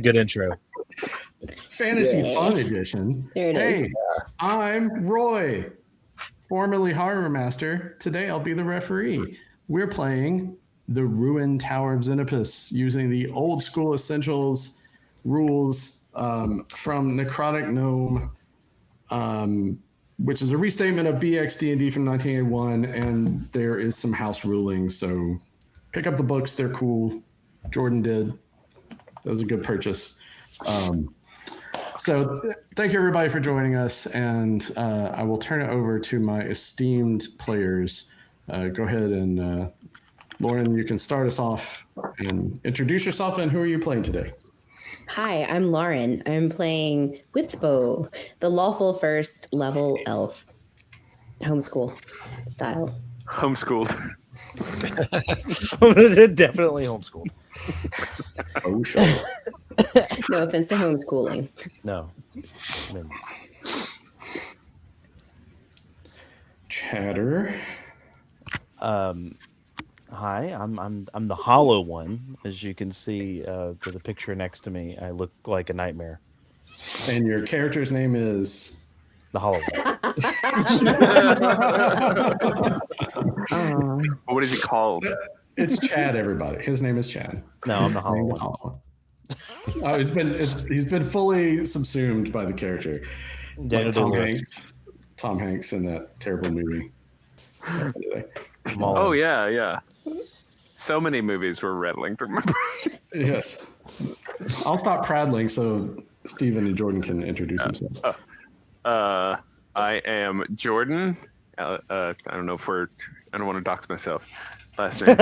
Good intro. Fantasy Fun Edition. There it is. Hey, I'm Roy, formerly Horror Master. Today I'll be the referee. We're playing the Ruined Tower of Xenopus using the old school essentials rules from Necrotic Gnome, which is a restatement of BXD&D from 1981, and there is some house ruling, so pick up the books. They're cool. Jordan did. That was a good purchase. So thank you, everybody, for joining us, and I will turn it over to my esteemed players. Go ahead and, Lauren, you can start us off and introduce yourself, and who are you playing today? Hi, I'm Lauren. I'm playing Withbow, the lawful first level elf. Homeschool style. Homeschooled. Definitely homeschooled. Oh, sure. No offense to homeschooling. No. Chatter. Hi, I'm the hollow one. As you can see, to the picture next to me, I look like a nightmare. And your character's name is? The hollow one. What is he called? It's Chad, everybody. His name is Chad. No, I'm the hollow Named one. Hollow. Oh, he's been fully subsumed by the character. Daniel Like Day-Lewis. Tom Hanks in that terrible movie. Oh yeah. So many movies were rattling through my brain. Yes. I'll stop prattling so Steven and Jordan can introduce themselves. I am Jordan. I don't know if I don't want to dox myself. Last name.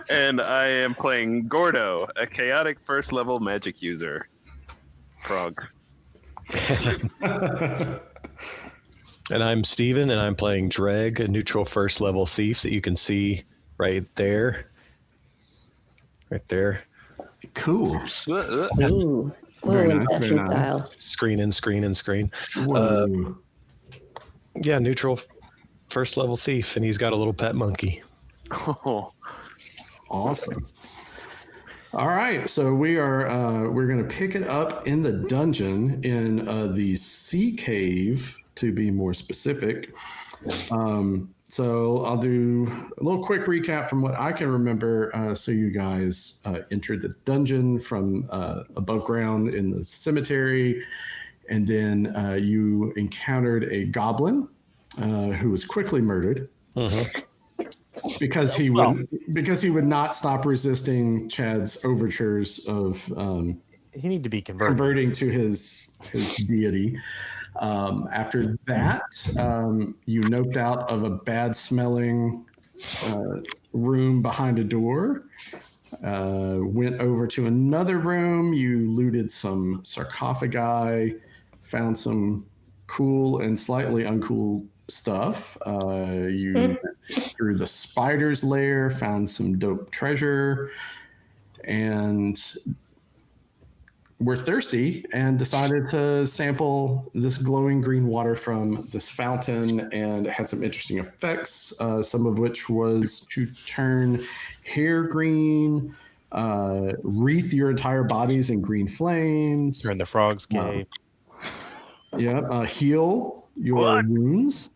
And I am playing Gordo, a chaotic first level magic user. Frog. And I'm Steven, and I'm playing Dreg, a neutral first level thief that you can see right there. Right there. Cool. Ooh. Very nice, Inception very nice. style. Screen. Whoa. Yeah, neutral first level thief, and he's got a little pet monkey. Oh. Awesome. All right, so we're going to pick it up in the dungeon in the sea cave, to be more specific. So I'll do a little quick recap from what I can remember. So you guys entered the dungeon from above ground in the cemetery, and then you encountered a goblin who was quickly murdered. Because he would not stop resisting Chad's overtures of He need to be converted. converting to his deity. After that, you noped out of a bad smelling room behind a door, went over to another room. You looted some sarcophagi, found some cool and slightly uncool stuff. You went through the spider's lair, found some dope treasure, and were thirsty and decided to sample this glowing green water from this fountain, and it had some interesting effects, some of which was to turn hair green, wreath your entire bodies in green flames. You're in the frog's cave. Heal your wounds.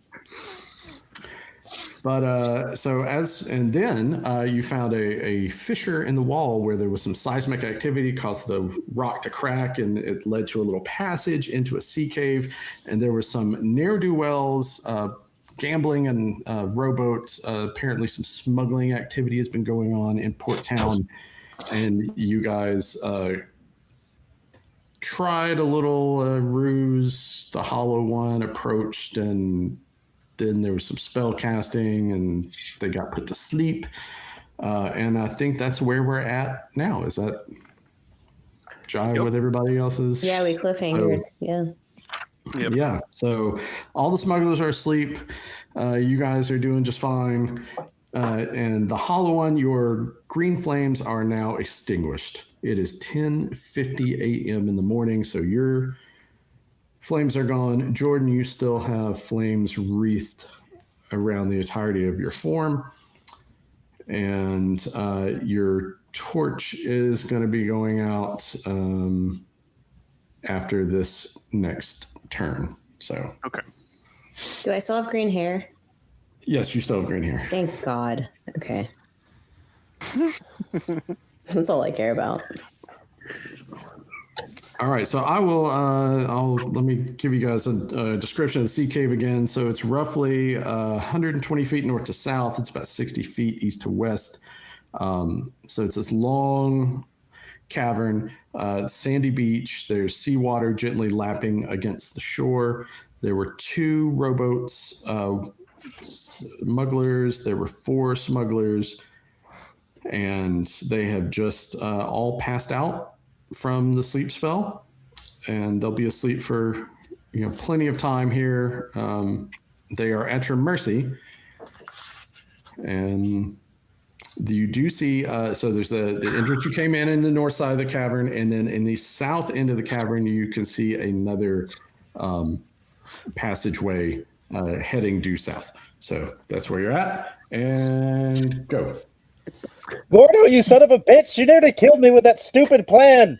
But then you found a fissure in the wall where there was some seismic activity, caused the rock to crack, and it led to a little passage into a sea cave. And there were some ne'er-do-wells, gambling and rowboat. Apparently some smuggling activity has been going on in Port Town. And you guys tried a little ruse. The Hollow One approached, and then there was some spell casting, and they got put to sleep. And I think that's where we're at now. Is that jive with everybody else's? Yeah, we cliffhangered. Yeah. So all the smugglers are asleep. You guys are doing just fine. And the Hollow One, your green flames are now extinguished. It is 10:50 a.m. in the morning, so your flames are gone. Jordan, you still have flames wreathed around the entirety of your form. And your torch is going to be going out after this next turn. So, Okay. Do I still have green hair? yes, you still have green hair. Thank God. Okay. That's all I care about. All right, so I will. Let me give you guys a description of the sea cave again. So it's roughly 120 feet north to south. It's about 60 feet east to west. So it's this long cavern, sandy beach. There's seawater gently lapping against the shore. There were 2 rowboats, smugglers. There were 4 smugglers, and they have just all passed out from the sleep spell, and they'll be asleep for plenty of time here. They are at your mercy, and you do see so there's the entrance you came in the north side of the cavern, and then in the south end of the cavern you can see another passageway heading due south. So that's where you're at, and go. Gordo, you son of a bitch! You nearly killed me with that stupid plan.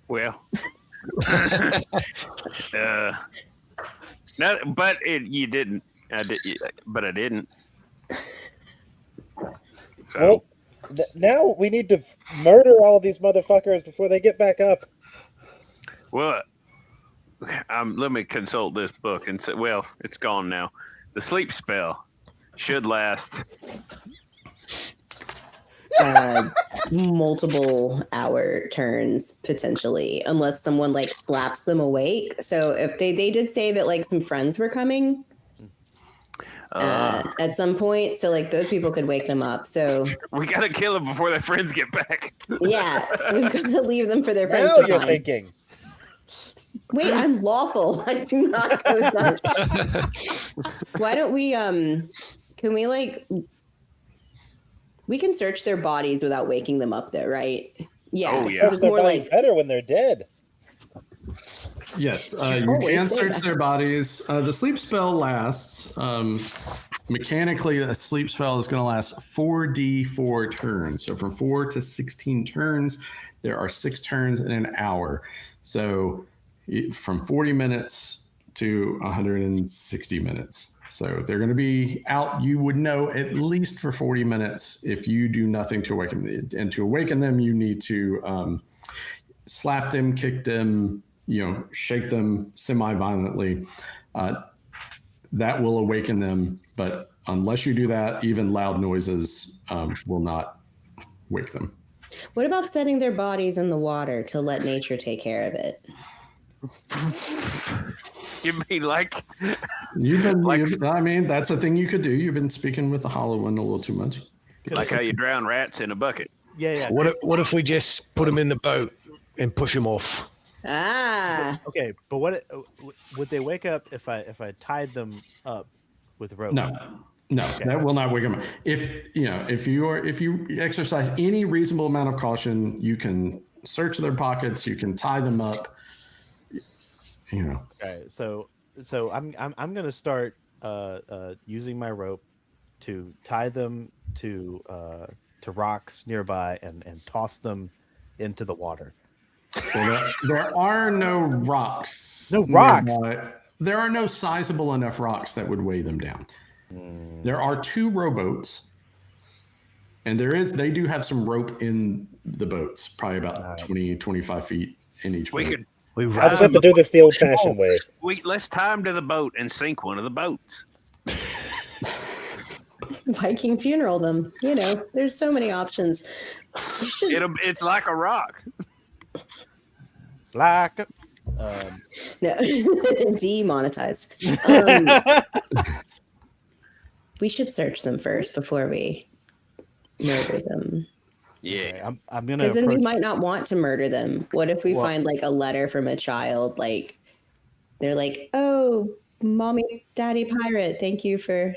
Well, no, but you didn't. But I didn't. So, Well, now we need to murder all these motherfuckers before they get back up. well, let me consult this book and say, well, it's gone now. The sleep spell should last. Multiple hour turns potentially, unless someone like slaps them awake. So if they did say that like some friends were coming at some point, so like those people could wake them up. So We gotta kill them before their friends get back. yeah, we've got to leave them for their friends Now to you're find. thinking. Wait, I'm lawful. I do not go that. Why don't we can we like we can search their bodies without waking them up though, right? Yeah. Oh, So yeah. it's more like better when they're dead. Yes, you always can say search that. their bodies. The sleep spell lasts. Mechanically, a sleep spell is going to last 4d4 turns. So from 4 to 16 turns, there are 6 turns in an hour. So from 40 minutes to 160 minutes. So they're going to be out, you would know, at least for 40 minutes if you do nothing to awaken them. And to awaken them, you need to slap them, kick them, shake them semi-violently. That will awaken them. But unless you do that, even loud noises will not wake them. what about setting their bodies in the water to let nature take care of it? You mean like I mean, that's a thing you could do. You've been speaking with the Hollow One a little too much. how you drown rats in a bucket? Yeah. What if we just put them in the boat and push them off? Ah, Okay, but what would they wake up if I tied them up with rope? No, that will not wake them up. If you exercise any reasonable amount of caution, you can search their pockets, you can tie them up. Okay, so I'm gonna start using my rope to tie them to rocks nearby and toss them into the water. Well, there are no rocks. No rocks? nearby. There are no sizable enough rocks that would weigh them down. There are 2 rowboats, and they do have some rope in the boats, probably about 20, 25 feet in each boat. I just have to do this the old-fashioned way. Let's tie them to the boat and sink one of the boats. Viking funeral them. There's so many options. It's like a rock. Like No, demonetized. We should search them first before we murder them. Yeah. okay, I'm gonna Because then we approach. might not want to murder them. What if we Well- find like a letter from a child? Like they're like, "Oh, mommy, daddy pirate, thank you for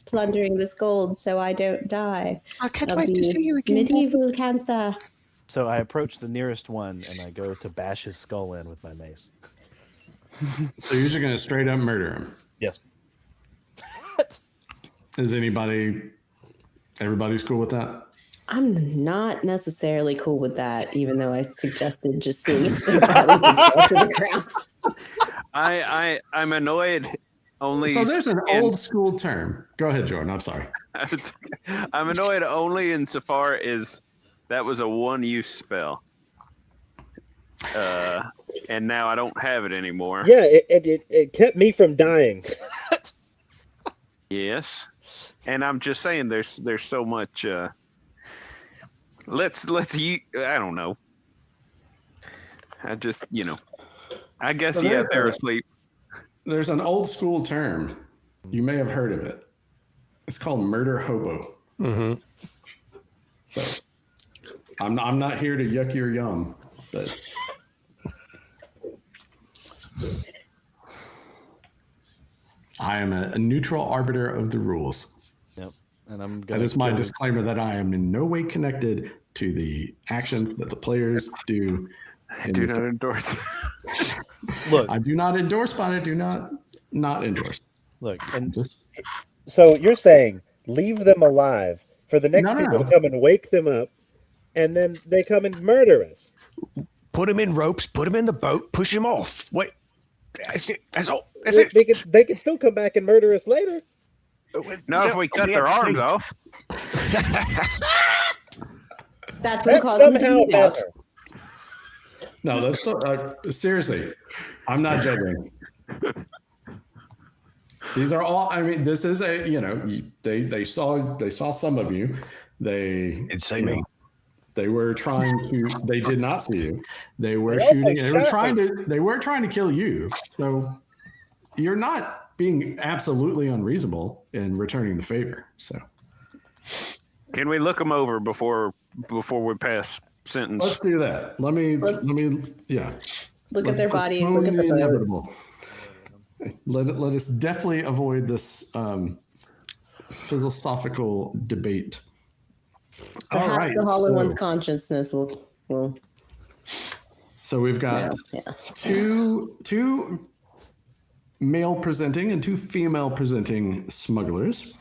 plundering this gold so I don't die. I can't of wait to the see you again. medieval cancer." So I approach the nearest one and I go to bash his skull in with my mace. So you're just gonna straight up murder him. Yes. Is everybody's cool with that? I'm not necessarily cool with that, even though I suggested just seeing if their bodies would fall to the ground. I'm annoyed only. So there's an old school term. Go ahead, Jordan. I'm sorry. I'm annoyed only insofar as that was a one-use spell. And now I don't have it anymore. Yeah, it kept me from dying. Yes. And I'm just saying there's so much let's I don't know. I just, I guess So they're asleep. There's an old school term. You may have heard of it. It's called murder hobo. Mm-hmm. So I'm not here to yuck your yum, but I am a neutral arbiter of the rules. Yep. And I'm That gonna is my kill- disclaimer that I am in no way connected to the actions that the players do. I do not endorse. Look, I do not endorse, but I do not endorse. look, and Just so you're saying leave them alive for the next No, no, people no. to come and wake them up, and then they come and murder us. Put him in ropes, put him in the boat, push him off. Wait, that's it. That's all. That's They it. they can still come back and murder us later. Not if we cut their arms off. That's what That's causes them to somehow bleed out. better. no, that's so, seriously. I'm not judging. These are all. I mean, this is a. They saw some of you. They It'd say me. They were trying to. They did not see you. They were They also shooting. They were shot trying me. to. They were trying to kill you. So you're not being absolutely unreasonable in returning the favor. So Can we look them over before we pass sentence? let's do that. Let me. Yeah. Look at their Let's bodies. Look at postpone the inevitable. boats. Let us definitely avoid this philosophical debate. Perhaps All right. the Hollow One's consciousness will. So we've got Yeah. two male presenting and two female presenting smugglers.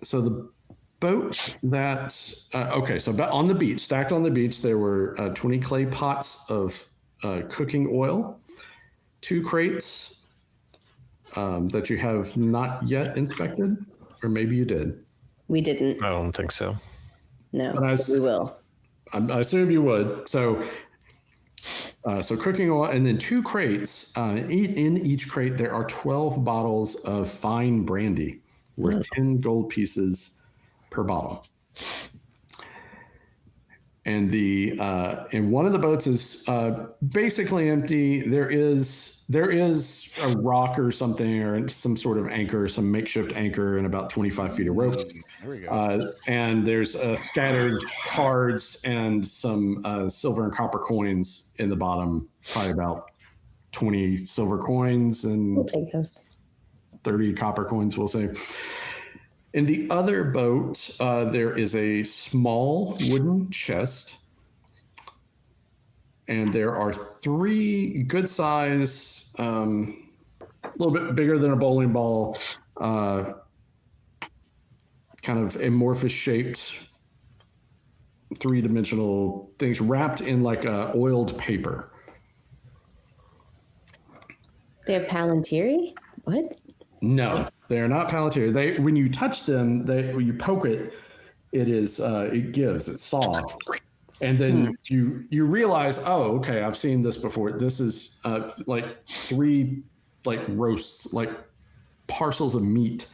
So the boat that so on the beach, stacked on the beach, there were 20 clay pots of cooking oil, 2 crates that you have not yet inspected, or maybe you did. We didn't. I don't think so. No, But I but we will. I assume you would. So cooking oil, and then 2 crates. In each crate, there are 12 bottles of fine brandy, worth 10 gold pieces per bottle. And and one of the boats is basically empty. There is a rock or something, or some sort of anchor, some makeshift anchor, and about 25 feet of rope. There we go. And there's scattered cards and some silver and copper coins in the bottom, probably about 20 silver coins We'll and take those. 30 copper coins, we'll say. In the other boat, there is a small wooden chest, and there are 3 good size, a little bit bigger than a bowling ball, kind of amorphous shaped, 3-dimensional things wrapped in like oiled paper. They have Palantiri? What? No, they are not Palantir. When you touch them, when you poke it, it gives. It's soft, and then you realize, oh, okay, I've seen this before. This is like 3 roasts, like parcels of meat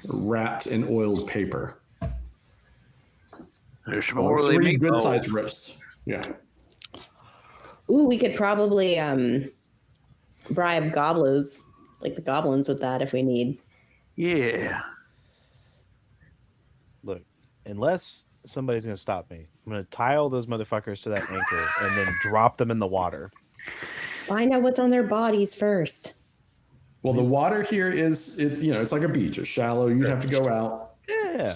wrapped in oiled paper. There's Or more 3 good sized roasts. Yeah. Ooh, we could probably bribe goblins, like the goblins, with that if we need. Yeah. Look, unless somebody's gonna stop me, I'm gonna tie all those motherfuckers to that anchor and then drop them in the water. Find out what's on their bodies first. Well, the water here it's like a beach. It's shallow. You'd have to go out Yeah.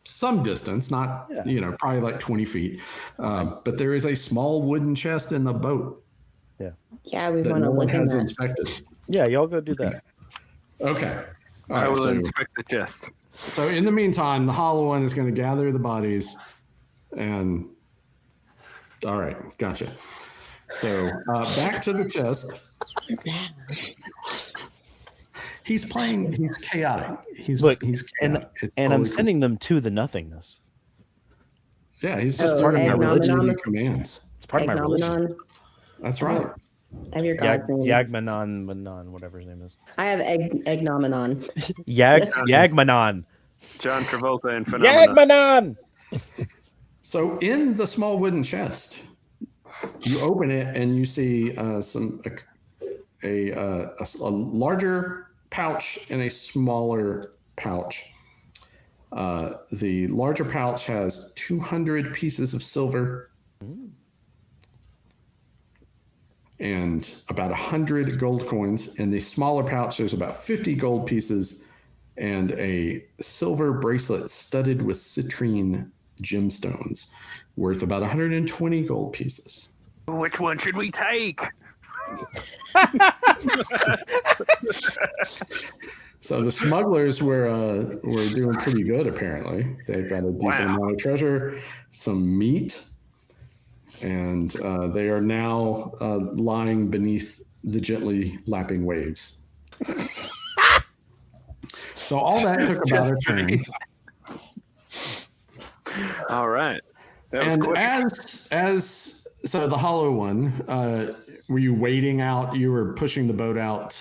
some distance, not Yeah. probably like 20 feet. But there is a small wooden chest in the boat. Yeah, we that want no to one look in has that. inspected. Yeah, y'all go do that. Okay. All I right, will so, inspect the chest. so in the meantime, the hollow one is going to gather the bodies and all right, gotcha. So back to the chest. He's playing. He's chaotic. He's chaotic. and It's I'm totally sending them to the nothingness. cool. Yeah, he's just Oh, part of my religion. Egnomenon? He commands. It's part of my religion. Egnomenon. That's right. I have your god's name. Yagmanon, whatever his name is. I have Egnomenon. Yagmanon. John Travolta and Phenomena. Yagmanon. So in the small wooden chest, you open it and you see a larger pouch and a smaller pouch. The larger pouch has 200 pieces of silver and about 100 gold coins. In the smaller pouch, there's about 50 gold pieces and a silver bracelet studded with citrine gemstones worth about 120 gold pieces. Which one should we take? So the smugglers were doing pretty good. Apparently, they've got a decent amount of treasure, some meat, and they are now lying beneath the gently lapping waves. So all that took about a turn. All right. That was And quick. So the hollow one, were you waiting out? You were pushing the boat out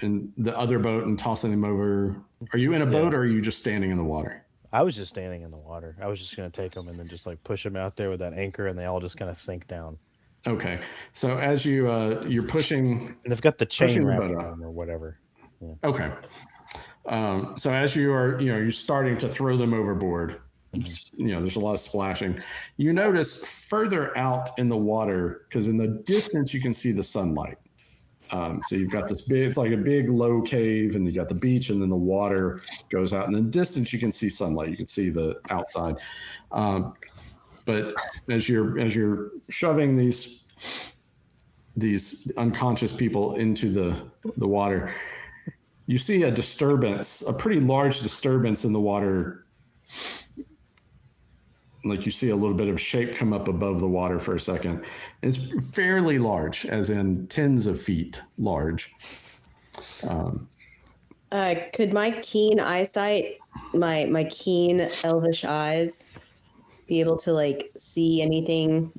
in the other boat and tossing him over. Are you in a boat or are you just standing in the water? I was just standing in the water. I was just going to take them and then just like push them out there with that anchor, and they all just kind of sink down. Okay. So as you're pushing, And they've got the chain Pushing the wrapped boat around up. them or whatever. okay. So as you're starting to throw them overboard, there's a lot of splashing. You notice further out in the water, because in the distance you can see the sunlight. So you've got this it's like a big low cave, and you got the beach, and then the water goes out. And in the distance you can see sunlight. You can see the outside. But as you're shoving these unconscious people into the water, you see a disturbance, a pretty large disturbance in the water. Like you see a little bit of shape come up above the water for a second. It's fairly large, as in tens of feet large. Could my keen eyesight, my keen elvish eyes, be able to like see anything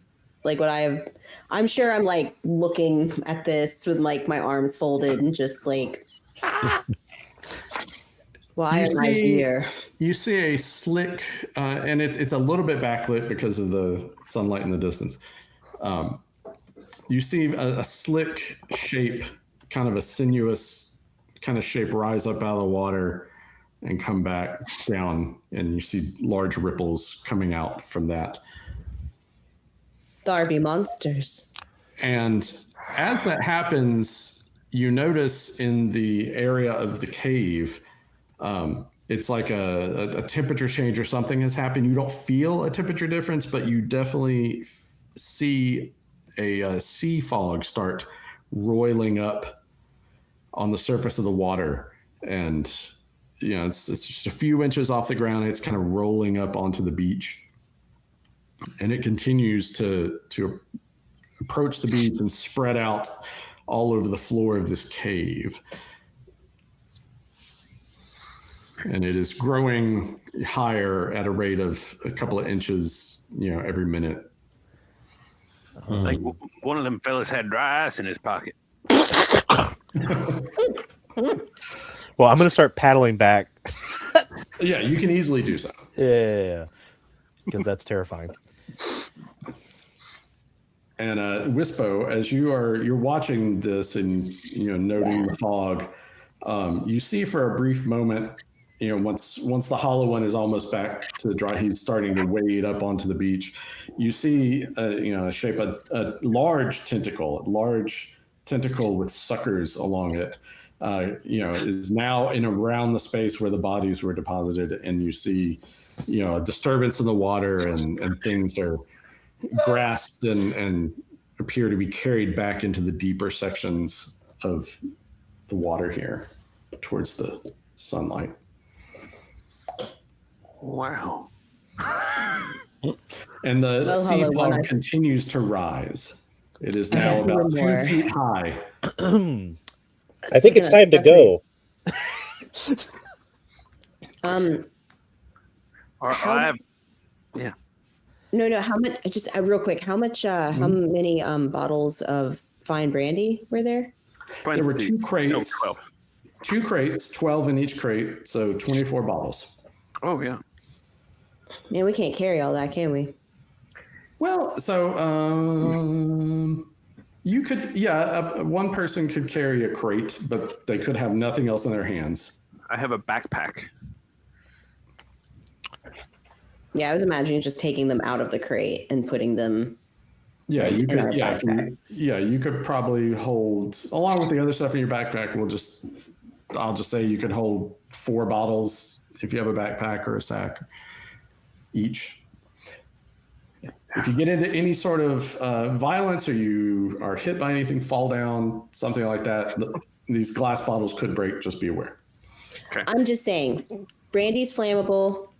like what I have? I'm sure I'm like looking at this with like my arms folded and just like, why am I here? You see a slick, and it's a little bit backlit because of the sunlight in the distance. You see a slick shape, kind of a sinuous kind of shape rise up out of the water and come back down, and you see large ripples coming out from that. Darby monsters. And as that happens, you notice in the area of the cave, it's like a temperature change or something has happened. You don't feel a temperature difference, but you definitely see a sea fog start roiling up on the surface of the water. And, it's just a few inches off the ground. And it's kind of rolling up onto the beach. And it continues to approach the beach and spread out all over the floor of this cave. And it is growing higher at a rate of a couple of inches, every minute. Like one of them fellas had dry ice in his pocket. Well, I'm going to start paddling back. Yeah, you can easily do so. Yeah. Because that's terrifying. And Wispo, as you're watching this and noting the fog, you see for a brief moment, once the hollow one is almost back to the dry, he's starting to wade up onto the beach. You see, a shape, a large tentacle with suckers along it. Is now in around the space where the bodies were deposited, and you see, a disturbance in the water, and things are grasped and appear to be carried back into the deeper sections of the water here towards the sunlight. Wow. And the Well, sea hello, fog one continues to rise. It is I now guess we about were 2 more- feet high. I think it's time to go. Or How- I have No. How much? Just real quick. How much? How many bottles of fine brandy were there? There were 20. two crates. 12. 2 crates, 12 in each crate, so 24 bottles. Oh yeah. Man, we can't carry all that, can we? Well, so you could, one person could carry a crate, but they could have nothing else in their hands. I have a backpack. Yeah, I was imagining just taking them out of the crate and putting them. Yeah, you In our could. Yeah, backpacks. you could probably hold, along with the other stuff in your backpack. I'll just say you could hold 4 bottles if you have a backpack or a sack each. If you get into any sort of violence or you are hit by anything, fall down, something like that, these glass bottles could break. Just be aware. I'm just saying, brandy's flammable.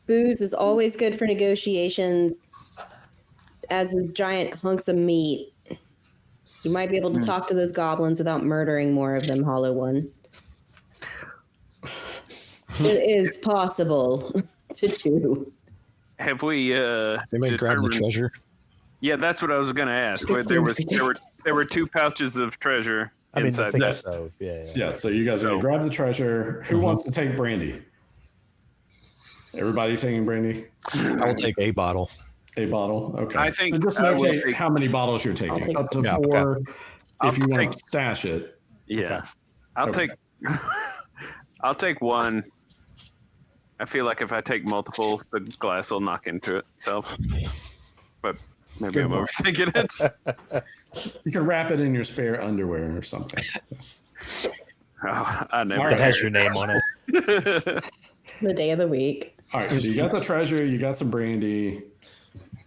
Booze is always good for negotiations. As a giant hunks of meat, you might be able to talk to those goblins without murdering more of them, Hollow One. It is possible to do. Have we They might grab the determined- treasure. Yeah, that's what I was gonna ask. It's There the- were 2 pouches of treasure I mean, I inside think that. so. Yeah. Yeah. So you guys are gonna So- grab the treasure. Who wants to take brandy? Everybody taking brandy? I'll take a bottle. A bottle. Okay. I think so just I will notate take- how many bottles you're taking. take- Up to Yeah, 4 I'll if you want take- to stash it. Yeah. I'll Okay. take I'll take 1. I feel like if I take multiple, the glass will knock into it itself. But maybe Good I'm point. overthinking it. You can wrap it in your spare underwear or something. Oh, I never. All That right. has your name on it. The day of the week. All right. So you got the treasure. You got some brandy.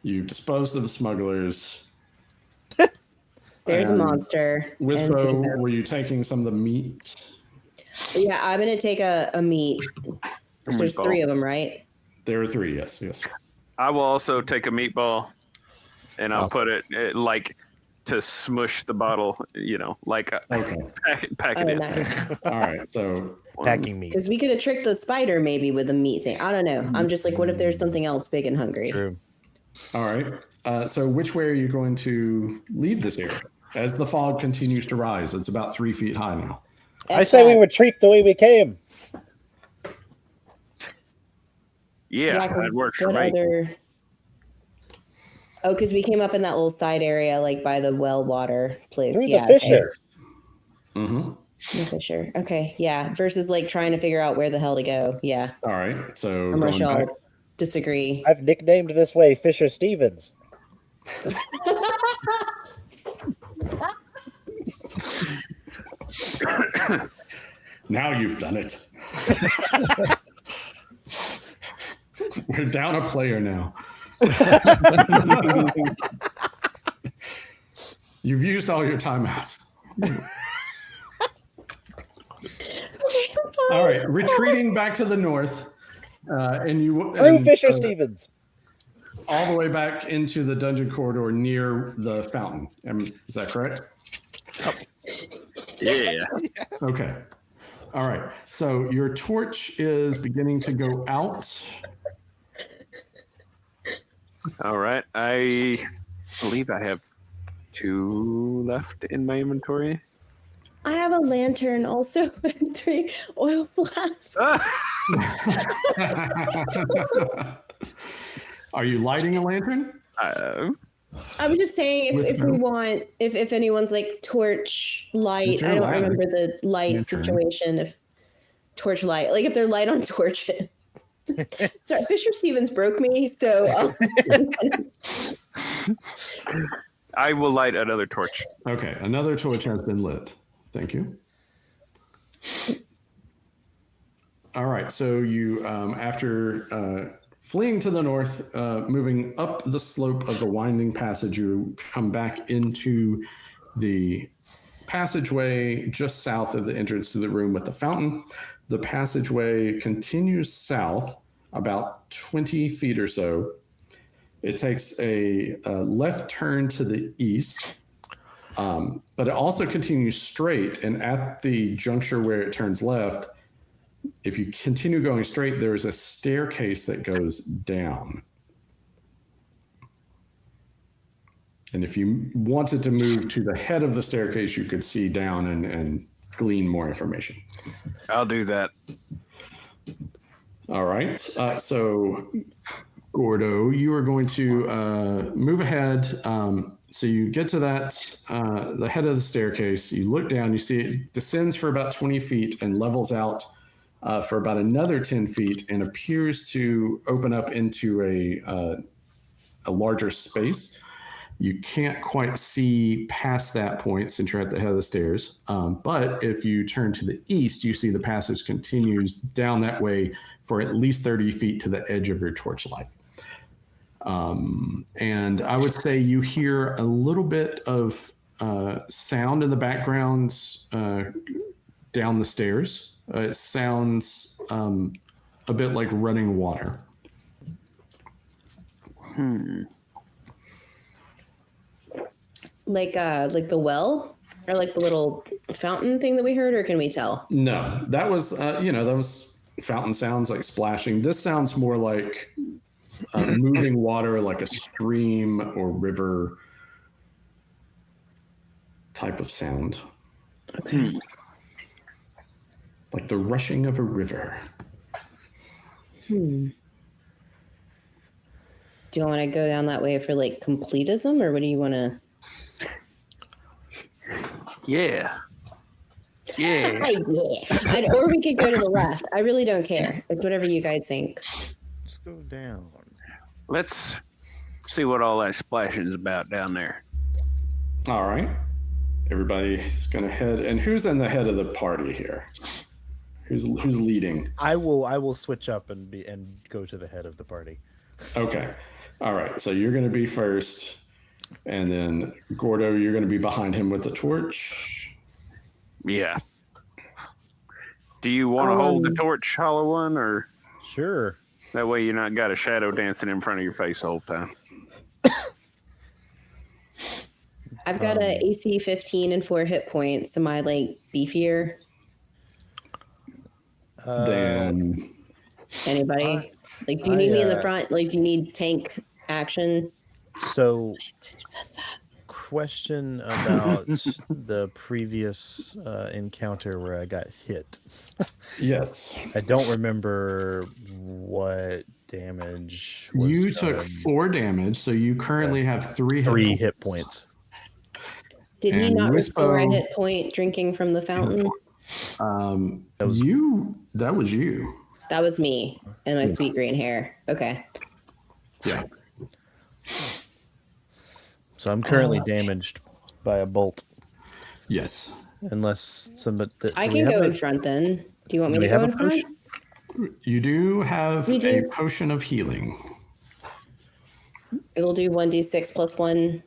You've disposed of the smugglers. There's a And monster. and Wispo, Tito. were you taking some of the meat? Yeah, I'm gonna take a meat. There's Meatball. 3 of them, right? There are 3. Yes. Yes. I will also take a meatball, and I'll Oh. put it like to smush the bottle. Like Okay. pack Oh, it in. nice. All right. So Packing meat. Because we could have tricked the spider maybe with a meat thing. I don't know. I'm just like, what if there's something else big and hungry? True. all right. So which way are you going to leave this area? As the fog continues to rise, it's about 3 feet high now. I say we retreat the way we came. Yeah, 'cause that works for what me. other? Oh, because we came up in that little side area, like by the well water place. Through yeah, the fissure. Mm-hmm. The fissure. Okay, yeah. Versus like trying to figure out where the hell to go. Yeah, All right. So unless going y'all back, disagree. I've nicknamed this way Fisher Stevens. now you've done it. We're down a player now. You've used all your timeouts. All right, retreating back to the north, and you Through and, Fisher Stevens. all the way back into the dungeon corridor near the fountain. Is that correct? Yeah. Okay. All right. So your torch is beginning to go out. All right. I believe I have 2 left in my inventory. I have a lantern also and 3 oil flasks. Are you lighting a lantern? I was just saying With if we them. want, if anyone's like torch light, Your I don't light. remember the light Your turn. situation. If torch light, like if they're light on torches. Sorry, Fisher Stevens broke me, so I will light another torch. Okay. Another torch has been lit. Thank you. All right. So you, after fleeing to the north, moving up the slope of the winding passage, you come back into the passageway just south of the entrance to the room with the fountain. The passageway continues south about 20 feet or so. It takes a left turn to the east, but it also continues straight. And at the juncture where it turns left, if you continue going straight, there is a staircase that goes down. And if you wanted to move to the head of the staircase, you could see down and glean more information. I'll do that. All right. So, Gordo, you are going to move ahead. So you get to that, the head of the staircase. You look down, you see it descends for about 20 feet and levels out for about another 10 feet and appears to open up into a larger space. You can't quite see past that point since you're at the head of the stairs. But if you turn to the east, you see the passage continues down that way for at least 30 feet to the edge of your torchlight. And I would say you hear a little bit of sound in the background down the stairs. It sounds a bit like running water. Like the well, or like the little fountain thing that we heard, or can we tell? No, that was that was fountain sounds like splashing. This sounds more like moving water, like a stream or river type of sound. Okay. Like the rushing of a river. Do you want to go down that way for like completism, or what do you want to? Yeah. Yeah. Or we could go to the left. I really don't care. It's whatever you guys think. Let's go down. Let's see what all that splashing is about down there. All right. Everybody's going to head. And who's in the head of the party here? Who's leading? I will switch up and go to the head of the party. Okay. All right. So you're going to be first. And then Gordo, you're going to be behind him with the torch. Yeah. Do you want to hold the torch, Hollow One, or Sure. that way you're not got a shadow dancing in front of your face the whole time? I've got a AC 15 and 4 hit points. Am I like beefier? Dan. Anybody? Like, do you need me in the front? Like, do you need tank action? So, Who says that? question about the previous encounter where I got hit. Yes. I don't remember what damage was You took done. 4 damage, so you currently have 3 3 hit points. Did he And not restore a Wispo- hit point drinking from the fountain? That was you. That was me and my sweet green hair. Okay. Yeah. So I'm currently damaged by a bolt. Yes. Unless somebody. I can go in front then. Do you want me to go in front? You do have We do. a potion of healing. It'll do 1d6 plus 1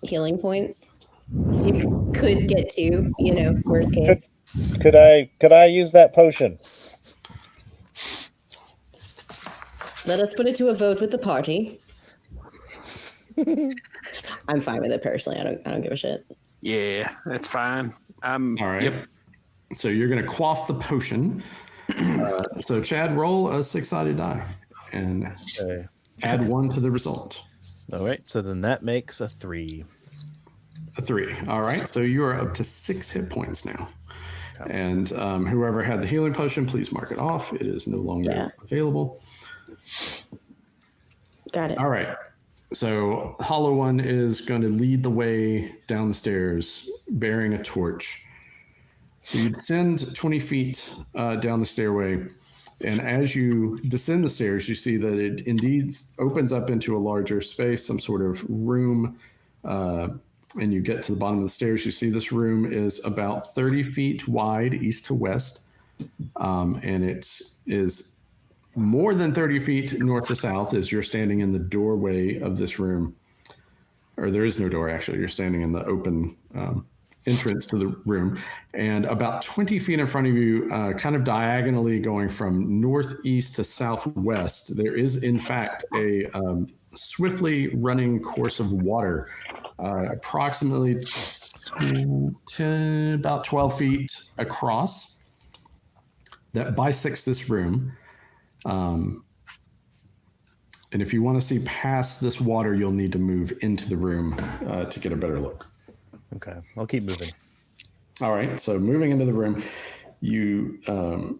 healing points. So you could get 2, worst case. Could I use that potion? Let us put it to a vote with the party. I'm fine with it personally. I don't give a shit. Yeah, that's fine. All right. Yep. So you're going to quaff the potion. So Chad, roll a 6-sided die and Okay. add 1 to the result. All right. So then that makes a 3. A 3. All right. So you are up to 6 hit points now. And whoever had the healing potion, please mark it off. It is no longer available. Got it. All right. So Hollow One is going to lead the way down the stairs bearing a torch. So you descend 20 feet down the stairway. And as you descend the stairs, you see that it indeed opens up into a larger space, some sort of room. And you get to the bottom of the stairs. You see this room is about 30 feet wide, east to west. And it is more than 30 feet north to south as you're standing in the doorway of this room. Or there is no door, actually. You're standing in the open entrance to the room. And about 20 feet in front of you, kind of diagonally going from northeast to southwest, there is, in fact, a swiftly running course of water, approximately about 12 feet across, that bisects this room. And if you want to see past this water, you'll need to move into the room to get a better look. Okay, I'll keep moving. All right, so moving into the room, you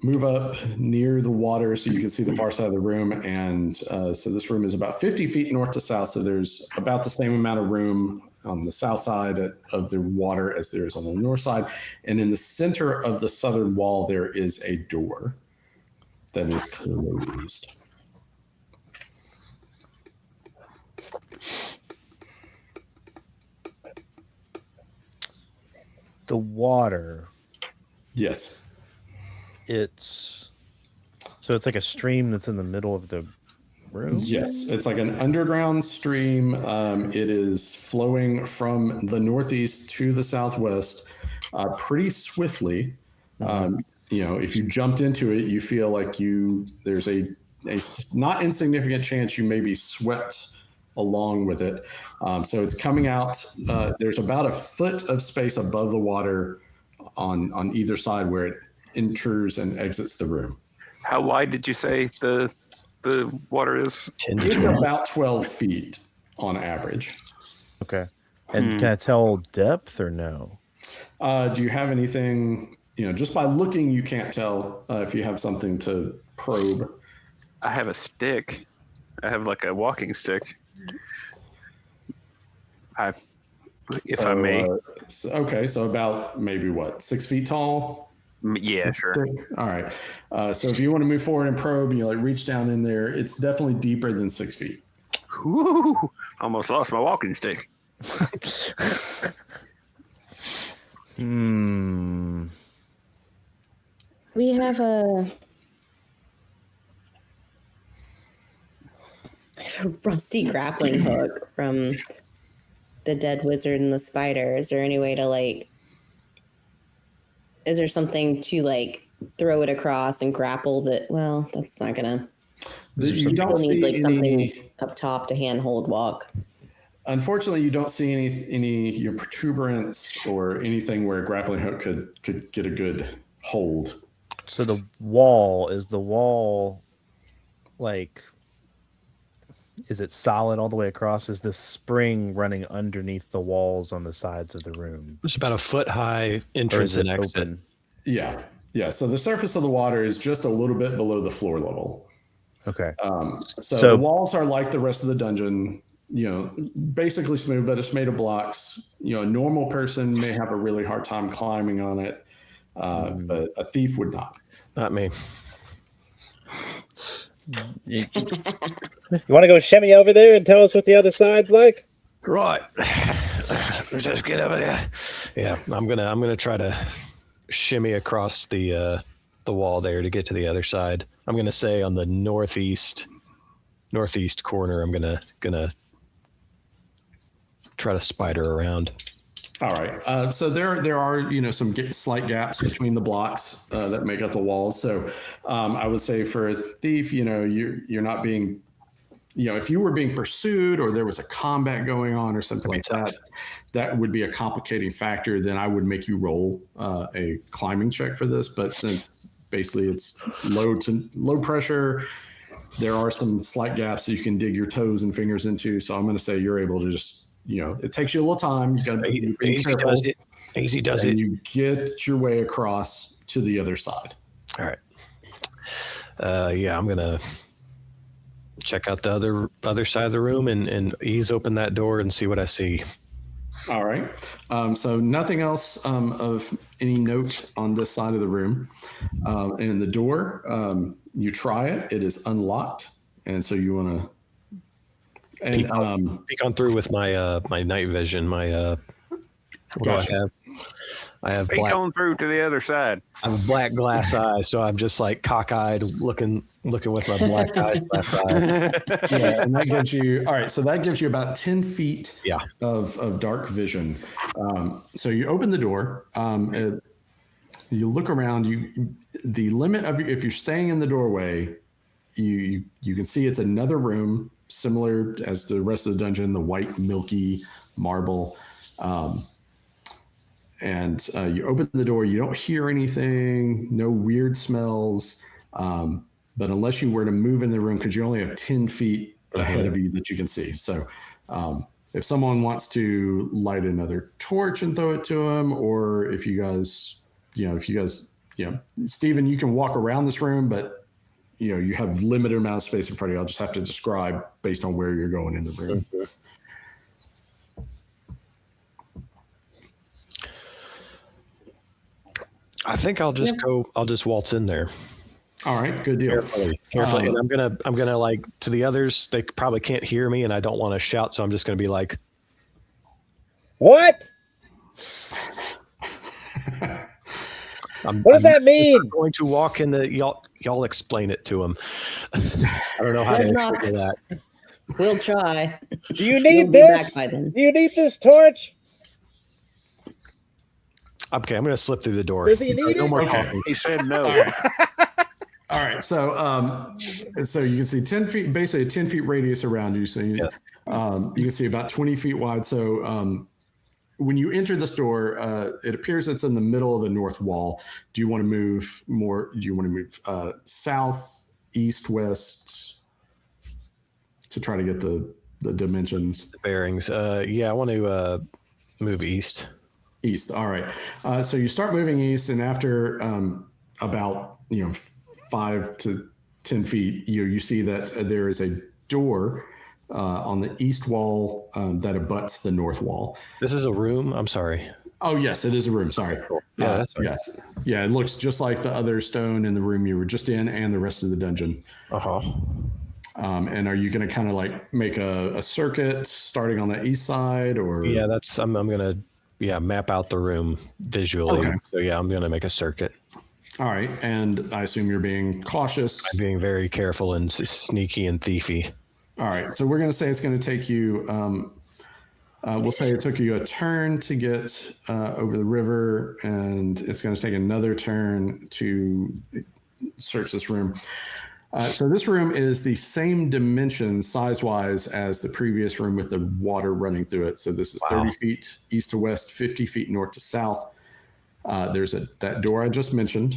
move up near the water so you can see the far side of the room. And so this room is about 50 feet north to south. So there's about the same amount of room on the south side of the water as there is on the north side. And in the center of the southern wall, there is a door that is closed. The water, Yes. it's like a stream that's in the middle of the room? Yes, it's like an underground stream. It is flowing from the northeast to the southwest pretty swiftly. If you jumped into it, you feel like there's a not insignificant chance you may be swept along with it. So it's coming out. There's about a foot of space above the water on either side where it enters and exits the room. How wide did you say the water is? It's about 12 feet on average. Okay. And can I tell depth or no? Do you have anything, just by looking, you can't tell if you have something to probe. I have a stick. I have like a walking stick. If I may. So about maybe 6 feet tall? Yeah, sure. All right. So if you want to move forward and probe and you reach down in there, it's definitely deeper than 6 feet. Whew, almost lost my walking stick. We have a rusty grappling hook from the dead wizard and the spider. Is there any way to is there something to throw it across and grapple that? Well, that's not gonna. You don't still need see something up top to handhold walk. Unfortunately, you don't see any protuberance or anything where a grappling hook could get a good hold. So the wall is is it solid all the way across? Is the spring running underneath the walls on the sides of the room? It's about a foot high entrance and exit. Open? Yeah. So the surface of the water is just a little bit below the floor level. Okay. So the walls are like the rest of the dungeon, basically smooth, but it's made of blocks. A normal person may have a really hard time climbing on it, but a thief would not. Not me. You want to go shimmy over there and tell us what the other side's like? Right. Let's just get over there. Yeah, I'm gonna try to shimmy across the wall there to get to the other side. I'm gonna say on the northeast corner. I'm gonna try to spider around. All right. So there are some slight gaps between the blocks that make up the walls. So I would say for a thief, you're not being, if you were being pursued or there was a combat going on or something like that, that would be a complicating factor. Then I would make you roll a climbing check for this. But since basically it's low pressure, there are some slight gaps that you can dig your toes and fingers into. So I'm going to say you're able to just. It takes you a little time. You got to be Easy careful. does it. Easy does it. And you get your way across to the other side. All right. I'm gonna check out the other side of the room and ease open that door and see what I see. All right. So nothing else of any note on this side of the room. And the door, you try it. It is unlocked, and so you want to. And peek on through with my my night vision. My what Gotcha. do I have? I have Peek on through to the other side. I have black glass eyes, so I'm just like cockeyed, looking with my black eyes left eye. Yeah, and that gives you all right. So that gives you about 10 feet Yeah. of dark vision. So you open the door. You look around. The limit of if you're staying in the doorway, you can see it's another room similar as the rest of the dungeon. The white milky marble. And you open the door, you don't hear anything, no weird smells. But unless you were to move in the room, because you only have 10 feet ahead of you that you can see. So if someone wants to light another torch and throw it to them, or if you guys, Stephen, you can walk around this room, but you have limited amount of space in front of you. I'll just have to describe based on where you're going in the room. I think I'll just I'll just waltz in there. All right, good deal. Carefully. And I'm gonna like to the others. They probably can't hear me, and I don't want to shout, so I'm just gonna be like, What? What does that mean? I'm going to walk in the y'all explain it to him. I don't know how to explain that. We'll try. Do you You'll need be this? back by then. Do you need this torch? Okay, I'm gonna slip through the door. Does he need No it? more Okay. talking. He said no. All right, so you can see 10 feet, basically a 10 feet radius around you. So you can see about 20 feet wide. So when you enter this door, it appears it's in the middle of the north wall. Do you want to move more? Do you want to move south, east, west to try to get the dimensions? The bearings. Yeah, I want to move east. East. All right. So you start moving east, and after about 5 to 10 feet, you see that there is a door on the east wall that abuts the north wall. This is a room. I'm sorry. Oh yes, it is a room. Sorry. Yeah, that's right. Yes. Yeah, it looks just like the other stone in the room you were just in, and the rest of the dungeon. And are you going to kind of like make a circuit starting on the east side, or? Yeah, I'm gonna map out the room visually. Okay. So yeah, I'm gonna make a circuit. All right, and I assume you're being cautious. I'm being very careful and sneaky and thiefy. All right, so we're going to say it's going to take you. We'll say it took you a turn to get over the river, and it's going to take another turn to search this room. So this room is the same dimension size-wise as the previous room with the water running through it. So this is 30 feet east to west, 50 feet north to south. There's that door I just mentioned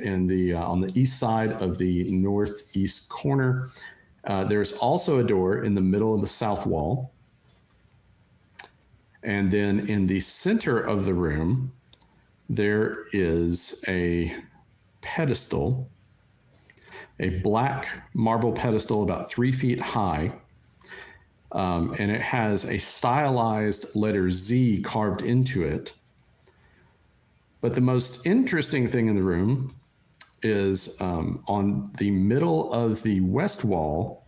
in the on the east side of the northeast corner. There's also a door in the middle of the south wall. And then in the center of the room, there is a pedestal, a black marble pedestal about 3 feet high. And it has a stylized letter Z carved into it. But the most interesting thing in the room is on the middle of the west wall,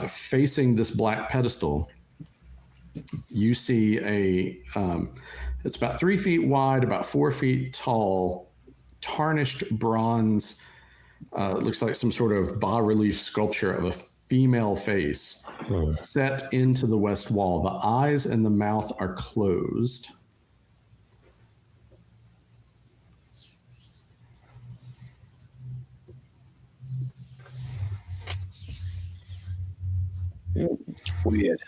facing this black pedestal, you see it's about 3 feet wide, about 4 feet tall, tarnished bronze. It looks like some sort of bas-relief sculpture of a female face set into the west wall. The eyes and the mouth are closed. Weird.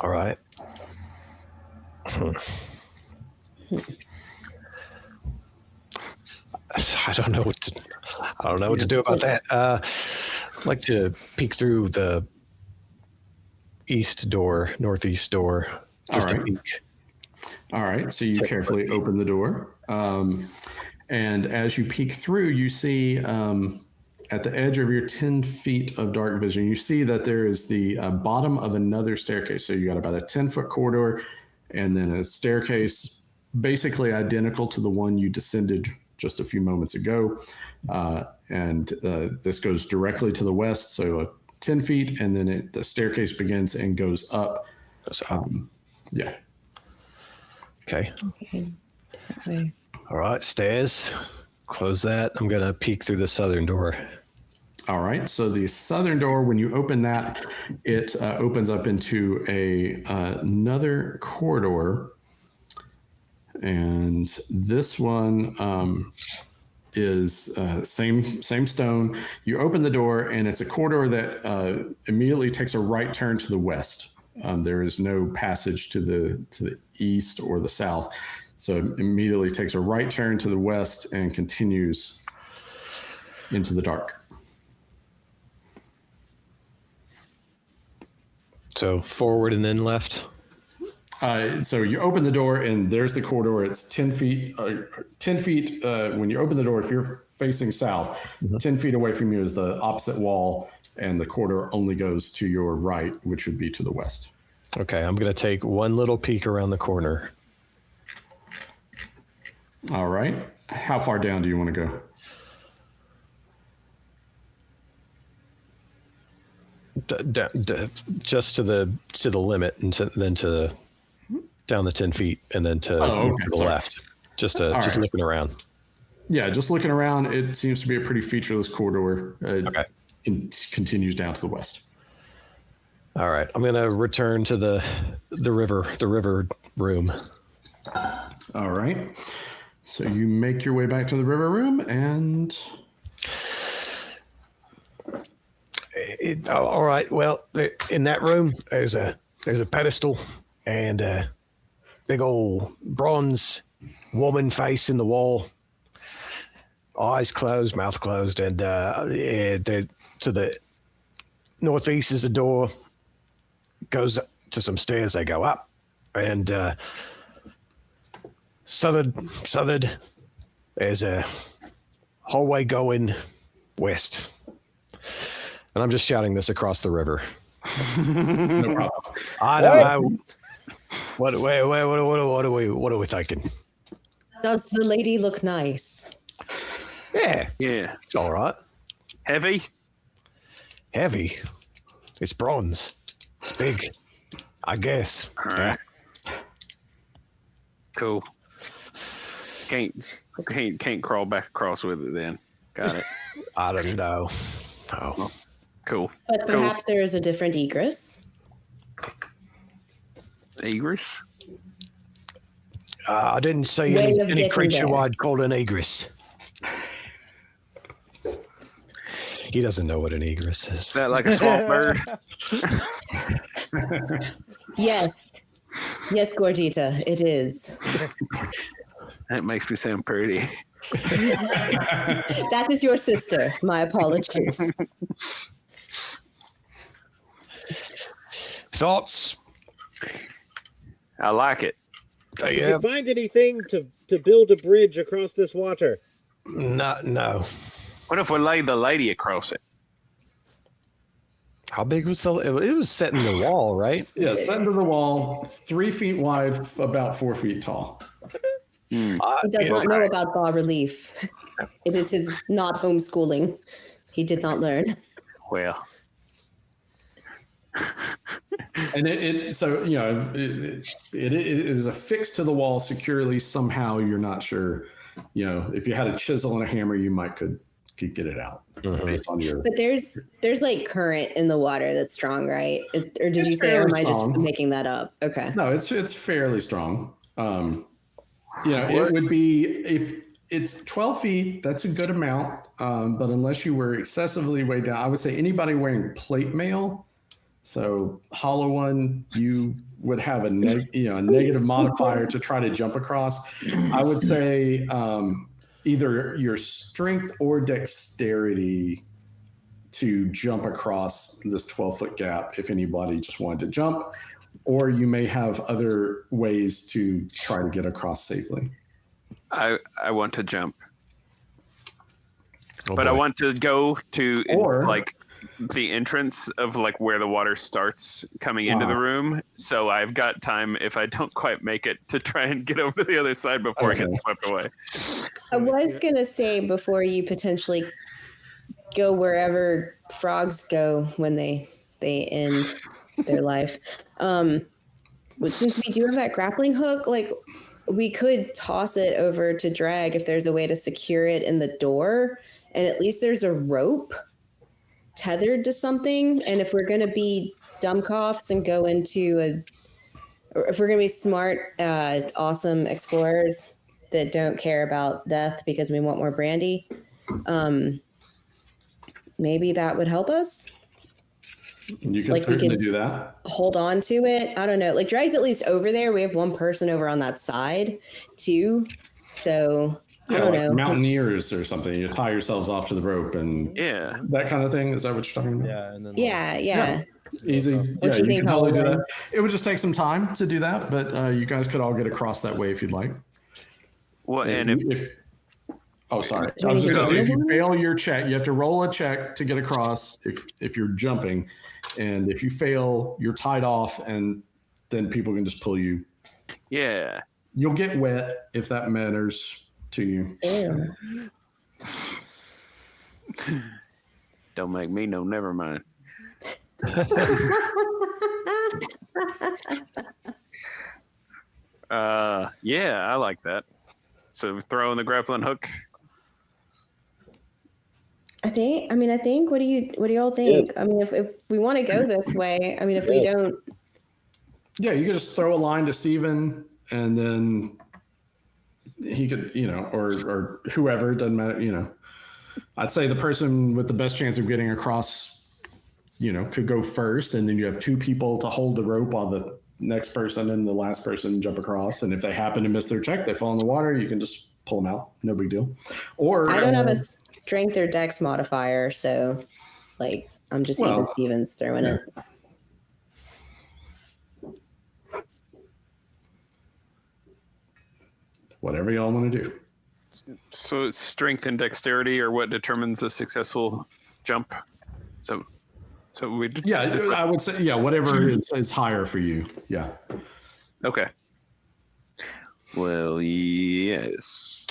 All right. I don't know what to do about that. I'd like to peek through the northeast door. Just All a right. peek. All right, so you carefully open the door. And as you peek through, you see at the edge of your 10 feet of dark vision, you see that there is the bottom of another staircase. So you got about a 10-foot corridor and then a staircase basically identical to the one you descended just a few moments ago. And this goes directly to the west, so 10 feet, and then the staircase begins and goes up. Yeah. Okay. Okay. All right, stairs. Close that. I'm gonna peek through the southern door. All right. So the southern door, when you open that, it opens up into another corridor, and this one is same stone. You open the door, and it's a corridor that immediately takes a right turn to the west. There is no passage to the east or the south, so it immediately takes a right turn to the west and continues into the dark. So forward and then left. So you open the door, and there's the corridor. It's 10 feet. 10 feet when you open the door, if you're facing south, 10 feet away from you is the opposite wall, and the corridor only goes to your right, which would be to the west. Okay, I'm gonna take one little peek around the corner. All right. How far down do you want to go? Just to the limit, and then to down the 10 feet, and then to, to the left. Just right. Looking around. Yeah, just looking around, it seems to be a pretty featureless corridor. Okay. Continues down to the west. All right, I'm gonna return to the river room. All right. So you make your way back to the river room, and all right. Well, in that room, there's a pedestal and a big old bronze woman face in the wall, eyes closed, mouth closed, and to the northeast is a door. Goes to some stairs. They go up, and southern. There's a hallway going west. And I'm just shouting this across the river. No problem. I don't know. What are we thinking? Does the lady look nice? Yeah, Yeah. it's all right. Heavy? Heavy. It's bronze. It's big. I guess. All right. Cool. Can't crawl back across with it then. Got it. I don't know. Oh. Cool. But perhaps there is a different egress. Egress? I didn't see Way of any getting creature there. I'd call an egress. He doesn't know what an egress is. Is that like a swamp bird? Yes. Yes, Gordita, it is. That makes me sound pretty. That is your sister. My apologies. Thoughts? I like it. Did you find anything to build a bridge across this water? No. What if we laid the lady across it? How big was the? It was set in the wall, right? Yeah, set into the wall, 3 feet wide, about 4 feet tall. He does not know about bas relief. It is his not homeschooling. He did not learn. Well, And it is affixed to the wall securely. Somehow you're not sure. If you had a chisel and a hammer, you might could get it out based on your. But there's like current in the water that's strong, right? Or did you say, or am I just making that up? Okay. No, it's fairly strong. It would be if it's 12 feet. That's a good amount. But unless you were excessively weighed down, I would say anybody wearing plate mail. So hollow one, you would have a negative modifier to try to jump across. I would say either your strength or dexterity to jump across this 12-foot gap if anybody just wanted to jump, or you may have other ways to try to get across safely. I want to jump. But I want to go to the entrance of where the water starts coming into the room. So I've got time, if I don't quite make it, to try and get over to the other side before I get swept away. I was going to say, before you potentially go wherever frogs go when they end their life, since we do have that grappling hook, we could toss it over to Drag if there's a way to secure it in the door, and at least there's a rope tethered to something. And if we're going to be dumbcoffs and go into or if we're going to be smart, awesome explorers that don't care about death because we want more brandy, maybe that would help us. You can certainly do that. Hold on to it. I don't know. Like Drag's at least over there. We have one person over on that side too. So I don't know. Mountaineers or something. You tie yourselves off to the rope and that kind of thing. Is that what you're talking about? Yeah. And then yeah. Easy. What you can totally do that. It would just take some time to do that, but you guys could all get across that way if you'd like. Well, and if oh, sorry. I was just going to say, if you fail your check, you have to roll a check to get across if you're jumping. And if you fail, you're tied off, and then people can just pull you. Yeah. You'll get wet if that matters to you. Don't make me know, never mind. Yeah, I like that. So throw in the grappling hook. I think. What do you all think? Yeah. I mean, if we want to go this way, I mean, if we don't. Yeah, you could just throw a line to Steven, and then he could, or whoever, doesn't matter, I'd say the person with the best chance of getting across, could go first, and then you have two people to hold the rope while the next person and the last person jump across. And if they happen to miss their check, they fall in the water, you can just pull them out. No big deal. Or I don't have a strength or dex modifier, so I'm just even Stevens throwing it. Whatever y'all want to do. So it's strength and dexterity are what determines a successful jump. So we I would say whatever is higher for you. Yeah. Okay. Well, yes.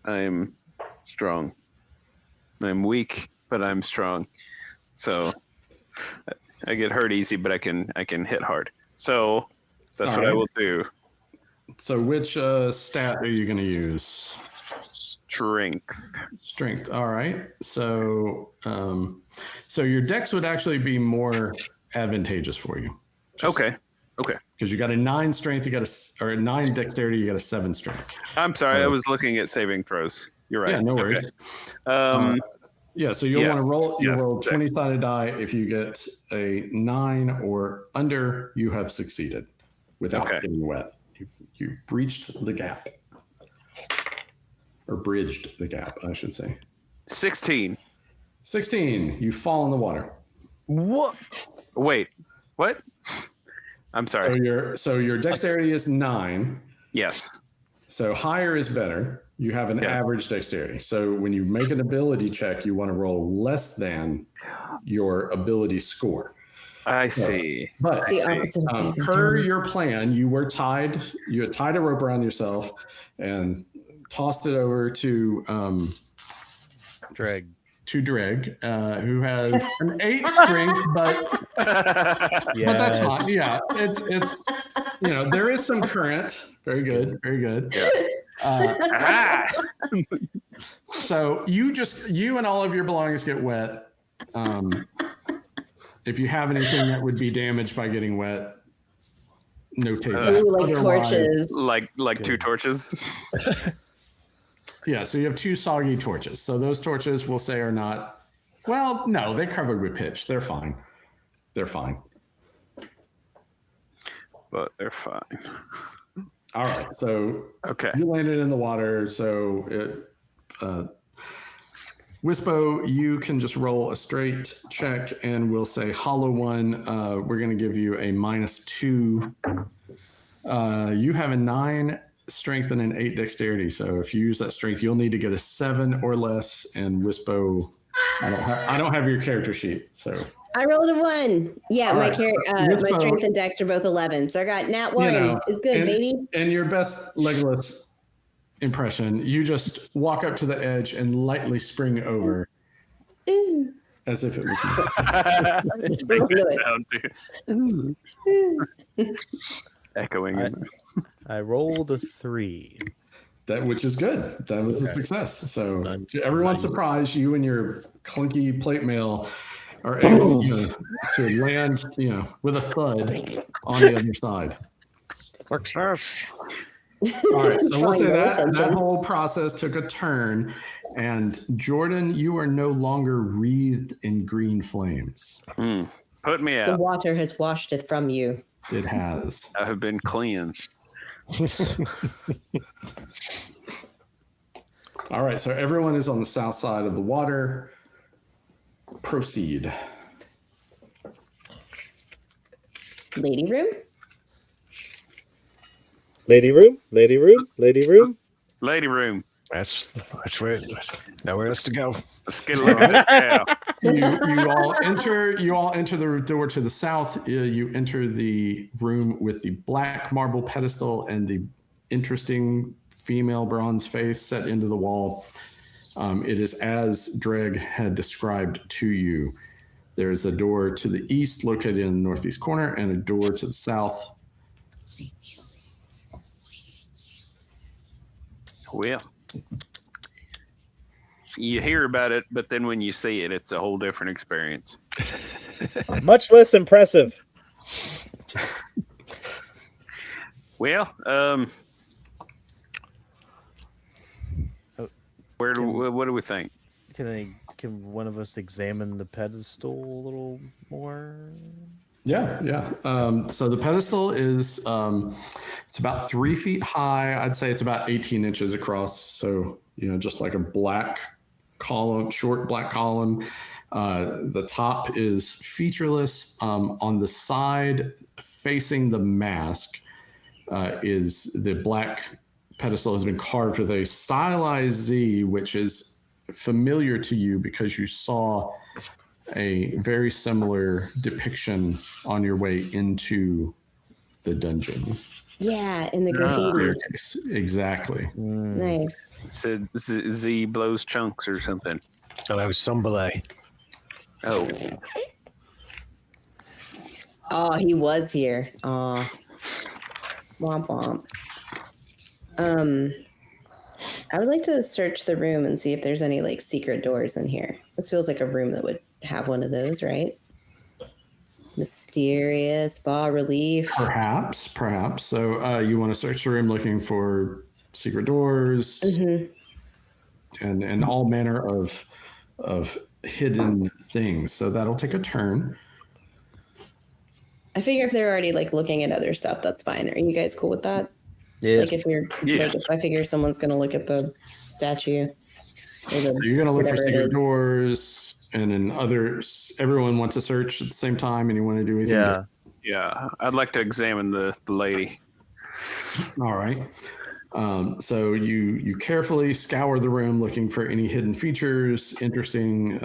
I'm strong. I'm weak, but I'm strong. So I get hurt easy, but I can hit hard. So that's what I will do. So which stat are you going to use? Strength. All right. So your dex would actually be more advantageous for you. Okay. Because you got a 9 strength, or a 9 dexterity, you got a 7 strength. I'm sorry, I was looking at saving throws. You're right. Yeah, no worries. Okay. So you'll want to roll. You roll 20-sided die. If you get a 9 or under, you have succeeded without getting wet. You breached the gap. Or bridged the gap, I should say. 16. You fall in the water. What? Wait, what? I'm sorry. So your dexterity is 9. Yes. So higher is better. You have an average dexterity. So when you make an ability check, you want to roll less than your ability score. I see. But per your plan, you had tied a rope around yourself and tossed it over to Drag. Who has an 8 strength, but that's fine. Yeah, it's there is some current. Very good. Yeah. So you and all of your belongings get wet. If you have anything that would be damaged by getting wet, notate that. Like torches. Like 2 torches. Yeah, so you have 2 soggy torches. So those torches we'll say are not, well, no, they're covered with pitch. They're fine. But they're fine. All right, so you landed in the water. So Wispo, you can just roll a straight check, and we'll say hollow 1. We're going to give you a -2. You have a 9 strength and an 8 dexterity. So if you use that strength, you'll need to get a 7 or less. And Wispo, I don't have your character sheet, so I rolled a 1. Yeah, my strength and dex are both 11. So I got nat 1. It's good, baby. And your best Legolas impression, you just walk up to the edge and lightly spring over. Ooh. As if it was echoing. I rolled a 3. That which is good. That was a success. So to everyone's surprise, you and your clunky plate mail are able to land, with a thud on the other side. Success. All right, so we'll say Drawing no that attention. whole process took a turn, and Jordan, you are no longer wreathed in green flames. Put me The out. water has washed it from you. It has. I have been cleansed. All right, so everyone is on the south side of the water. Proceed. Lady room? Lady room, lady room, lady room. Lady room. That's right. Nowhere else to go. Let's get a little bit. Yeah. You all enter the door to the south. You enter the room with the black marble pedestal and the interesting female bronze face set into the wall. It is as Dreg had described to you. There is a door to the east located in the northeast corner and a door to the south. Well, you hear about it, but then when you see it, it's a whole different experience. Much less impressive. Well, what do we think? Can one of us examine the pedestal a little more? Yeah. So the pedestal is it's about 3 feet high. I'd say it's about 18 inches across. So just like a black column, short black column. The top is featureless. On the side facing the mask is the black pedestal has been carved with a stylized Z, which is familiar to you because you saw a very similar depiction on your way into the dungeon. Yeah, in the graffiti. Staircase. Exactly. Nice. Said Z blows chunks or something. Oh, that was Sumbele. Oh, Oh, he was here. Oh. Womp womp. I would like to search the room and see if there's any like secret doors in here. This feels like a room that would have one of those, right? Mysterious bas relief. Perhaps. So you want to search the room looking for secret doors and all manner of hidden things. So that'll take a turn. I figure if they're already like looking at other stuff, that's fine. Are you guys cool with that? Yeah. Like if you're like if I figure someone's gonna look at the statue. So you're going to look for whatever it secret is. doors, and then others. Everyone wants to search at the same time, and you want to do anything different. yeah. I'd like to examine the lady. All right. So you carefully scour the room looking for any hidden features, interesting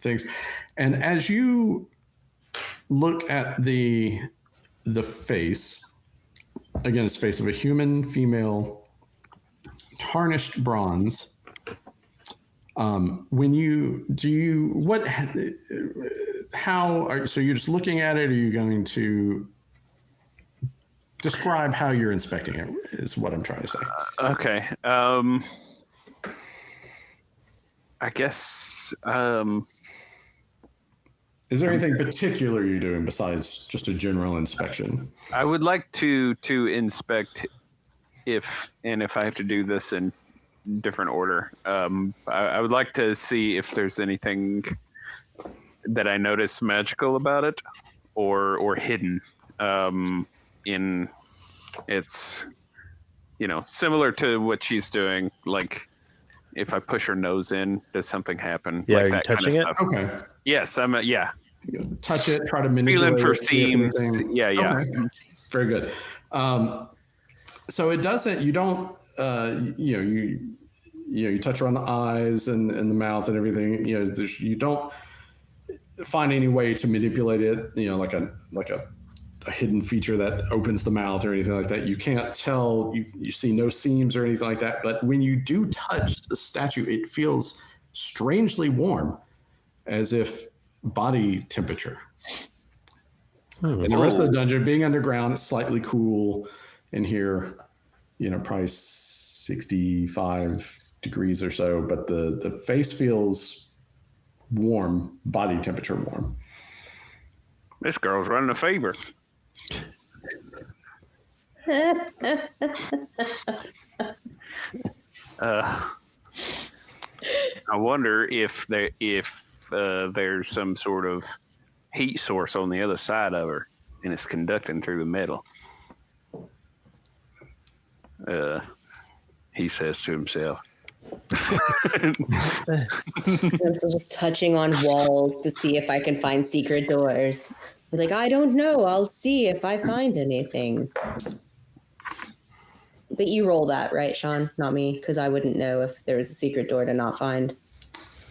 things. And as you look at the face, again, it's the face of a human female, tarnished bronze. So you're just looking at it, or are you going to describe how you're inspecting it is what I'm trying to say. Okay. I guess. Is there anything particular you're doing besides just a general inspection? I would like to inspect if I have to do this in different order. I would like to see if there's anything that I notice magical about it or hidden in it's similar to what she's doing, like if I push her nose in, does something happen? Yeah, like are you that kind of touching it? stuff. Okay. Yes, I'm Touch it, try to manipulate feeling for it, seams. everything. Yeah. Okay. Very good. So it doesn't, you don't, you touch her on the eyes and the mouth and everything, you don't find any way to manipulate it, like a hidden feature that opens the mouth or anything like that. You can't tell, you see no seams or anything like that. But when you do touch the statue, it feels strangely warm, as if body temperature. And the rest of the dungeon, being underground, it's slightly cool in here. Probably 65 degrees or so, but the face feels warm, body temperature warm. This girl's running a fever. I wonder if there's some sort of heat source on the other side of her, and it's conducting through the metal. He says to himself. So just touching on walls to see if I can find secret doors. Be like, I don't know. I'll see if I find anything. But you roll that, right, Shawn? Not me, because I wouldn't know if there was a secret door to not find.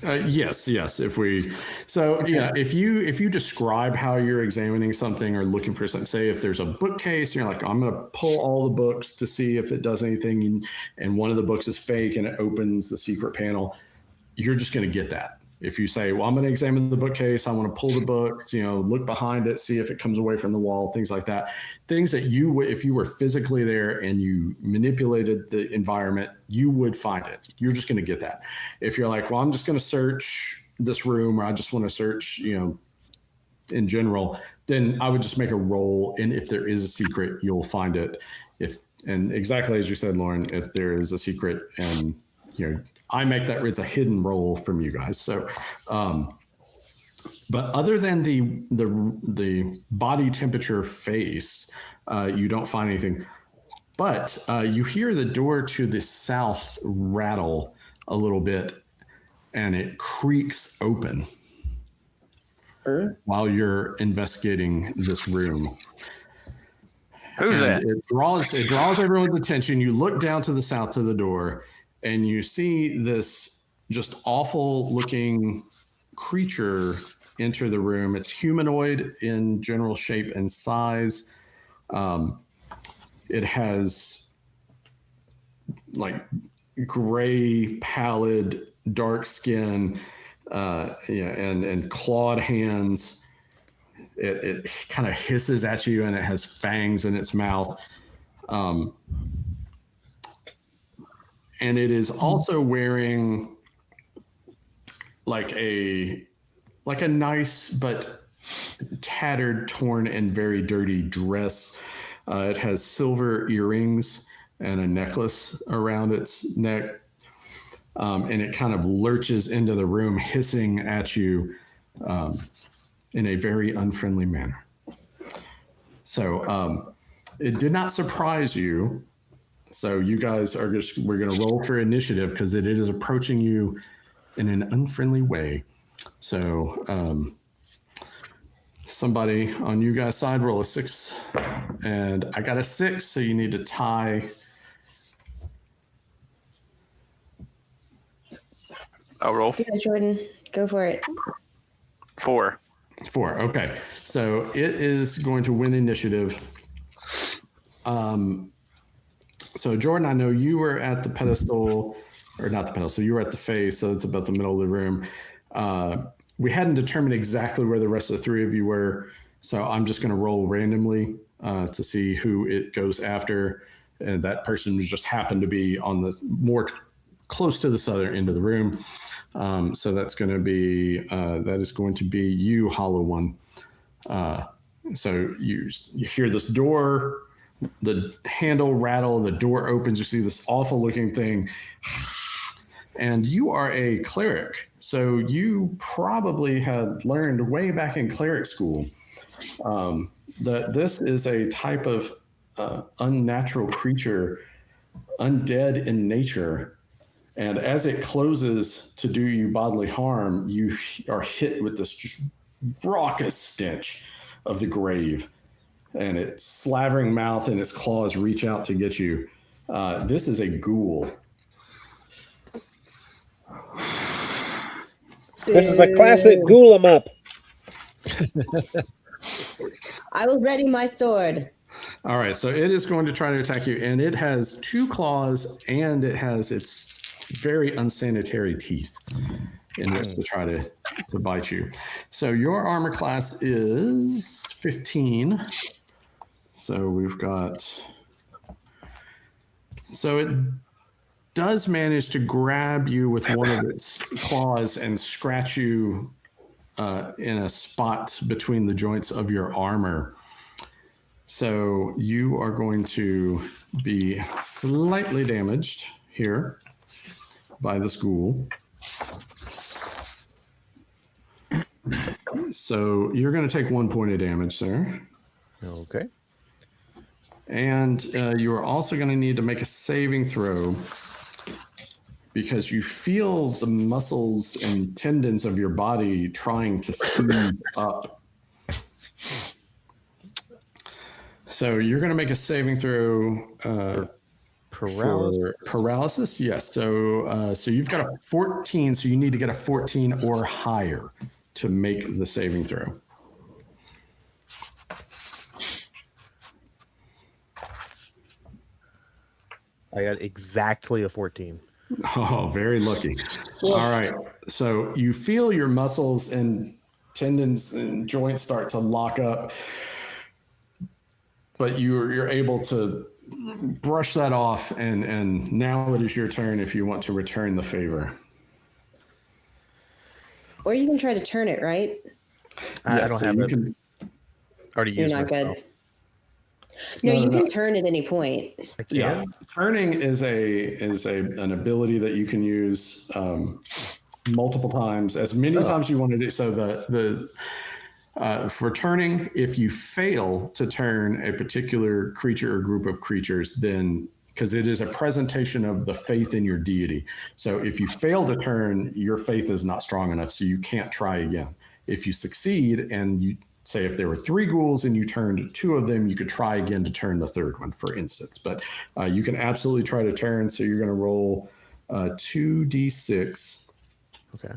Yes. If you describe how you're examining something or looking for something, say if there's a bookcase, you're like, I'm going to pull all the books to see if it does anything, and one of the books is fake and it opens the secret panel, you're just going to get that. If you say, well, I'm going to examine the bookcase, I want to pull the books, look behind it, see if it comes away from the wall, things like that. Things that if you were physically there and you manipulated the environment, you would find it. You're just going to get that. If you're like, well, I'm just going to search this room, or I just want to search, in general, then I would just make a roll. And if there is a secret, you'll find it. And exactly as you said, Lauren, if there is a secret and, I make that it's a hidden roll from you guys. So, but other than the body temperature face, you don't find anything. But you hear the door to the south rattle a little bit, and it creaks open while you're investigating this room. Who's that? It draws everyone's attention. You look down to the south to the door, and you see this just awful looking creature enter the room. It's humanoid in general shape and size. It has like gray, pallid, dark skin, and clawed hands. It kind of hisses at you, and it has fangs in its mouth. And it is also wearing like a nice but tattered, torn, and very dirty dress. It has silver earrings and a necklace around its neck. And it kind of lurches into the room, hissing at you in a very unfriendly manner. So it did not surprise you. So you guys we're going to roll for initiative because it is approaching you in an unfriendly way. So somebody on you guys' side roll a 6, and I got a 6, so you need to tie. I'll roll. Yeah, Jordan, go for it. 4. 4. Okay. So it is going to win initiative. So Jordan, I know you were at the pedestal, or not the pedestal, you were at the face, so it's about the middle of the room. We hadn't determined exactly where the rest of the 3 of you were, so I'm just going to roll randomly to see who it goes after. And that person just happened to be on the more close to the southern end of the room. So that's going to be, that is going to be you, Hollow One. So you hear this door, the handle rattle, the door opens, you see this awful looking thing. And you are a cleric. So you probably had learned way back in cleric school that this is a type of unnatural creature, undead in nature. And as it closes to do you bodily harm, you are hit with this just raucous stench of the grave. And its slavering mouth and its claws reach out to get you. This is a ghoul. This is a classic ghoul 'em up. I will ready my sword. All right, so it is going to try to attack you, and it has 2 claws, and it has its very unsanitary teeth in which to try to to bite you. So your armor class is 15. So we've got. So it does manage to grab you with one of its claws and scratch you in a spot between the joints of your armor. So you are going to be slightly damaged here by this ghoul. So you're going to take 1 point of damage there. Okay. And you are also going to need to make a saving throw because you feel the muscles and tendons of your body trying to seize up. So you're going to make a saving throw for paralysis. Yes. So you've got a 14. So you need to get a 14 or higher to make the saving throw. I got exactly a 14. Oh, very lucky. All right. So you feel your muscles and tendons and joints start to lock up, but you're able to brush that off, and now it is your turn if you want to return the favor. Or you can try to turn it, right? I don't have it. Already You're used not myself. good. No, you can turn at any point. I can. Yeah, turning is an ability that you can use multiple times, as many times you want to do. So for turning, if you fail to turn a particular creature or group of creatures, then because it is a presentation of the faith in your deity. So if you fail to turn, your faith is not strong enough, so you can't try again. If you succeed and you say if there were 3 ghouls and you turned 2 of them, you could try again to turn the 3rd one, for instance. But you can absolutely try to turn. So you're going to roll 2d6. Okay.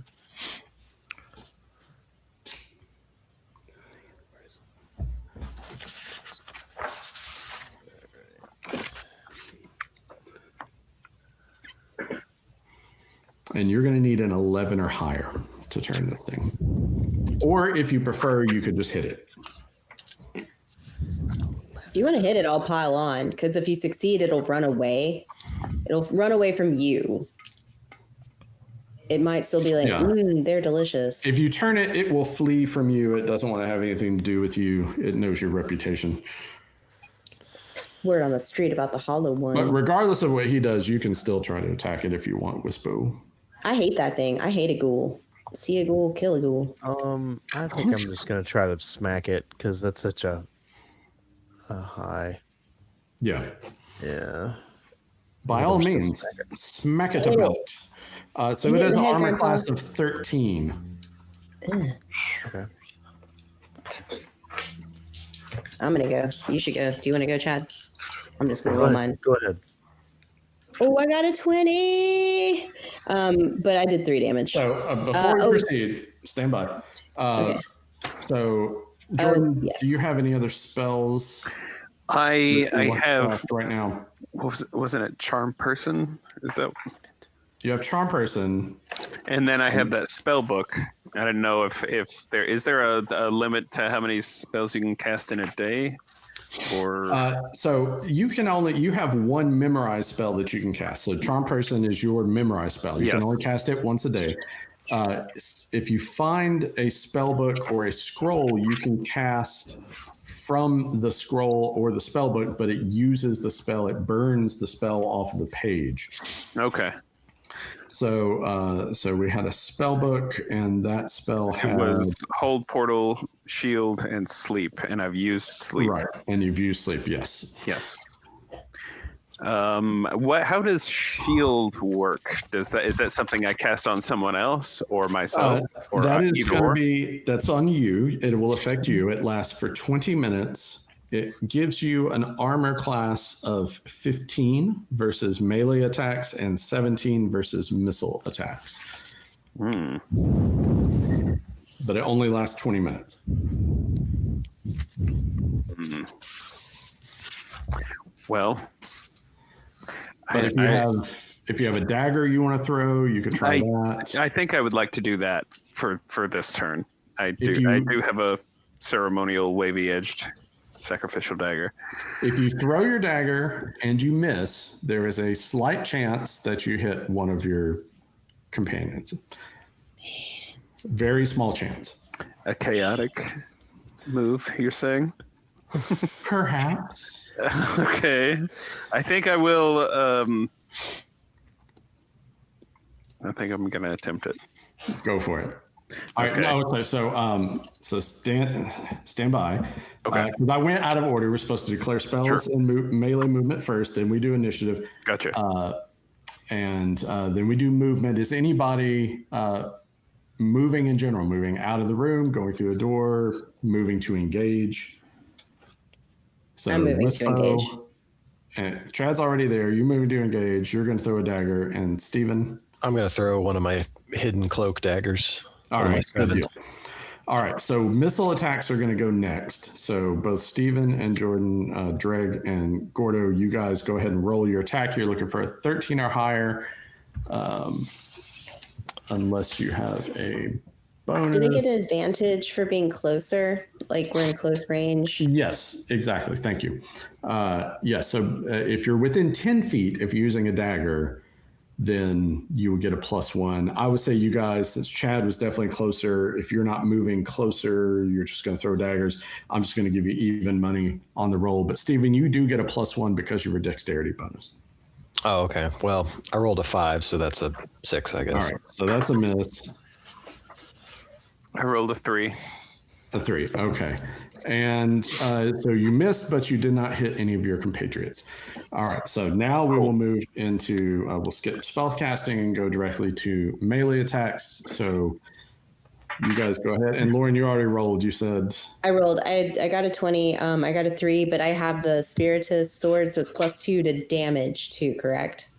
And you're going to need an 11 or higher to turn this thing. Or if you prefer, you could just hit it. If you want to hit it, I'll pile on, because if you succeed, it'll run away. It'll run away from you. It might still be like, they're delicious. If you turn it, it will flee from you. It doesn't want to have anything to do with you. It knows your reputation. Word on the street about the hollow one. But regardless of what he does, you can still try to attack it if you want with bow. I hate that thing. I hate a ghoul. See a ghoul, kill a ghoul. I think I'm just gonna try to smack it because that's such a high. Yeah. Yeah. By all means, smack it about. So it has an armor class of 13. Okay. I'm gonna go. You should go. Do you want to go, Chad? I'm just gonna roll mine. Go ahead. Oh, I got a 20. But I did 3 damage. So before we proceed, stand by. Okay. So Jordan, do you have any other spells? I have right now. Wasn't it Charm Person? Is that? You have Charm Person, and then I have that spell book. I don't know if there is a limit to how many spells you can cast in a day, or so you have 1 memorized spell that you can cast. So Charm Person is your memorized spell. You can only cast it once a day. If you find a spell book or a scroll, you can cast from the scroll or the spell book, but it uses the spell. It burns the spell off of the page. Okay. So we had a spell book, and that spell was Hold, Portal, Shield, and Sleep, and I've used Sleep. Right, and you've used Sleep, yes. Yes. How does Shield work? Is that something I cast on someone else or myself? Or that is going to be, that's on you. It will affect you. It lasts for 20 minutes. It gives you an armor class of 15 versus melee attacks and 17 versus missile attacks. But it only lasts 20 minutes. Well, but if you have if you have a dagger you want to throw, you could try that. I think I would like to do that for this turn. I do have a ceremonial wavy-edged sacrificial dagger. If you throw your dagger and you miss, there is a slight chance that you hit one of your companions. Very small chance. A chaotic move, you're saying? Perhaps. Okay. I think I will. I think I'm going to attempt it. Go for it. All right. No, so stand by. Okay. Because I went out of order. We're supposed to declare spells and melee movement first, then we do initiative. Gotcha. And then we do movement. Is anybody moving in general? Moving out of the room, going through a door, moving to engage? So I'm moving to engage. And Chad's already there. You moving to engage. You're going to throw a dagger. And Steven? I'm going to throw one of my hidden cloak daggers. All right, good deal. All right, so missile attacks are going to go next. So both Steven and Jordan, Dreg and Gordo, you guys go ahead and roll your attack. You're looking for a 13 or higher, unless you have a bonus. Do they get an advantage for being closer? Like we're in close range? Yes, exactly. Thank you. So if you're within 10 feet, if you're using a dagger, then you would get a +1. I would say you guys, since Chad was definitely closer, if you're not moving closer, you're just going to throw daggers. I'm just going to give you even money on the roll. But Steven, you do get a +1 because of your dexterity bonus. Oh, okay. Well, I rolled a 5, so that's a 6, I guess. All right, so that's a miss. I rolled a 3. A 3, okay. And so you missed, but you did not hit any of your compatriots. All right, so now we will move into, we'll skip spell casting and go directly to melee attacks. So you guys go ahead. And Lauren, you already rolled, you said. I rolled. I got a 20. I got a 3, but I have the Spiritus sword, so it's +2 to damage too, correct?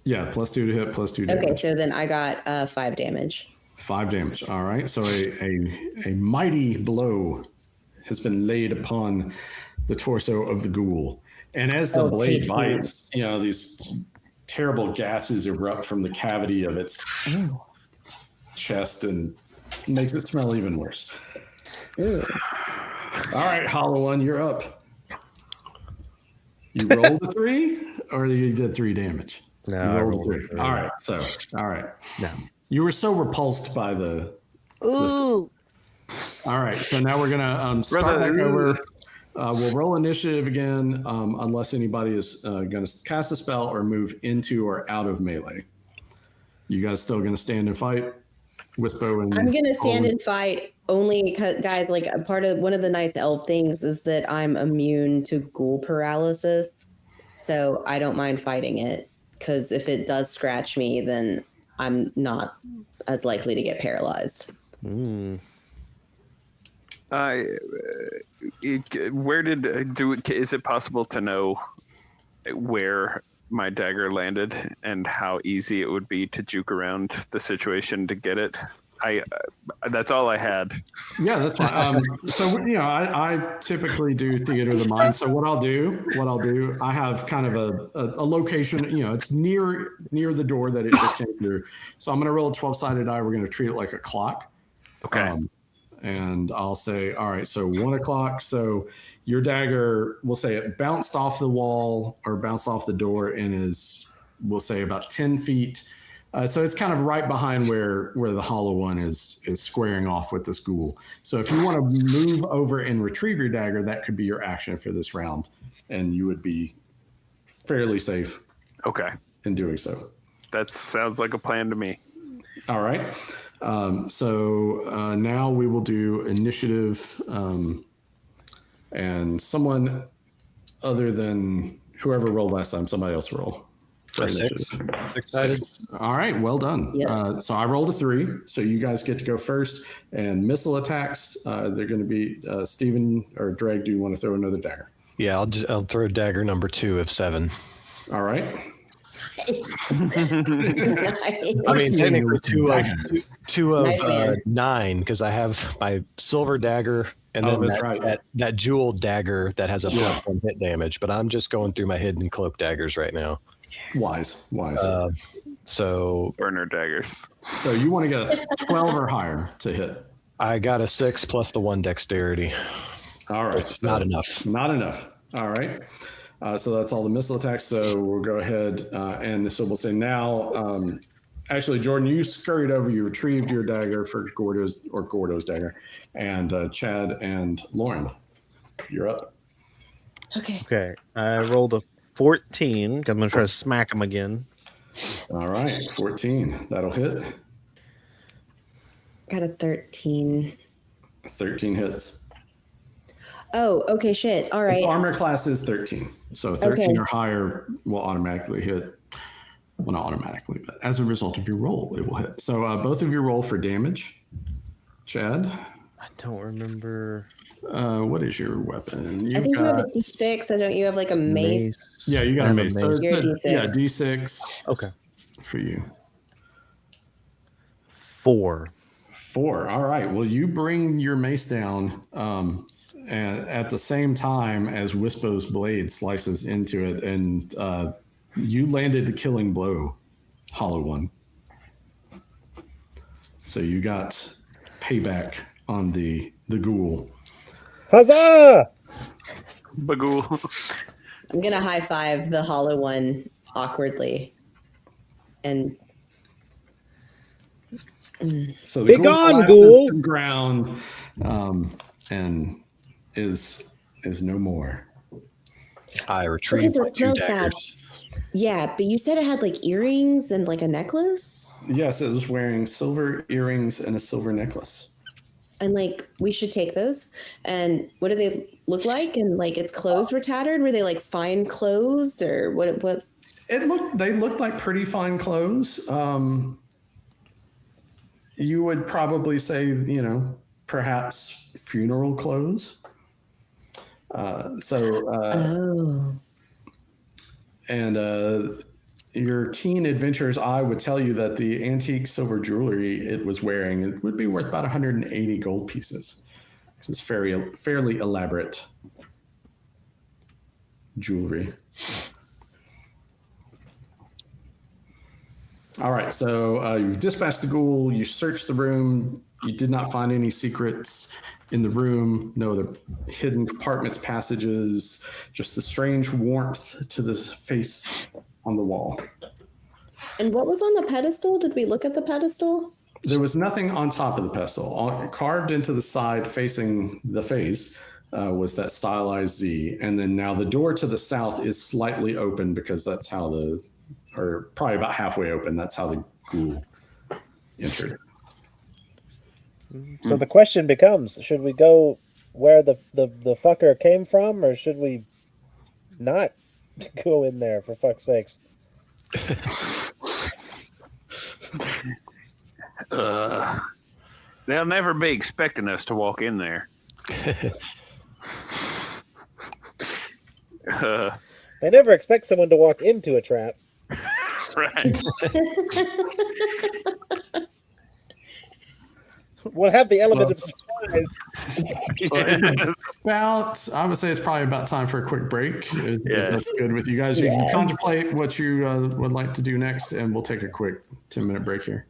Yeah, +2 to hit, +2 damage. Okay, so then I got 5 damage. 5 damage, all right. So a mighty blow has been laid upon the torso of the ghoul. And as the blade bites, these terrible gases erupt from the cavity of its chest and makes it smell even worse. All right, Hollow One, you're up. You rolled a 3 or you did 3 damage? No, you I rolled a 3. All right, all right. No. You were so repulsed by the... Ooh. All right, so now we're going to start back over. We'll roll initiative again, unless anybody is going to cast a spell or move into or out of melee. You guys still going to stand and fight? Wispo and I'm going to stand and fight only because, guys, like one of the nice elf things is that I'm immune to ghoul paralysis. So I don't mind fighting it because if it does scratch me, then I'm not as likely to get paralyzed. Mm. Is it possible to know where my dagger landed and how easy it would be to juke around the situation to get it? That's all I had. Yeah, that's fine. I typically do theater of the mind. So what I'll do, I have kind of a location, it's near the door that it just came through. So I'm going to roll a 12-sided die. We're going to treat it like a clock. Okay. And I'll say, all right, so 1 o'clock. So your dagger, we'll say it bounced off the wall or bounced off the door and is, we'll say about 10 feet. So it's kind of right behind where the Hollow One is squaring off with this ghoul. So if you want to move over and retrieve your dagger, that could be your action for this round. And you would be fairly safe. Okay. In doing so. That sounds like a plan to me. All right. So now we will do initiative, and someone other than whoever rolled last time, somebody else roll. A 6. 6-sided. All right, well done. Yep. So I rolled a 3, so you guys get to go first. And missile attacks, they're going to be Steven or Dreg. Do you want to throw another dagger? Yeah, I'll throw dagger number 2 of 7. All right. Nice. I mean, technically two of 9 because I have my silver dagger and then that jeweled dagger that has a +1 hit damage. But I'm just going through my hidden cloak daggers right now. Wise. So Burner daggers. So you want to get a 12 or higher to hit. I got a 6 plus the 1 dexterity. All right. It's not enough. Not enough. All right. So that's all the missile attacks. So we'll go ahead and so we'll say now. Actually, Jordan, you scurried over. You retrieved your dagger for Gordo's dagger, and Chad and Lauren, you're up. Okay. Okay. I rolled a 14. I'm gonna try to smack him again. All right, 14. That'll hit. Got a 13. 13 hits. Oh, okay, shit. All right. Its armor class is 13. So 13 Okay. or higher will automatically hit. Well, not automatically, but as a result of your roll, it will hit. So both of you roll for damage. Chad? I don't remember. What is your weapon? I think you have a D6. So don't you have like a mace? Yeah, you got a mace. So it's You're a D6. Yeah, D6. Okay. For you. 4. 4. All right. Well, you bring your mace down, and at the same time as Wispo's blade slices into it, and you landed the killing blow, Hollow One. So you got payback on the ghoul. Huzzah! Bagul. I'm gonna high five the Hollow One awkwardly, and So the Be ghoul gone, collapses ghoul! to the ground, and is no more. I retrieved so my it 2 smells bad. daggers. Yeah, but you said it had like earrings and like a necklace, Yes, it was wearing silver earrings and a silver necklace. and like we should take those. And what do they look like? And like its clothes were tattered. Were they like fine clothes or what? What? They looked like pretty fine clothes. You would probably say, perhaps funeral clothes. Oh. And your keen adventurer's eye would tell you that the antique silver jewelry it was wearing it would be worth about 180 gold pieces, which is fairly elaborate jewelry. All right, so you've dispatched the ghoul. You searched the room. You did not find any secrets in the room. No other hidden compartments, passages. Just the strange warmth to the face on the wall. And what was on the pedestal? Did we look at the pedestal? There was nothing on top of the pedestal. Carved into the side facing the face was that stylized Z. And then now the door to the south is slightly open because that's how or probably about halfway open. That's how the ghoul entered. So the question becomes, should we go where the fucker came from, or should we not go in there, for fuck's sakes? They'll never be expecting us to walk in there. They never expect someone to walk into a trap. Right. We'll have the element of surprise. I would say it's probably about time for a quick break. If that's good with you guys. You Yeah. can contemplate what you would like to do next, and we'll take a quick 10-minute break here.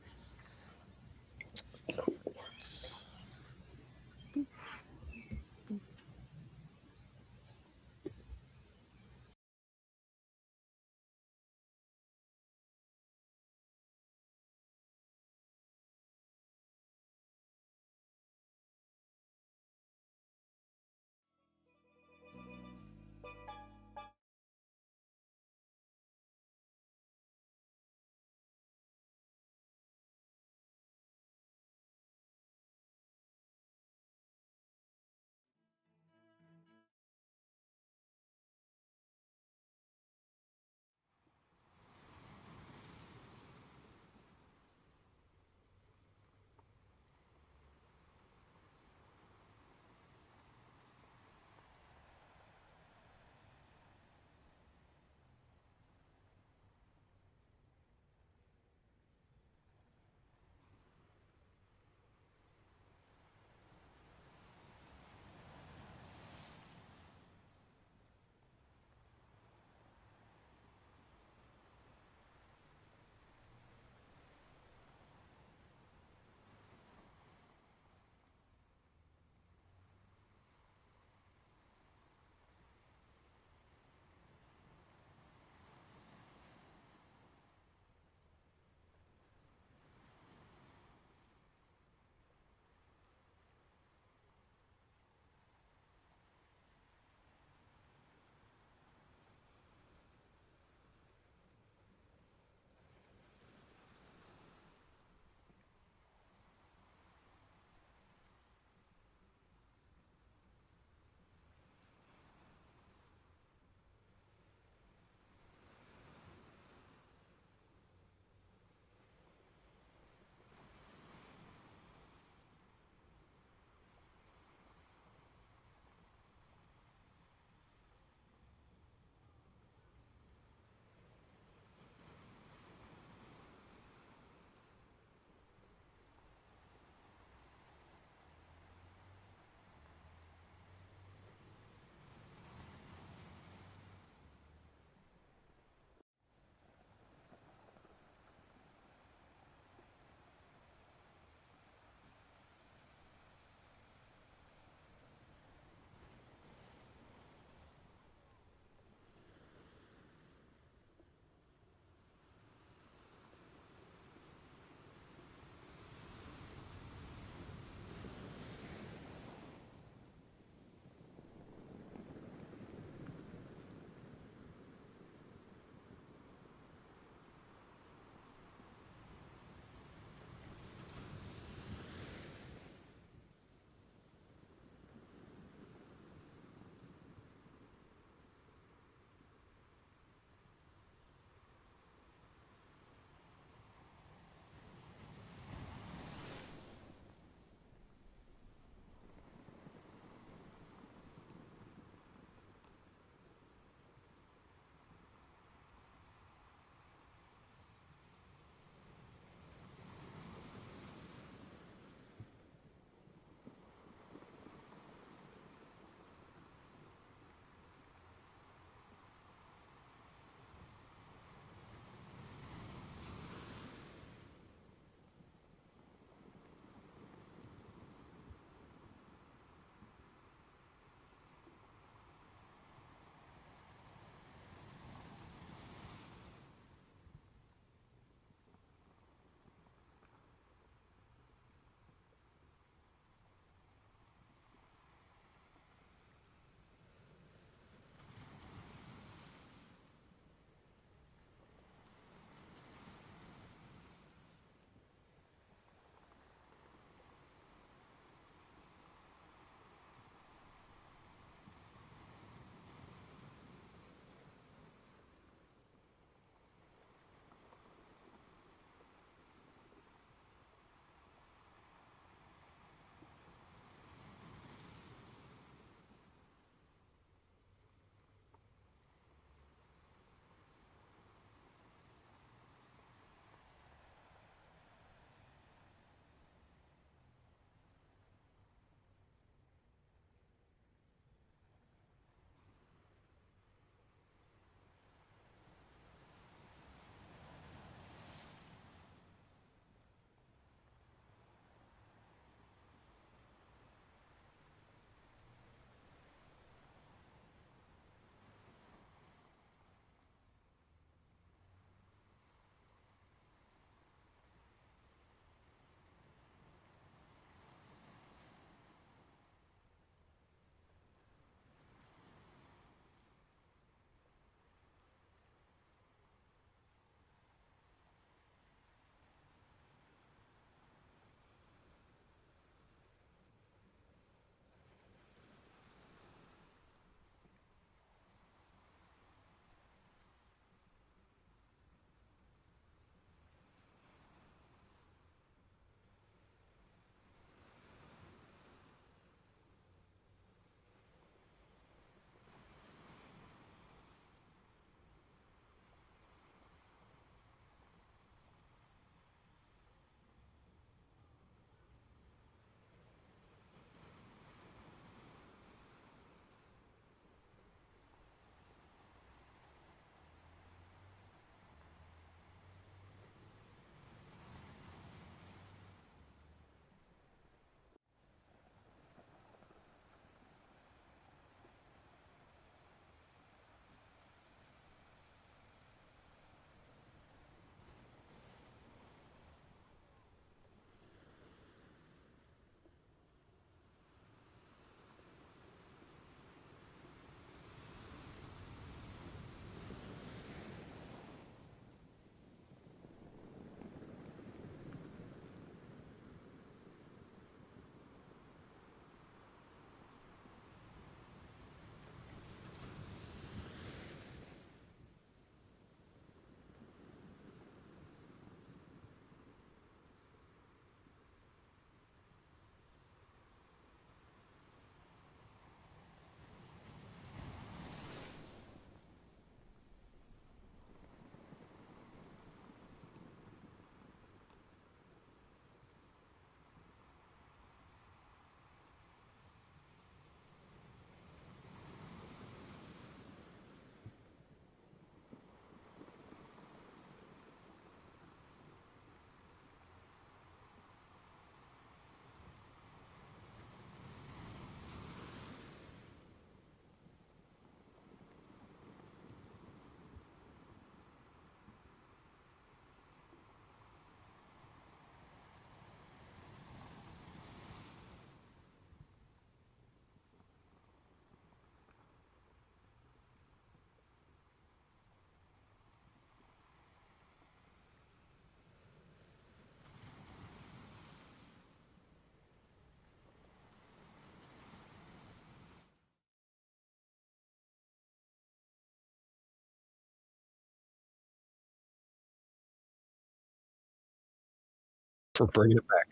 for bringing it back.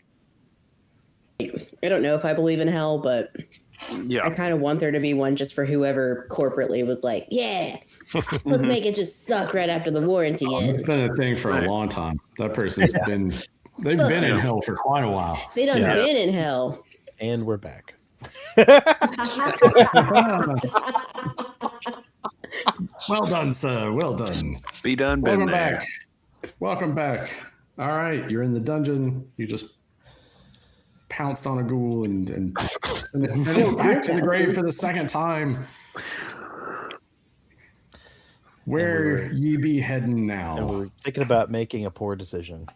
I don't know if I believe in hell, but Yeah. I kind of want there to be one just for whoever corporately was like, yeah, let's make it just suck right after the warranty ends. It's been a thing for a long time. That person's they've been in hell for quite a while. They done been in hell. And we're back. Well done, sir. Well done. Be done, Welcome been there. back. Welcome back. All right, you're in the dungeon. You just pounced on a ghoul and sent it back to the grave for the second time. Where ye be heading And now? we're thinking about making a poor decision.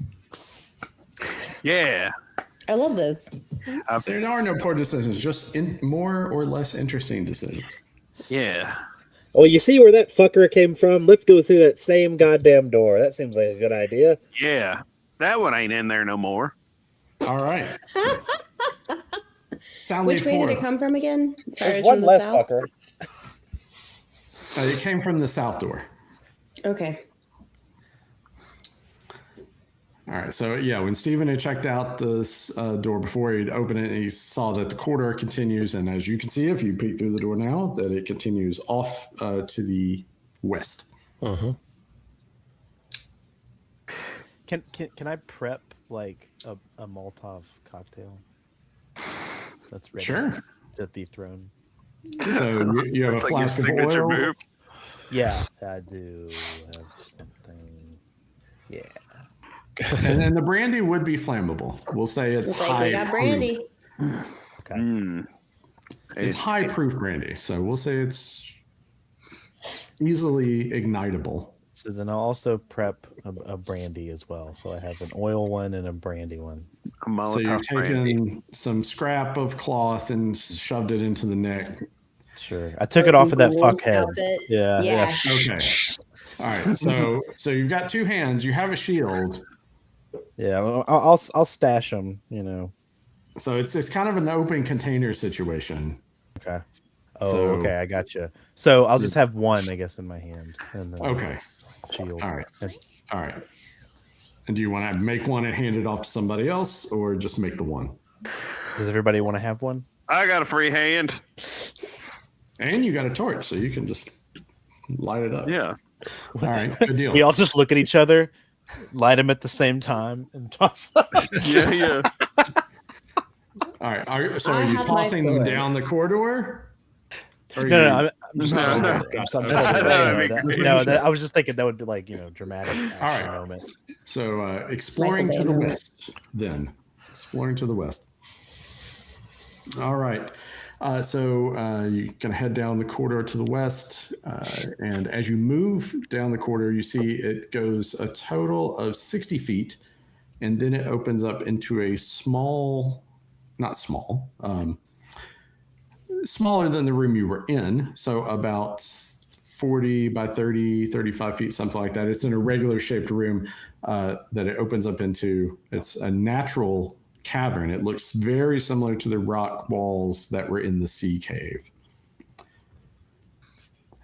Yeah. I love this. There are no poor decisions, just more or less interesting decisions. Yeah. Well, you see where that fucker came from? Let's go through that same goddamn door. That seems like a good idea. Yeah. That one ain't in there no more. All right. Sound Which lead way did it forth. come from again? Sorry, There's it's one from the less south? fucker. It came from the south door. Okay. All right. So yeah, when Stephen had checked out this door before he'd open it, he saw that the corridor continues, and as you can see, if you peek through the door now, that it continues off to the west. Mm-hmm. Can I prep like a Molotov cocktail? That's ready Sure. to be thrown. So you have a That's like your flask of signature oil. move. Yeah, I do have something. Yeah. And then the brandy would be flammable. We'll say it's Looks like high we got proof. brandy. Okay. Mm. It's high proof brandy, so we'll say it's easily ignitable. So then I'll also prep a brandy as well. So I have an oil one and a brandy one. A Molotov So you've taken brandy. some scrap of cloth and shoved it into the neck. Sure. I took it off of that fuck head. Outfit. Yeah. Yeah. Okay. All right. So you've got two hands. You have a shield. Yeah. I'll stash them. You know. So it's kind of an open container situation. Okay. Oh, So- okay. I got you. So I'll just have one, I guess, in my hand. And then Okay. shield. All right. And- All right. And do you want to make one and hand it off to somebody else, or just make the one? Does everybody want to have one? I got a free hand. And you got a torch, so you can just light it up. Yeah. All right. Good deal. We all just look at each other, light them at the same time, and toss them. Yeah, yeah. All right. So I are you have my tossing them sword. down the corridor? Or No, I'm just No, I'm no. just- I'm No, just- that'd be that- great. no, I was just thinking that would be like, dramatic action right. moment. So exploring Michael to the Bay west, then. Exploring to the west. All right. So you're going to head down the corridor to the west. And as you move down the corridor, you see it goes a total of 60 feet. And then it opens up into a small, not small, smaller than the room you were in. So about 40 by 30, 35 feet, something like that. It's an irregular shaped room that it opens up into. It's a natural cavern. It looks very similar to the rock walls that were in the sea cave.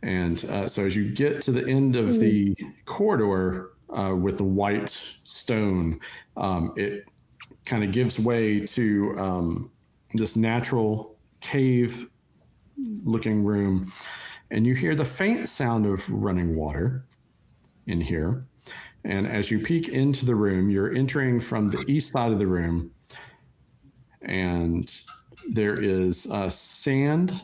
And so as you get to the end of the corridor with the white stone, it kind of gives way to this natural cave looking room. And you hear the faint sound of running water in here. And as you peek into the room, you're entering from the east side of the room. And there is a sand,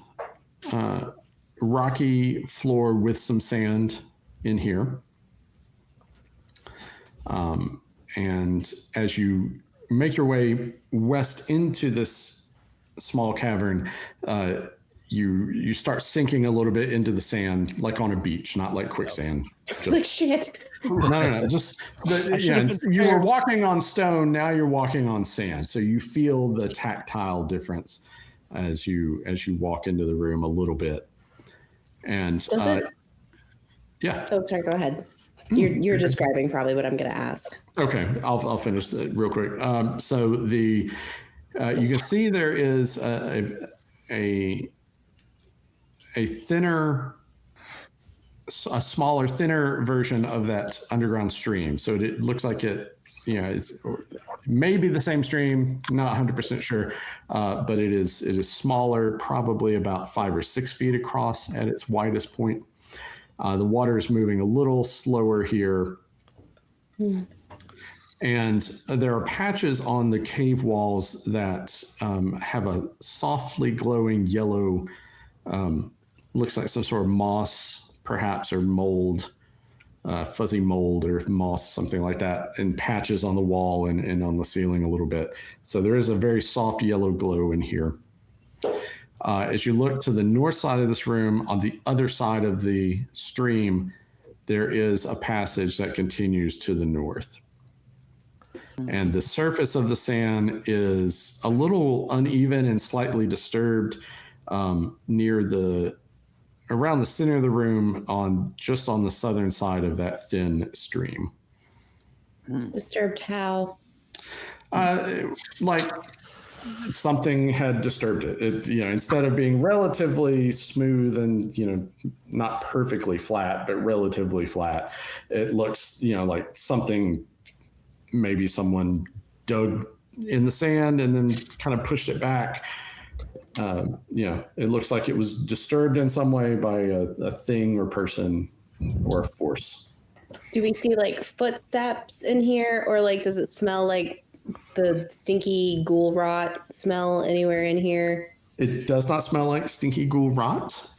rocky floor with some sand in here. And as you make your way west into this small cavern, you start sinking a little bit into the sand, like on a beach, not like quicksand. Like shit. No. Just you were walking on stone. Now you're walking on sand, so you feel the tactile difference as you walk into the room a little bit. And Does it? yeah. Oh, sorry. Go ahead. You're describing probably what I'm going to ask. Okay, I'll finish that real quick. So the you can see there is a thinner, a smaller, thinner version of that underground stream. So it looks like it it's maybe the same stream, not 100% sure, but it is smaller, probably about 5 or 6 feet across at its widest point. The water is moving a little slower here. And there are patches on the cave walls that have a softly glowing yellow, looks like some sort of moss, perhaps, or mold, fuzzy mold or moss, something like that, and patches on the wall and on the ceiling a little bit. So there is a very soft yellow glow in here. As you look to the north side of this room, on the other side of the stream, there is a passage that continues to the north. And the surface of the sand is a little uneven and slightly disturbed around the center of the room, just on the southern side of that thin stream. Disturbed how? Like something had disturbed it. Instead of being relatively smooth and not perfectly flat, but relatively flat, it looks like something. Maybe someone dug in the sand and then kind of pushed it back. It looks like it was disturbed in some way by a thing or person or a force. Do we see like footsteps in here, or like does it smell like the stinky ghoul rot smell anywhere in here? It does not smell like stinky ghoul rot.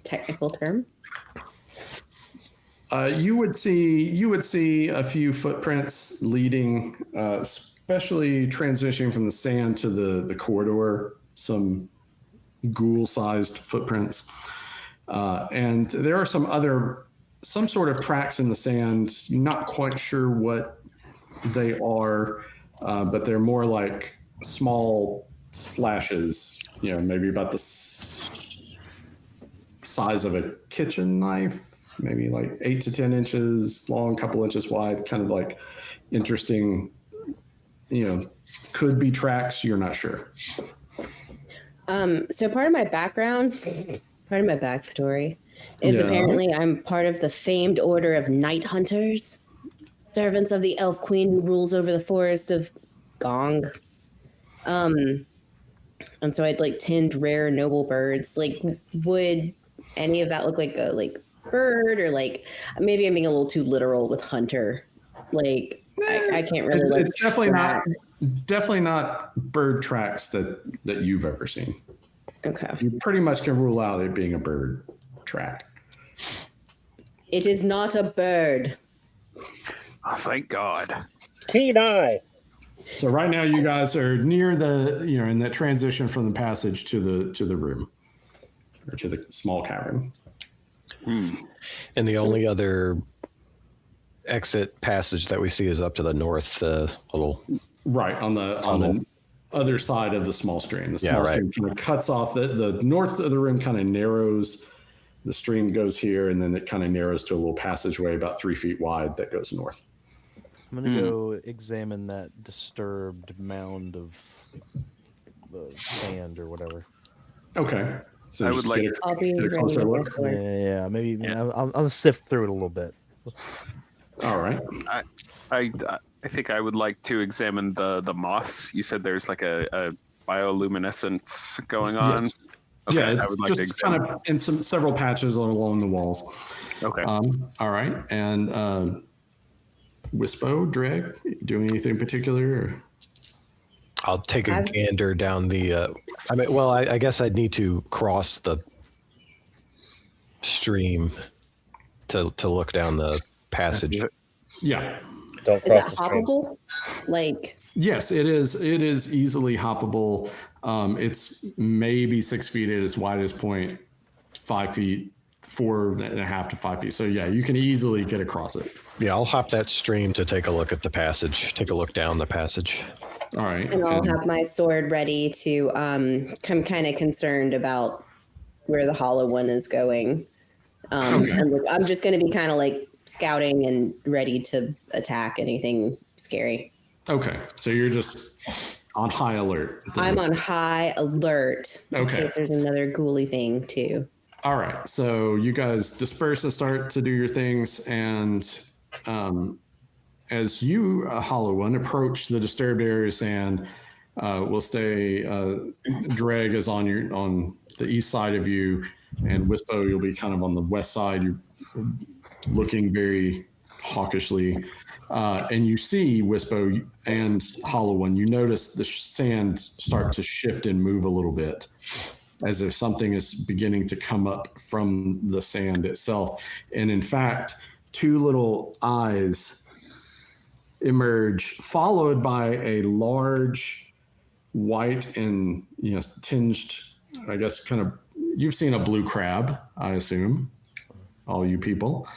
Technical term. You would see a few footprints leading, especially transitioning from the sand to the corridor, some ghoul-sized footprints. And there are some sort of tracks in the sand. You're not quite sure what they are, but they're more like small slashes, maybe about the size of a kitchen knife. Maybe like 8 to 10 inches long, couple inches wide, kind of like interesting, could be tracks. You're not sure. So part of my backstory is apparently I'm part of the famed order of night hunters, servants of the elf queen who rules over the forest of Gong. And so I'd like tend rare noble birds. Like, would any of that look like a bird, or like maybe I'm being a little too literal with hunter? Like I can't really. It's definitely not bird tracks that you've ever seen. Okay. You pretty much can rule out it being a bird track. It is not a bird. Oh, thank God. Keen eye. So right now you guys are near in that transition from the passage to the room, or to the small cavern. And the only other exit passage that we see is up to the north, little right on the other side of the small stream. The small stream kind of cuts off the north of the room, kind of narrows. The stream goes here, and then it kind of narrows to a little passageway about 3 feet wide that goes north. I'm gonna go examine that disturbed mound of sand or whatever. Okay. So I would like. I'll be ready with my sword. Yeah. Maybe I'll sift through it a little bit. All right. I think I would like to examine the moss. You said there's like a bioluminescence going on. Yes. Okay, Yeah, it's I would like just kind of in several patches along the walls. Okay. All right. And Wispo, Dreg, doing anything particular? Or? I'll take a gander down the. I guess I'd need to cross the stream to look down the passage. Yeah. Don't Is cross it the streams. hoppable? Like, Yes, it is. It is easily hoppable. It's maybe 6 feet at its widest point, 5 feet, 4.5 to 5 feet. So yeah, you can easily get across it. Yeah, I'll hop that stream to take a look at the passage. Take a look down the passage. All right. and I'll have my sword ready to. I'm kind of concerned about where the hollow one is going. And I'm just going to be kind of like scouting and ready to attack anything scary. Okay, so you're just on high alert. I'm on high alert. Okay. In case there's another ghouly thing too. All right, so you guys disperse and start to do your things, and as you, Hollow One, approach the disturbed area sand, we'll say Dreg is on the east side of you, and Wispo, you'll be kind of on the west side. You're looking very hawkishly. And you see Wispo and Hollow One, you notice the sand start to shift and move a little bit, as if something is beginning to come up from the sand itself. And in fact, two little eyes emerge, followed by a large white and tinged, I guess, kind of, you've seen a blue crab, I assume, all you people.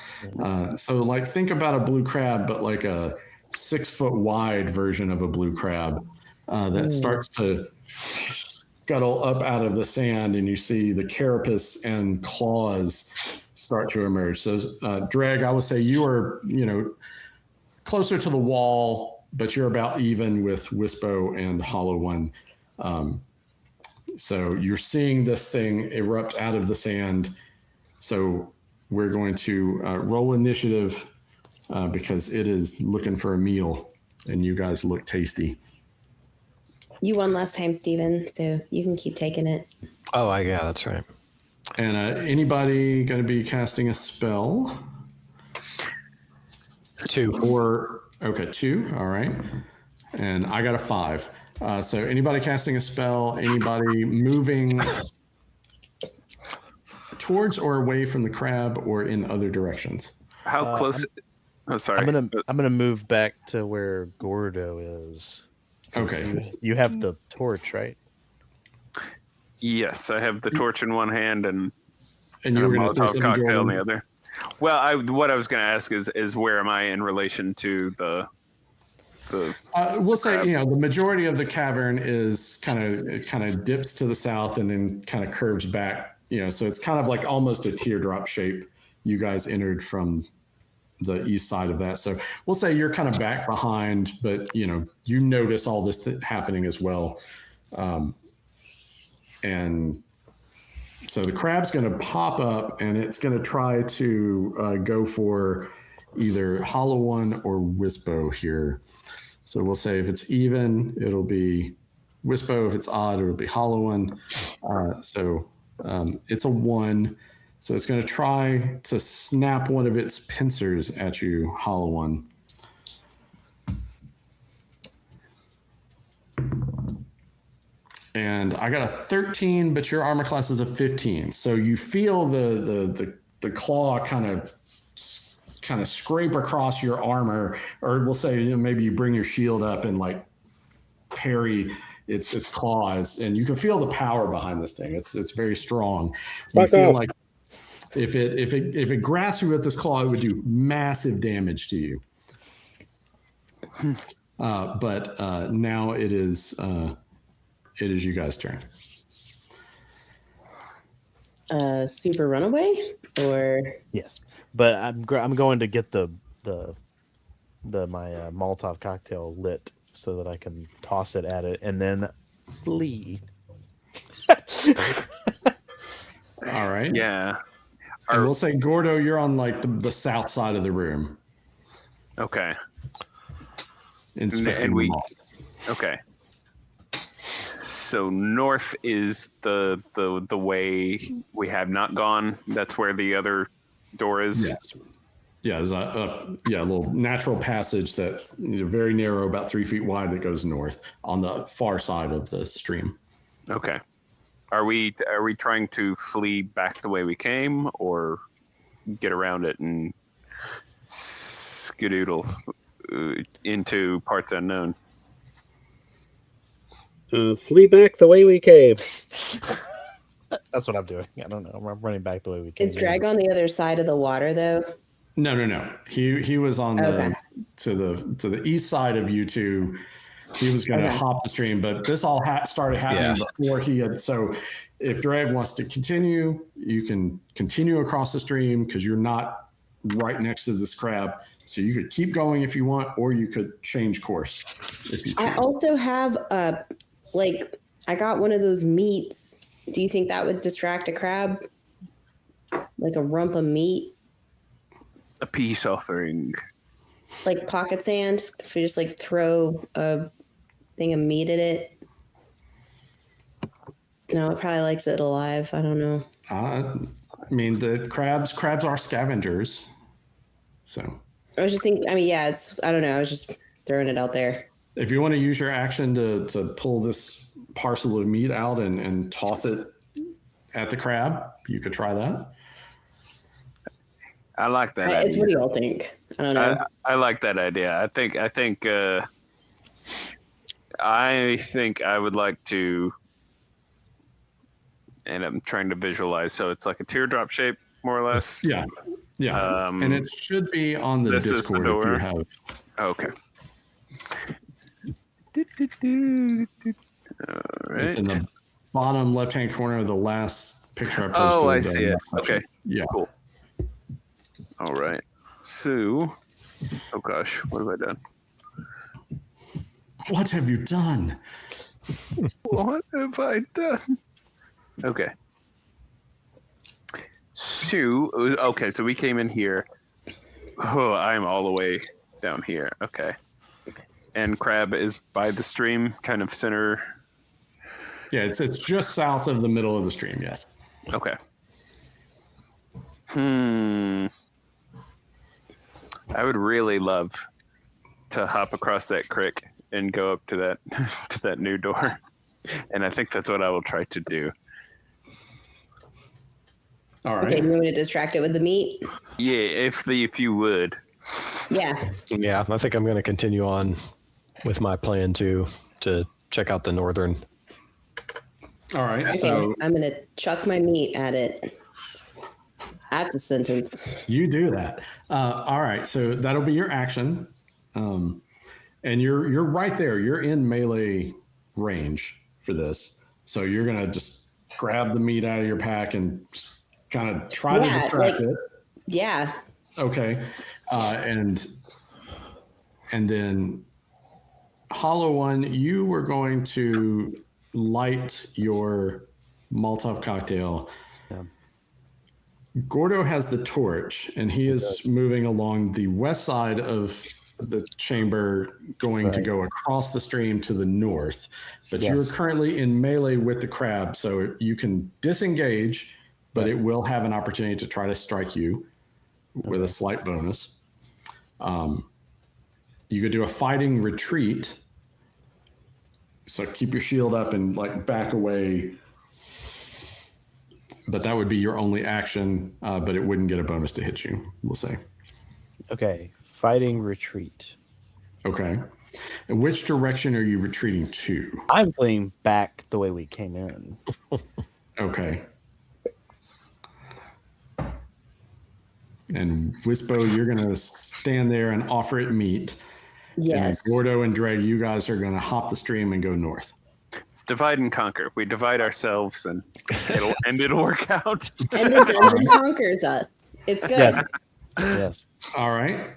So like, think about a blue crab, but like a 6 foot wide version of a blue crab that starts to scuttle up out of the sand, and you see the carapace and claws start to emerge. So Dreg, I would say you are, closer to the wall, but you're about even with Wispo and Hollow One. So you're seeing this thing erupt out of the sand. So we're going to roll initiative because it is looking for a meal, and you guys look tasty. You won last time, Steven, so you can keep taking it. Oh, yeah, that's right. And anybody going to be casting a spell? 2. Okay, 2. All right. And I got a 5. So anybody casting a spell, anybody moving towards or away from the crab or in other directions? How close? Sorry. I'm gonna move back to where Gordo is. Okay. You have the torch, right? Yes, I have the torch in one hand and you a were going to say Molotov something, cocktail in Jordan? the other. Well, what I was going to ask is where am I in relation to the we'll say the majority of the cavern is kind of dips to the south and then kind of curves back. So it's kind of like almost a teardrop shape. You guys entered from the east side of that, so we'll say you're kind of back behind, but you notice all this happening as well, and so the crab's going to pop up and it's going to try to go for either Hollow One or Wispo here. So we'll say if it's even, it'll be Wispo. If it's odd, it'll be Hollow One. So it's a 1. So it's going to try to snap one of its pincers at you, Hollow One. And I got a 13, but your armor class is a 15. So you feel the claw kind of scrape across your armor, or we'll say maybe you bring your shield up and like parry its claws, and you can feel the power behind this thing. It's very strong. You feel like if it grasps you with this claw, it would do massive damage to you. But now it is you guys' turn. Super runaway, or yes, but I'm going to get my Molotov cocktail lit so that I can toss it at it and then flee. All right. Yeah. And we'll say, Gordo, you're on like the south side of the room. Okay. Inspecting the mall. Okay. So north is the way we have not gone. That's where the other door is. Yes. Yeah, there's a little natural passage that very narrow, about 3 feet wide, that goes north on the far side of the stream. Okay. Are we trying to flee back the way we came, or get around it and skedoodle into parts unknown? Flee back the way we came. That's what I'm doing. I don't know. I'm running back the way we came. is Drag on the other side of the water though? No. He was on to the east side of you two. He was going to hop the stream, but this all started happening before he had. So if Drag wants to continue, you can continue across the stream because you're not right next to this crab. So you could keep going if you want, or you could change course if you choose. I also have I got one of those meats. Do you think that would distract a crab? Like a rump of meat? A peace offering. like pocket sand? If we just like throw a thing of meat at it? No, it probably likes it alive. I don't know. I mean, the crabs are scavengers. So I was just thinking, I mean, yeah, I don't know. I was just throwing it out there. if you want to use your action to pull this parcel of meat out and toss it at the crab, you could try that. I like that idea. It's what do y'all think? I don't know. I like that idea. I think I would like to, and I'm trying to visualize. So it's like a teardrop shape, more or less. Yeah. And it should be on the this Discord is the door. if you have. Okay. All right. It's in the bottom left-hand corner of the last picture I posted. Oh, I see it. Okay. Yeah. Cool. All right. So, oh gosh, what have I done? What have you done? What have I done? Okay. So, okay, so we came in here. Oh, I'm all the way down here. Okay. And Crab is by the stream, kind of center. Yeah, it's just south of the middle of the stream, yes. Okay. I would really love to hop across that creek and go up to that to that new door. And I think that's what I will try to do. All right. Okay, you want me to distract it with the meat? Yeah, if you would. Yeah. Yeah, I think I'm going to continue on with my plan to check out the northern. All right. Okay, So I'm going to chuck my meat at it. At the sentence. you do that. All right. So that'll be your action. And you're right there. You're in melee range for this. So you're going to just grab the meat out of your pack and kind of try to distract it. Yeah. Okay. And then Hollow One, you were going to light your Molotov cocktail. Yeah. Gordo has the torch, and he is moving along the west side of the chamber, going to go across the stream to the north. But you're currently in melee with the crab, so you can disengage, but it will have an opportunity to try to strike you with a slight bonus. You could do a fighting retreat. So keep your shield up and like back away. But that would be your only action, but it wouldn't get a bonus to hit you, we'll say. Okay. Fighting retreat. Okay. And which direction are you retreating to? I'm playing back the way we came in. Okay. And Wispo, you're going to stand there and offer it meat. Yes. And Gordo and Dreg, you guys are going to hop the stream and go north. It's divide and conquer. We divide ourselves and it'll work out. And the dungeon conquers us. It's good. Yes. Yes. All right.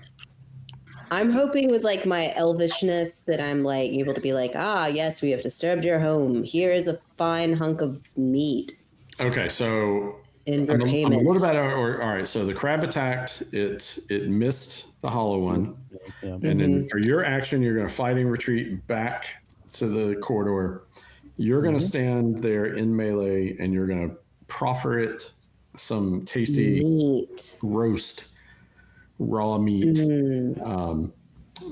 I'm hoping with like my elvishness that I'm like able to be like, yes, we have disturbed your home. Here is a fine hunk of meat. Okay, so in I'm repayment. a little bit all right. So the crab attacked. It missed the hollow one, and then for your action, you're going to fighting retreat back to the corridor. You're going to stand there in melee, and you're going to proffer it some tasty meat. Roast raw meat.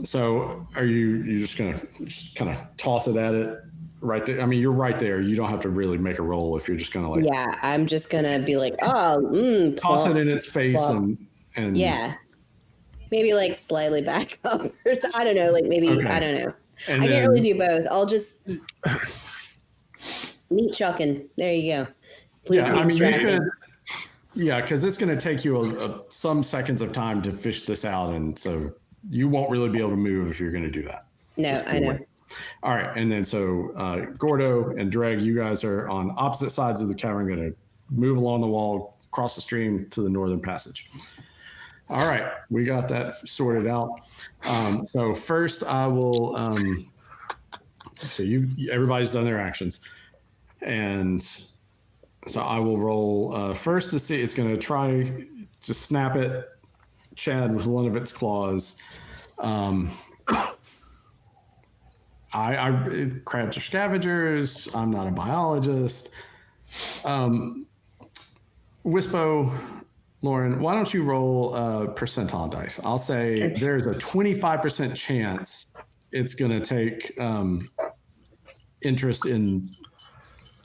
So are you just going to kind of toss it at it right there? I mean, you're right there. You don't have to really make a roll if you're just going to like. Yeah, I'm just going to be like, toss it in its face and yeah. Maybe like slightly back up. I don't know. Like maybe, I don't know. And I can't really do both. I'll just meat chucking. There you go. Please I mean, you could. Yeah, because it's going to take you some seconds of time to fish this out, and so you won't really be able to move if you're going to do that. No, I know. All right, and then so Gordo and Dreg, you guys are on opposite sides of the cavern, going to move along the wall, cross the stream to the northern passage. All right, we got that sorted out. So first, I will. So everybody's done their actions, and so I will roll first to see. It's going to try to snap it, Chad, with one of its claws. Crabs are scavengers. I'm not a biologist. Wispo, Lauren, why don't you roll a percentile dice? I'll say there's a 25% chance it's going to take interest in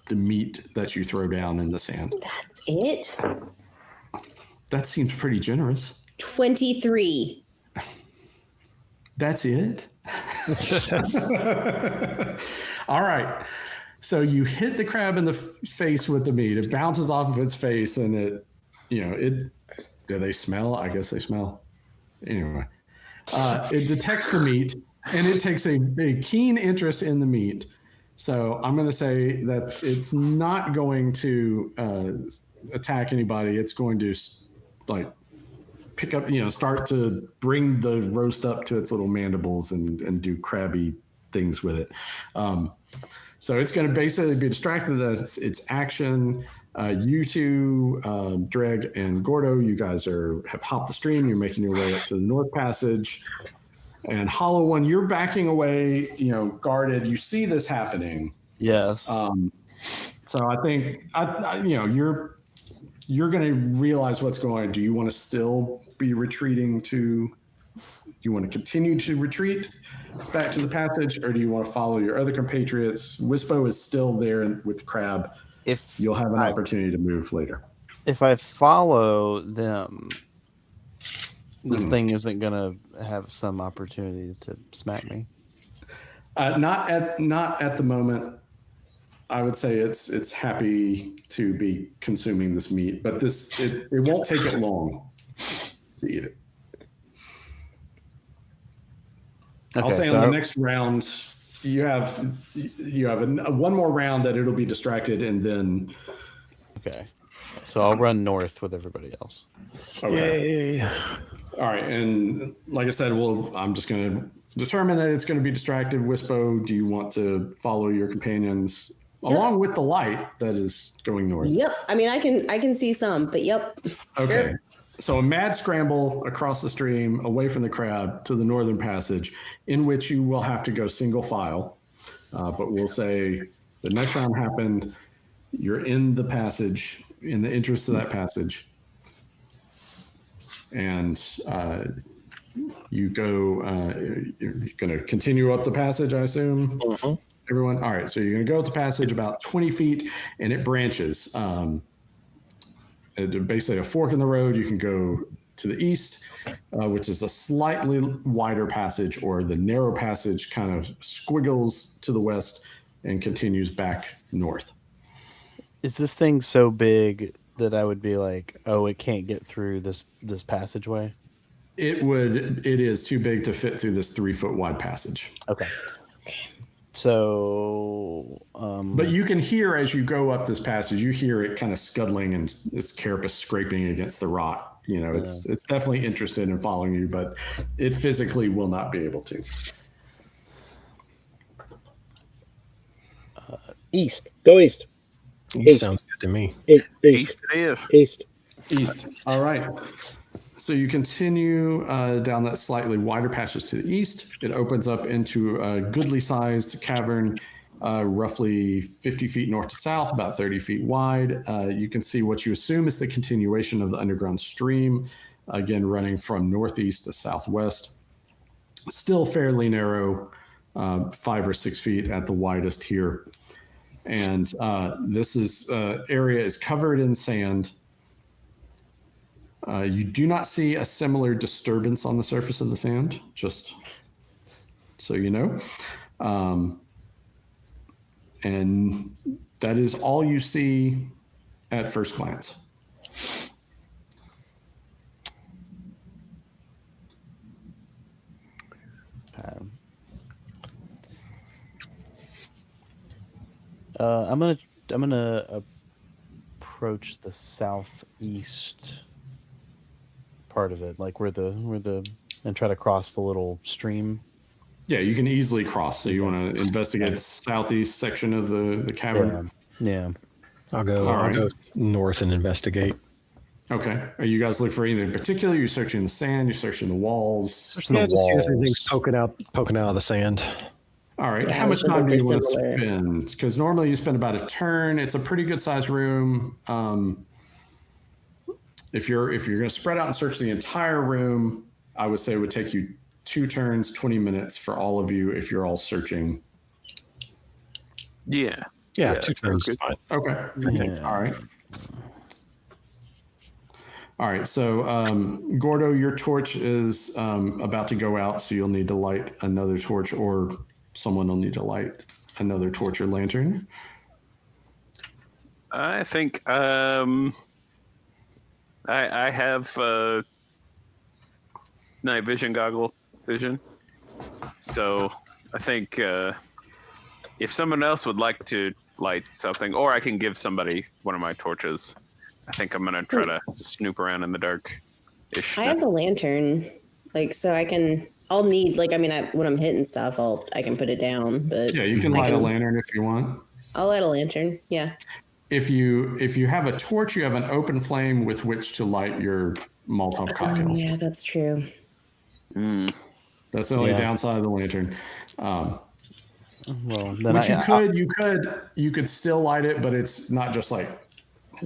the meat that you throw down in the sand. That's it? That seems pretty generous. 23. That's it? All right. So you hit the crab in the face with the meat. It bounces off of its face, and it. Do they smell? I guess they smell. Anyway, it detects the meat, and it takes a keen interest in the meat. So I'm going to say that it's not going to attack anybody. It's going to pick up, start to bring the roast up to its little mandibles and do crabby things with it. So it's going to basically be distracted. That's its action. You two, Dreg and Gordo, you guys have hopped the stream. You're making your way up to the North Passage. And Hollow One, you're backing away, guarded. You see this happening. Yes. So I think, you're going to realize what's going on. Do you want to still be retreating do you want to continue to retreat back to the passage, or do you want to follow your other compatriots? Wispo is still there with Crab. If you'll have an opportunity to move later. If I follow them, this thing isn't going to have some opportunity to smack me. Not at the moment. I would say it's happy to be consuming this meat, but it won't take it long to eat it. Okay, I'll say on the next round, you have one more round that it'll be distracted, and then. Okay, so I'll run north with everybody else. Okay. Yay. All right, and like I said, I'm just going to determine that it's going to be distracted. Wispo, do you want to follow your companions along with the light that is going north? Yep. I mean, I can see some, but yep. Okay. Sure. So a mad scramble across the stream, away from the crab, to the Northern Passage, in which you will have to go single file. But we'll say the next round happened. You're in the passage, in the interest of that passage. And you go, you're going to continue up the passage, I assume? Mm-hmm. Everyone? All right. So you're going to go up the passage about 20 feet, and it branches. Basically a fork in the road. You can go to the east, which is a slightly wider passage, or the narrow passage kind of squiggles to the west and continues back north. Is this thing so big that I would be like, oh, it can't get through this passageway? It is too big to fit through this 3-foot wide passage. Okay. So, but you can hear as you go up this passage, you hear it kind of scuttling and its carapace scraping against the rock. It's definitely interested in following you, but it physically will not be able to. East. Go east. East sounds good to me. East it is. East. All right. So you continue down that slightly wider passage to the east. It opens up into a goodly sized cavern, roughly 50 feet north to south, about 30 feet wide. You can see what you assume is the continuation of the underground stream, again, running from northeast to southwest. Still fairly narrow, 5 or 6 feet at the widest here. And this area is covered in sand. You do not see a similar disturbance on the surface of the sand, just so you know. And that is all you see at first glance. I'm gonna approach the southeast part of it, like where the and try to cross the little stream. Yeah, you can easily cross. So you want to investigate the southeast section of the cavern? Yeah. I'll go north and investigate. Okay. Are you guys looking for anything in particular? You're searching the sand. You're searching the walls. Just see if anything's poking out of the sand. All right. Yeah, How much time do you want to similar. spend? Because normally you spend about a turn. It's a pretty good sized room. If you're going to spread out and search the entire room, I would say it would take you 2 turns, 20 minutes for all of you if you're all searching. Yeah. 2 turns is fine. Okay. Yeah. All right. So, Gordo, your torch is about to go out, so you'll need to light another torch, or someone will need to light another torch or lantern. I think I have night vision goggle vision. So I think if someone else would like to light something, or I can give somebody one of my torches, I think I'm gonna try to snoop around in the dark. I have a lantern, so I can. I'll need when I'm hitting stuff, I can put it down. But yeah, you can light a lantern if you want. I'll light a lantern. Yeah. If you have a torch, you have an open flame with which to light your Molotov cocktails. Yeah, that's true. That's the only downside of the lantern. Well, then which you could still light it, but it's not just like,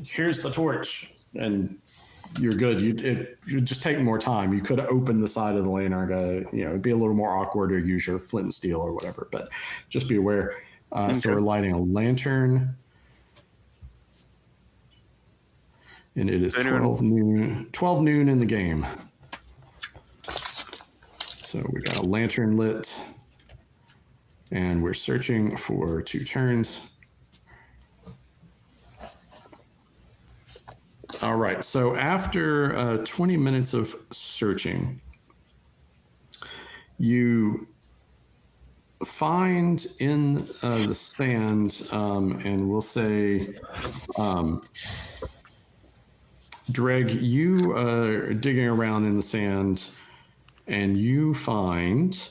here's the torch and you're good. It would just take more time. You could open the side of the lantern. It'd be a little more awkward to use your flint and steel or whatever. But just be aware. So we're lighting a lantern. And it is 12 noon in the game. So we got a lantern lit. And we're searching for 2 turns. All right. So after 20 minutes of searching, you find in the sand, and we'll say... Dreg, you are digging around in the sand, and you find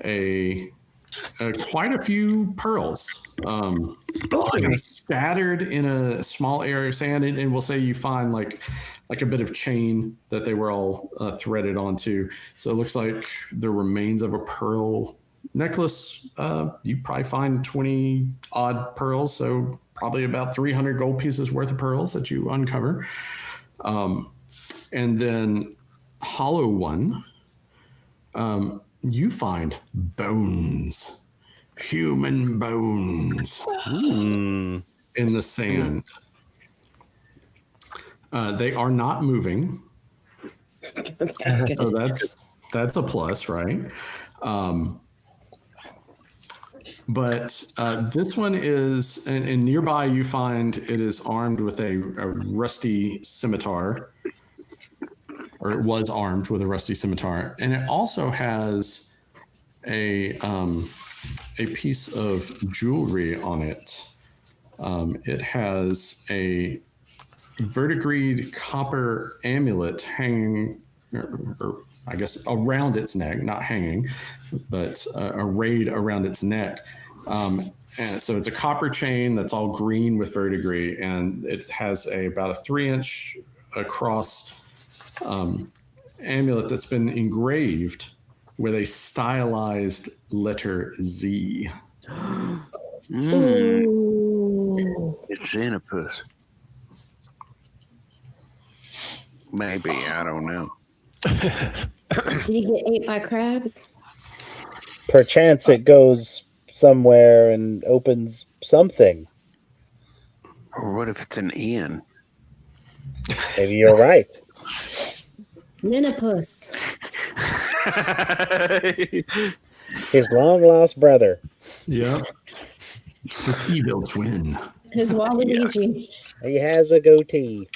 quite a few pearls, kind of scattered in a small area of sand. And we'll say you find like a bit of chain that they were all threaded onto. So it looks like the remains of a pearl necklace. You probably find 20 odd pearls, so probably about 300 gold pieces worth of pearls that you uncover. And then hollow one, you find bones, human bones in the sand. They are not moving. Okay. So that's a plus, right? But this one is, and nearby you find it is armed with a rusty scimitar, or it was armed with a rusty scimitar, and it also has a piece of jewelry on it. It has a verdigreed copper amulet hanging, or I guess around its neck, not hanging, but arrayed around its neck. And so it's a copper chain that's all green with verdigris, and it has about a 3-inch across amulet that's been engraved with a stylized letter Z. It's Xenopus. Maybe, I don't know. Did he get ate by crabs? Perchance it goes somewhere and opens something. Or what if it's an inn? Maybe you're right. Ninapus. His long lost brother. Yeah. His evil twin. His Waluigi. He has a goatee.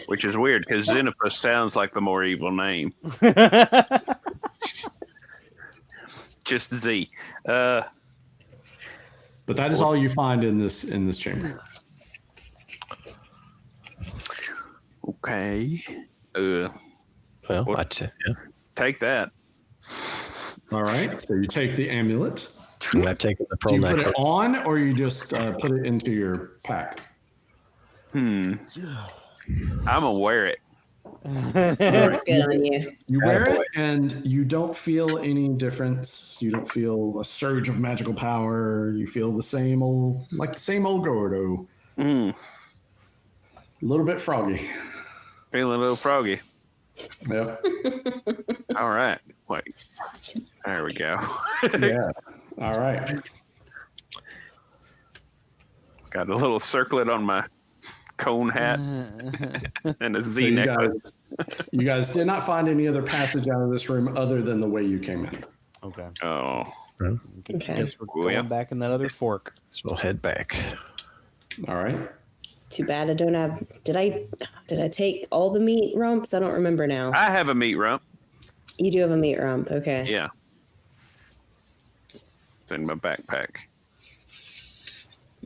Which is weird because Xenopus sounds like the more evil name. Just Z. But that is all you find in this chamber. Okay. Well, Take that. All right. So you take the amulet. Yeah, I've taken the Do pearl you put necklace. it on, or you just put it into your pack? I'm gonna wear it. Looks good on you. You wear it, and you don't feel any difference. You don't feel a surge of magical power. You feel the same old Gordo. Mm. A little bit froggy. Feeling a little froggy. Yep. All right. Wait. There we go. Yeah. All right. Got a little circlet on my cone hat and a Z necklace. You guys did not find any other passage out of this room other than the way you came in. Okay. Oh. Okay. Guess we're going back in that other fork. So we'll head back. All right. Too bad I don't have. Did I take all the meat rumps? I don't remember now. I have a meat rump. You do have a meat rump. Okay. Yeah. It's in my backpack.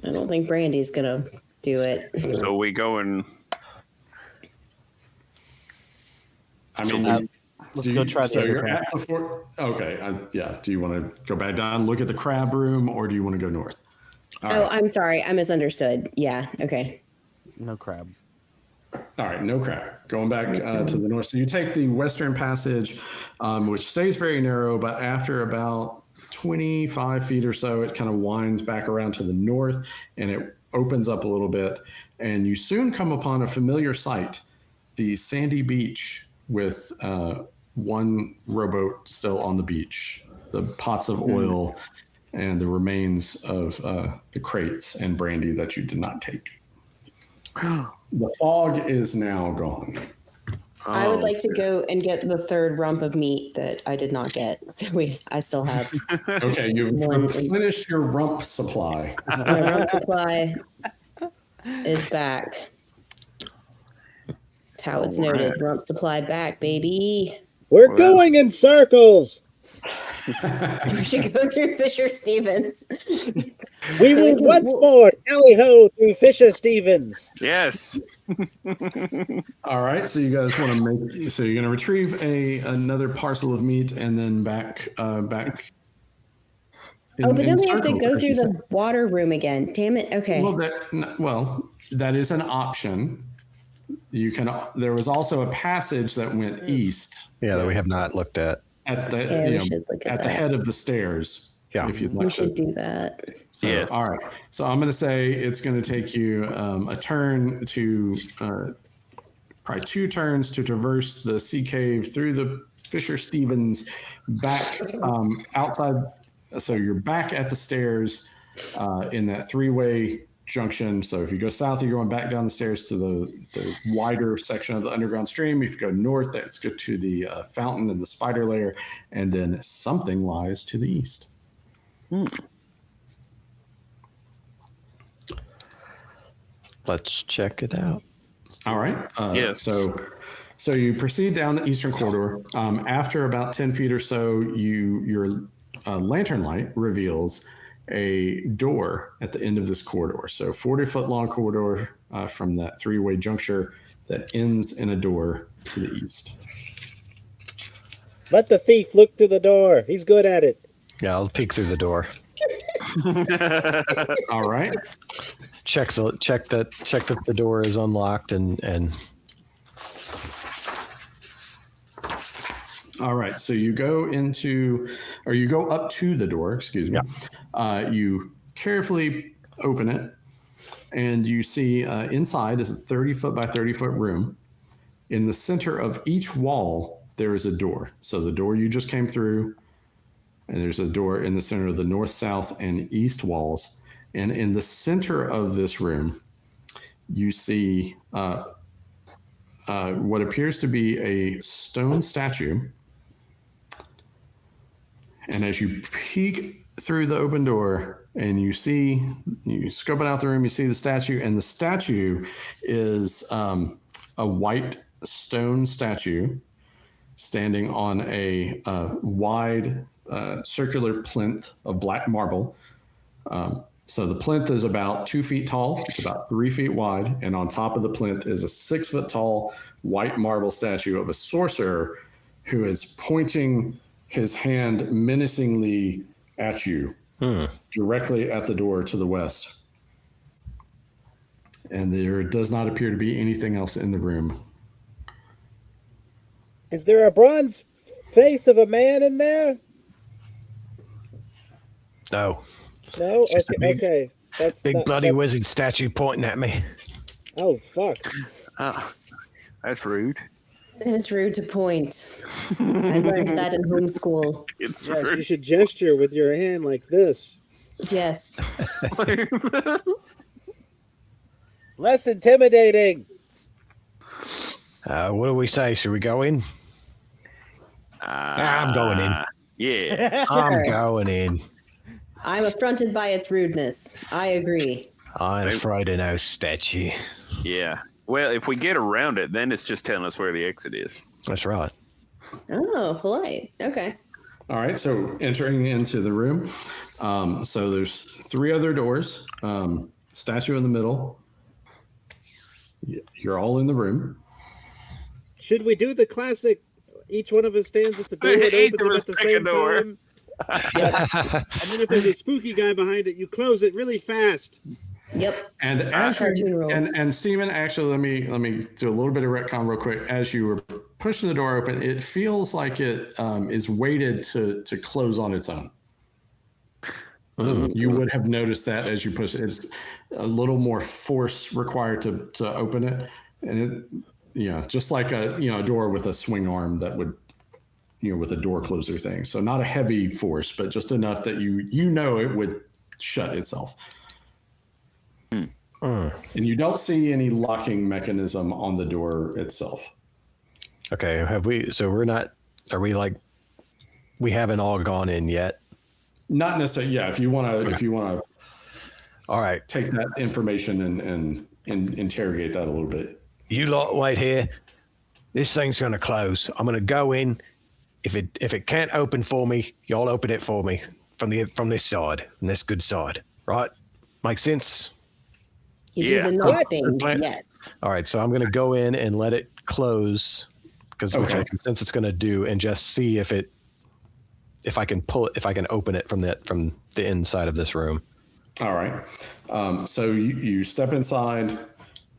I don't think Brandy's gonna do it. So we going. I mean, let's go try the other you're path. at the fort. Okay. Yeah. Do you want to go back down, look at the crab room, or do you want to go north? All right. I'm sorry. I misunderstood. Yeah. Okay. No crab. All right, no crab. Going back to the north. So you take the western passage, which stays very narrow, but after about 25 feet or so, it kind of winds back around to the north and it opens up a little bit. And you soon come upon a familiar sight, the sandy beach with one rowboat still on the beach, the pots of oil and the remains of the crates and brandy that you did not take. The fog is now gone. I would like to go and get the third rump of meat that I did not get. So I still have Okay, you've replenished your rump supply. my rump supply is back. How it's noted. Rump supply back, baby. We're going in circles. We should go through Fisher Stevens. We will once more tally ho through Fisher Stevens. Yes. All right, so you guys want to make, so you're going to retrieve another parcel of meat and then back. But then we have to go through the water room again. Damn it. Okay. Well, that is an option. You can. There was also a passage that went east. Yeah, that we have not looked at. At the at the head of the stairs. Yeah, if you'd like we should do that. So, yes. All right. So I'm going to say it's going to take you a turn to probably 2 turns to traverse the sea cave through the Fisher Stevens back outside. So you're back at the stairs in that 3-way junction. So if you go south, you're going back down the stairs to the wider section of the underground stream. If you go north, that's good to the fountain and the spider lair, and then something lies to the east. Let's check it out. All right. Yes. So you proceed down the eastern corridor. After about 10 feet or so, your lantern light reveals a door at the end of this corridor. So 40-foot long corridor from that 3-way juncture that ends in a door to the east. Let the thief look through the door. He's good at it. Yeah, I'll peek through the door. All right. Check that the door is unlocked and All right, so you go up to the door, excuse me. Yeah. You carefully open it, and you see inside is a 30-foot by 30-foot room. In the center of each wall, there is a door. So the door you just came through, and there's a door in the center of the north, south, and east walls. And in the center of this room, you see what appears to be a stone statue. And as you peek through the open door and you scope it out the room, you see the statue, and the statue is a white stone statue standing on a wide circular plinth of black marble. So the plinth is about 2 feet tall. It's about 3 feet wide. And on top of the plinth is a 6-foot tall white marble statue of a sorcerer who is pointing his hand menacingly at you, directly at the door to the west. And there does not appear to be anything else in the room. Is there a bronze face of a man in there? No. No? Just a Okay, big- okay. That's Big not, bloody wizard statue pointing at me. Oh, fuck. Oh, that's rude. It is rude to point. I learned that in homeschool. It's Yes, you rude. should gesture with your hand like this. Yes. Less intimidating. What do we say? Should we go in? I'm going in. Yeah. I'm Sure. going in. I'm affronted by its rudeness. I agree. I ain't afraid of no statue. Yeah. Well, if we get around it, then it's just telling us where the exit is. That's right. Oh, polite. Okay. All right, so entering into the room. So there's 3 other doors, statue in the middle. You're all in the room. Should we do the classic, each one of us stands at the door and Each opens of it us at the pick a same door. time? And then if there's a spooky guy behind it, you close it really fast. Yep. And as Cartoon you, rules. and Steven, actually, let me do a little bit of retcon real quick. As you were pushing the door open, it feels like it is weighted to close on its own. You would have noticed that as you push it. It's a little more force required to open it, and it, just like a door with a swing arm that would, with a door closer thing. So not a heavy force, but just enough that it would shut itself. And you don't see any locking mechanism on the door itself. Okay, we haven't all gone in yet? Not necessarily. Yeah, if you want to, All right. take that information and interrogate that a little bit. You lot wait here. This thing's gonna close. I'm gonna go in. If it can't open for me, y'all open it for me from this side, from this good side. Right? Make sense? You Yeah. do the knock What? thing. Yes. All right, so I'm gonna go in and let it close, which I can sense it's gonna do, and just see if I can open it from the inside of this room. All right. So you step inside,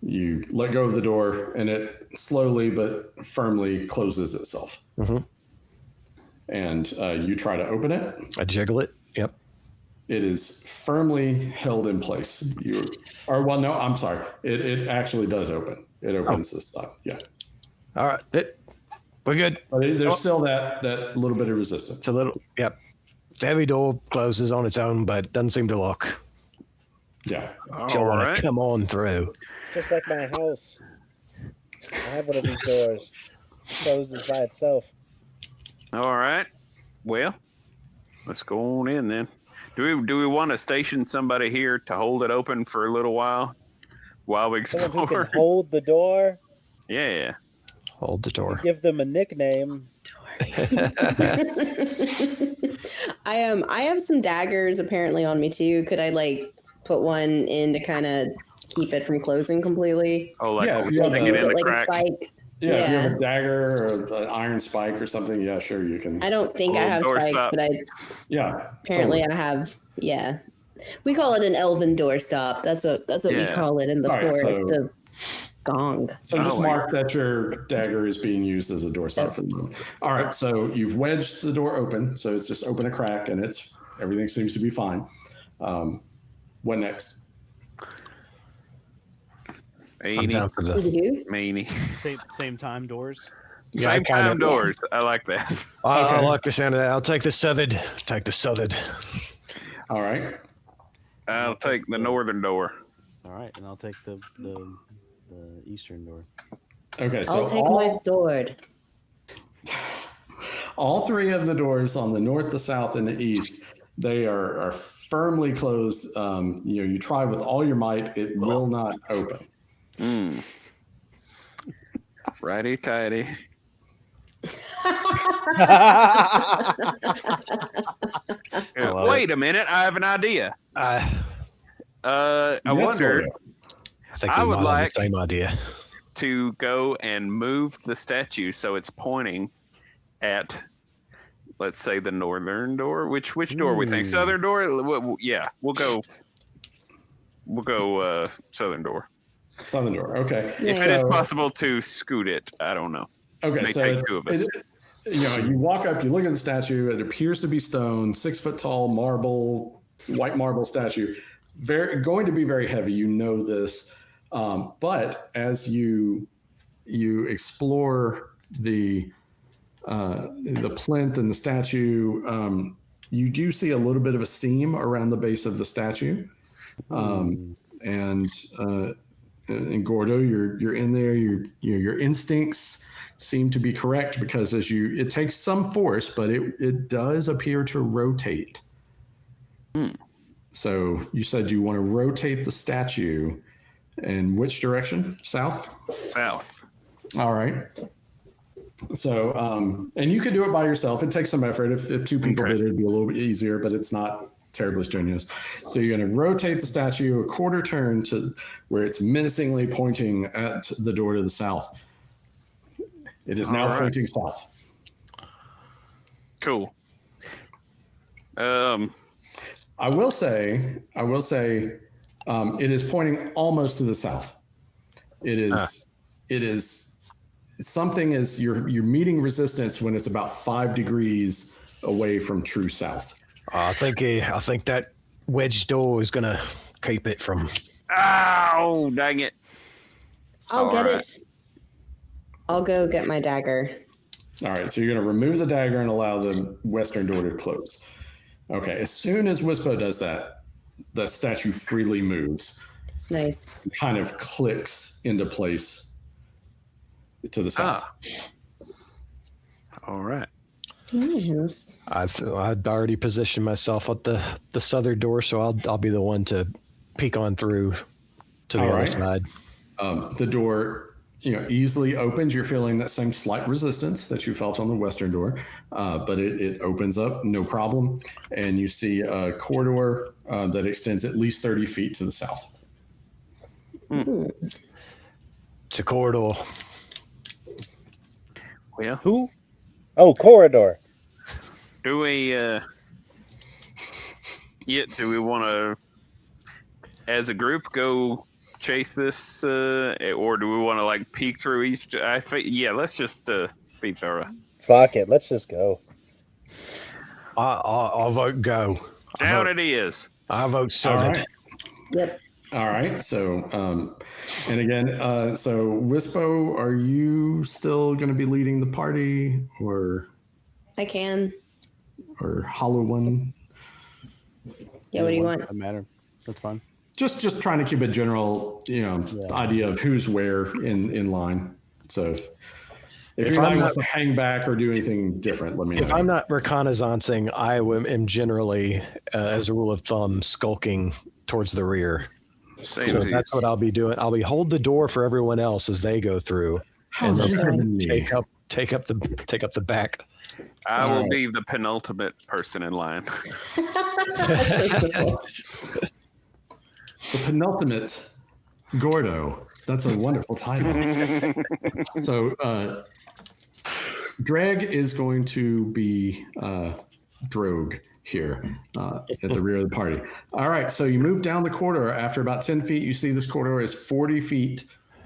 you let go of the door, and it slowly but firmly closes itself. Mm-hmm. And you try to open it. I jiggle it. Yep. It is firmly held in place. No, I'm sorry. It actually does open. It opens this time. Yeah. All right. We're good. But there's still that little bit of resistance. It's a little. Yep. The heavy door closes on its own, but doesn't seem to lock. Yeah. If y'all want to come on through. Just like my house. I have one of these doors. Closes by itself. All right. Well, let's go on in then. Do we want to station somebody here to hold it open for a little while we Someone who explore? can hold the door. Yeah. Hold the door. Give them a nickname. I have some daggers apparently on me too. Could I put one in to kind of keep it from closing completely? Oh, like Yeah, if you sticking have it in the like crack. a spike. Yeah, if you Yeah. have a dagger or an iron spike or something, yeah, sure, you can. I don't think I Little have door spikes, stop. but Yeah. apparently I have. Yeah, we call it an elven doorstop. That's what we Yeah. call it in the All right, forest. so- The gong. So just Oh, mark that your dagger is being used as a door stop for the moment. All right, so you've wedged the door open, so it's just open a crack, and everything seems to be fine. What next? I'm down for the. Scooby-Doo? Meanie. Same time doors. Yeah, I Same kinda- time doors. I like that. I Okay. like the sound of that. I'll take the southern. Take the southern. All right. I'll take the northern door. All right, and I'll take the eastern door. Okay, so I'll take my sword. all 3 of the doors on the north, the south, and the east, they are firmly closed. You try with all your might, it will not open. Righty tighty. Wait a minute, I have an idea. I I Yes, wondered Frodo. think I we would might have like- the same idea. to go and move the statue so it's pointing at, let's say, the northern door. Which door we think? Southern door? Yeah, we'll go southern door. Southern door. Okay. If it is possible to scoot it, I don't know. Okay, May so take two of us. You walk up, you look at the statue. It appears to be stone, 6 foot tall marble, white marble statue. Going to be very heavy. You know this, but as you explore the plinth and the statue, you do see a little bit of a seam around the base of the statue, and Gordo, you're in there. Your instincts seem to be correct because it takes some force, but it does appear to rotate. So you said you want to rotate the statue in which direction? South? South. All right. So, and you could do it by yourself. It takes some effort. If two people did it, it'd be a little bit easier, but it's not terribly strenuous. So you're going to rotate the statue a quarter turn to where it's menacingly pointing at the door to the south. It is now pointing south. Cool. I will say, it is pointing almost to the south. It is something is you're meeting resistance when it's about 5 degrees away from true south. I think that wedge door is gonna keep it from. Ow! Dang it! I'll get it. I'll go get my dagger. All right, so you're going to remove the dagger and allow the western door to close. Okay, as soon as Wispo does that, the statue freely moves. Nice. It kind of clicks into place to the south. All right. Yes. I'd already positioned myself at the southern door, so I'll be the one to peek on through to the other side. The door, easily opens. You're feeling that same slight resistance that you felt on the western door, but it opens up, no problem. And you see a corridor that extends at least 30 feet to the south. It's a corridor. Well, Who? Oh, corridor. do we? Do we want to, as a group, go chase this, or do we want to peek through each? Let's just be thorough. Fuck it. Let's just go. I'll vote go. Down it is. I vote southern. All right. Yep. All right. So, and again, so Wispo, are you still going to be leading the party, or I can. or Hollow One? Yeah. What do you want? Doesn't matter. That's fine. Just trying to keep a general, idea of who's where in line. So if you're not wants to hang back or do anything different, let me know. If I'm not reconnaissancing, I am generally, as a rule of thumb, skulking towards the rear. Same So that's what I'll be doing. I'll be hold the door for everyone else as they go through, and then take up the back. I will be the penultimate person in line. The penultimate Gordo. That's a wonderful title. So Dreg is going to be Drogue here at the rear of the party. All right, so you move down the corridor. After about 10 feet, you see this corridor is 40 feet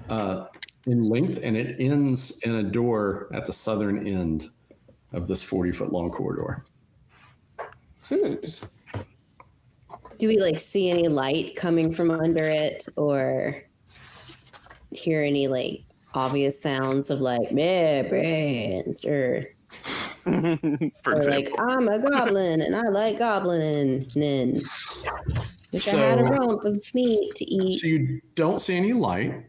in length, and it ends in a door at the southern end of this 40-foot long corridor. Do we see any light coming from under it, or hear any obvious sounds of meh brains, or example, I'm a goblin and I like goblin and wish I had a rump of meat to eat. So you don't see any light.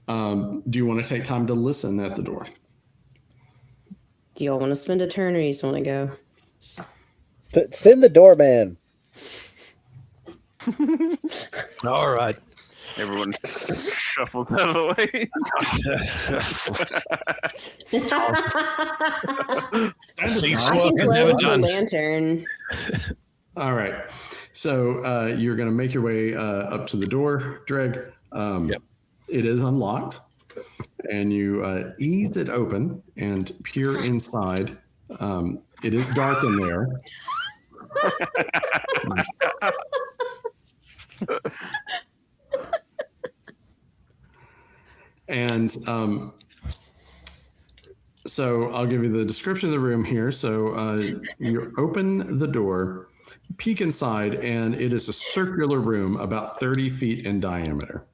Do you want to take time to listen at the door? Do y'all want to spend a turn, or you just want to go? Send the doorman. All right. everyone shuffles out of the way. I can close the lantern. All right. So you're going to make your way up to the door, Dreg. Yep. It is unlocked. And you ease it open and peer inside. It is dark in there. And so I'll give you the description of the room here. So you open the door, peek inside, and it is a circular room about 30 feet in diameter.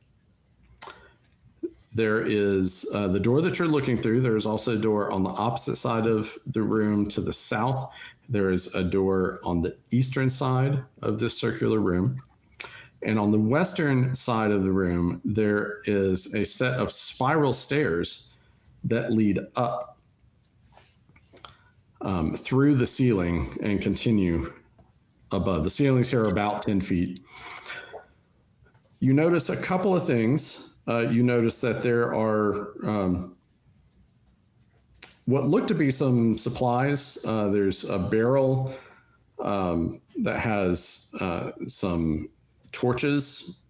There is the door that you're looking through. There's also a door on the opposite side of the room to the south. There is a door on the eastern side of this circular room. And on the western side of the room, there is a set of spiral stairs that lead up through the ceiling and continue above. The ceilings here are about 10 feet. You notice a couple of things. You notice that there are what look to be some supplies. There's a barrel that has some torches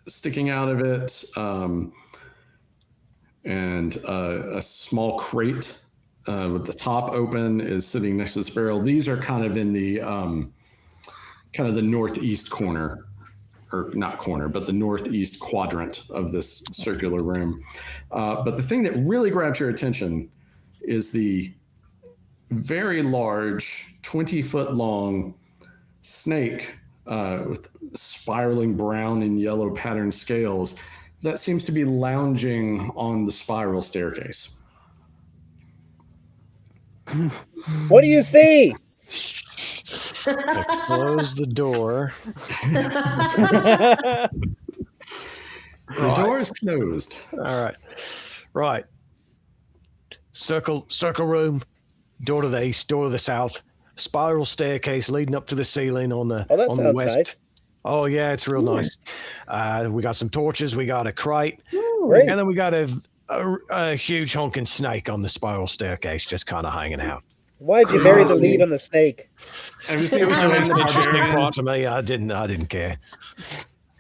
sticking out of it, and a small crate with the top open is sitting next to this barrel. These are kind of in the the northeast corner, or not corner, but the northeast quadrant of this circular room. But the thing that really grabs your attention is the very large 20-foot long snake with spiraling brown and yellow patterned scales that seems to be lounging on the spiral staircase. What do you see? I close the door. The door is closed. All right. Right. Circle room, door to the east, door to the south, spiral staircase leading up to the ceiling on the, that on the sounds west. nice. Oh, yeah, it's real nice. We got some torches, we got a crate, Great. and then we got a huge honking snake on the spiral staircase just kind of hanging out. Why'd you bury the lead on the snake? Have you seen It was Conan an the interesting Barbarian? part to me. I didn't care.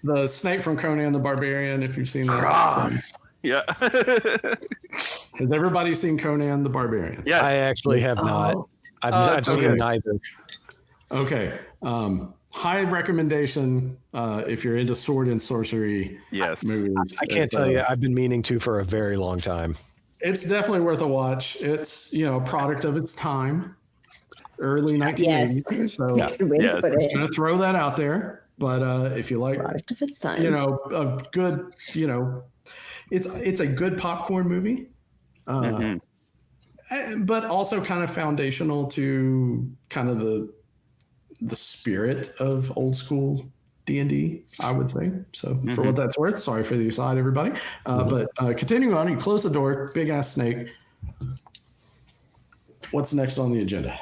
The snake from Conan the Barbarian, if you've seen that. Yeah. Has everybody seen Conan the Barbarian? Yes. I actually have not. I've seen okay. neither. Okay. High recommendation if you're into sword and sorcery Yes. movies. I can't tell you. I've been meaning to for a very long time. It's definitely worth a watch. It's, a product of its time, early 1980s. Yes. So Way to Yes. put just it. gonna throw that out there. But if you like, Product of its time. a good, it's a good popcorn movie. But also kind of foundational to kind of the spirit of old school D&D, I would say. So for what that's worth, sorry for the aside, everybody. But continuing on, you close the door, big ass snake. What's next on the agenda?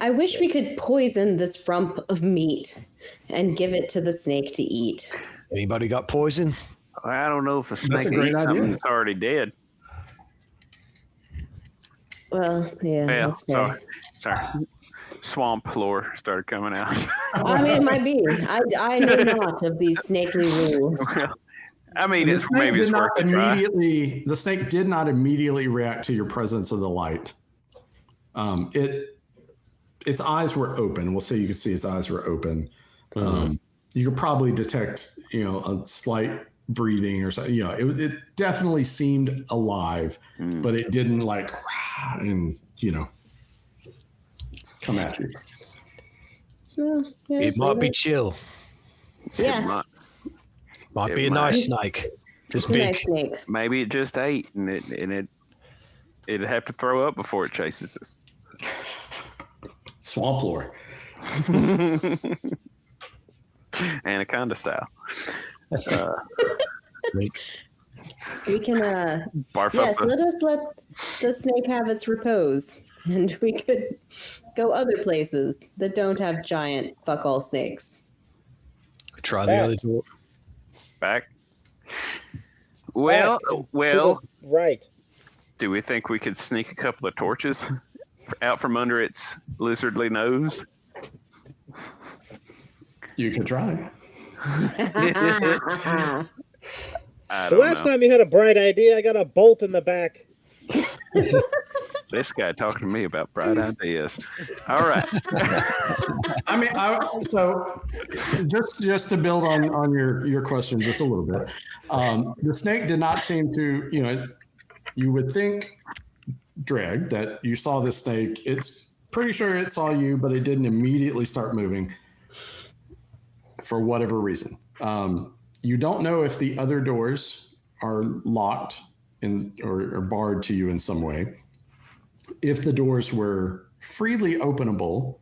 I wish we could poison this rump of meat and give it to the snake to eat. Anybody got poison? I don't know if a snake a great eats something idea. that's already dead. Well, yeah. Yeah, That's fair. sorry. Swamp lore started coming out. I mean, it might be. I know not of these snakely rules. I mean, The snake maybe it's did not worth a try. The snake did not immediately react to your presence of the light. Its eyes were open. We'll say you could see its eyes were open. You could probably detect, a slight breathing or something. It definitely seemed alive, but it didn't and come at you. Well, yeah, It so might be that- chill. Yeah, Might It be a might. nice snake. Just it's a big. nice snake. Maybe it just ate, and it'd have to throw up before it chases us. Swamp lore. Anaconda style. We can, Barf yes, up. let us let the snake have its repose, and we could go other places that don't have giant fuck all snakes. Try the Back. other door. Back. Well, To the right. do we think we could sneak a couple of torches out from under its lizardly nose? You could try. I The don't last know. time you had a bright idea, I got a bolt in the back. This guy talking to me about bright ideas. All right. I mean, so just to build on your question just a little bit, the snake did not seem to, you would think, Dreg, that you saw this snake. It's pretty sure it saw you, but it didn't immediately start moving for whatever reason. You don't know if the other doors are locked or barred to you in some way. If the doors were freely openable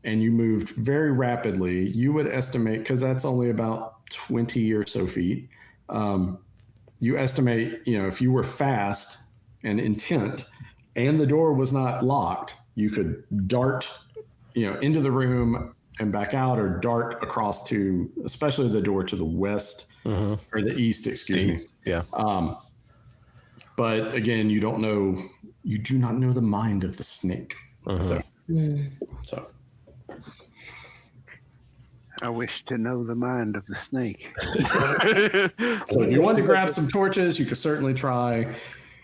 and you moved very rapidly, you would estimate, because that's only about 20 or so feet, you estimate, if you were fast and intent and the door was not locked, you could dart, into the room and back out, or dart across to, especially the door to the west or the east, excuse me. Yeah. But again, you do not know the mind of the snake. So I wish to know the mind of the snake. So if you want to grab some torches, you could certainly try.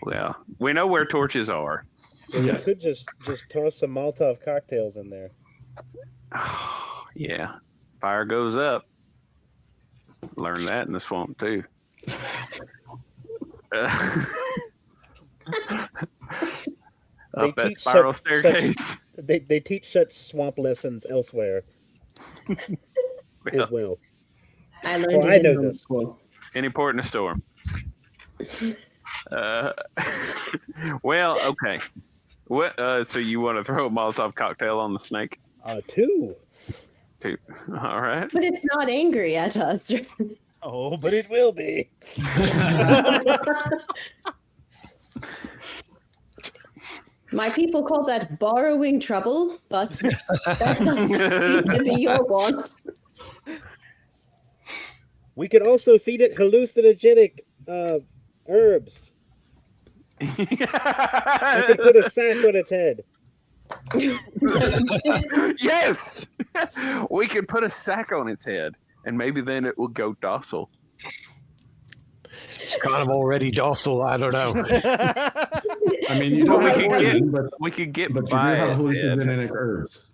Well, we know where torches are. Well, you could just toss some Molotov cocktails in there. Yeah. Fire goes up. Learned that in the swamp, too. Up that spiral staircase. They teach such swamp lessons elsewhere as well. I learned I know this. Any port in a storm. Well, okay. What? So you want to throw a Molotov cocktail on the snake? Two. All right. But it's not angry at us. Oh, but it will be. My people call that borrowing trouble, but that doesn't seem to be your want. We could also feed it hallucinogenic herbs. I could put a sack on its head. Yes! We could put a sack on its head, and maybe then it will go docile. It's kind of already docile. I don't know. I mean, you don't we have could poison, we could get but you do by have its head. hallucinogenic herbs.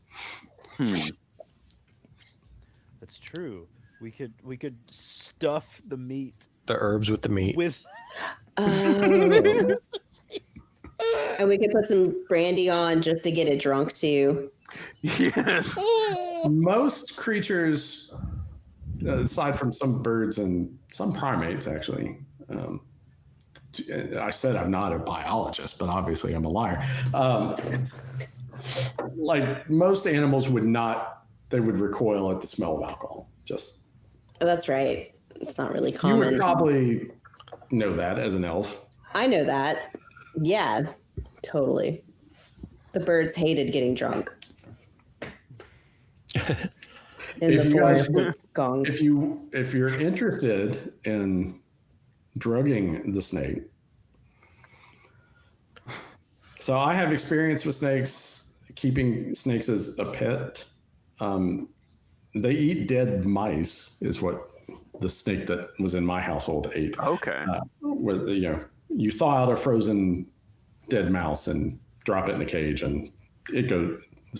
That's true. We could stuff the meat The herbs with the meat. with. And we could put some brandy on just to get it drunk too. Yes. Most creatures, aside from some birds and some primates, actually. I said I'm not a biologist, but obviously I'm a liar. Like most animals would recoil at the smell of alcohol. Oh, that's right. It's not really You common. would probably know that as an elf. I know that. Yeah, totally. The birds hated getting drunk. In the forest with gong. If you're interested in drugging the snake, so I have experience with snakes, keeping snakes as a pet. They eat dead mice, is what the snake that was in my household ate. Okay. Where you thaw out a frozen dead mouse and drop it in a cage, and it goes. The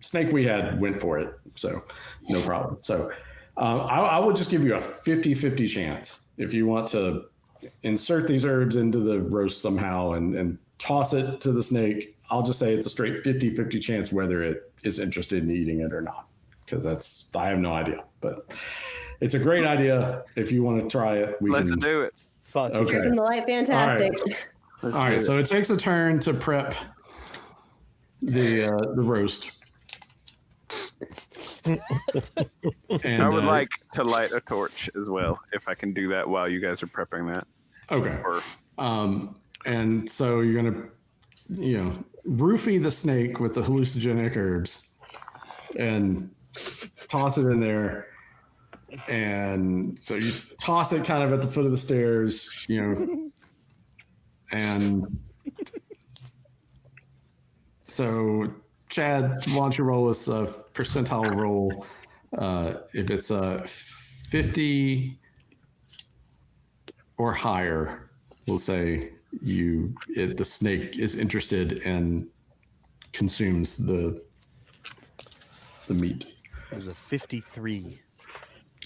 snake we had went for it, so no problem. So I would just give you a 50-50 chance if you want to insert these herbs into the roast somehow and toss it to the snake. I'll just say it's a straight 50-50 chance whether it is interested in eating it or not, because I have no idea. But it's a great idea. If you want to try it, Let's do it. Fuck. Okay. From the light, fantastic. All right. So it takes a turn to prep the roast. And, I would like to light a torch as well, if I can do that while you guys are prepping that. Okay. Or, And so you're gonna, roofie the snake with the hallucinogenic herbs, and toss it in there. And so you toss it kind of at the foot of the stairs, and so Chad, why don't you roll us a percentile roll? If it's a 50 or higher, we'll say the snake is interested and consumes the meat. It was a 53.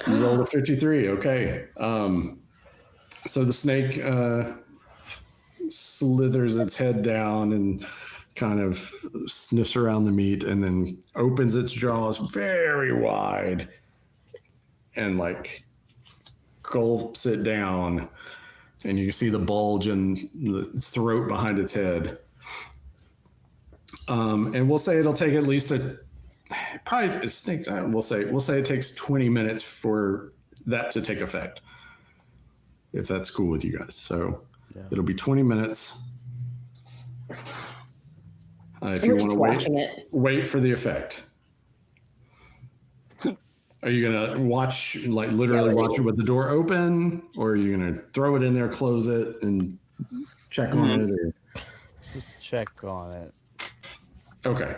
You rolled a 53. Okay. So the snake slithers its head down and kind of sniffs around the meat and then opens its jaws very wide and like gulps it down. And you can see the bulge in its throat behind its head. And we'll say it'll take at least probably a snake. We'll say it takes 20 minutes for that to take effect, if that's cool with you guys. So it'll be 20 minutes. If you want to wait for the effect. Are you gonna watch, like literally watch it with the door open, or are you gonna throw it in there, close it, and check on it? Or? Just check on it. Okay.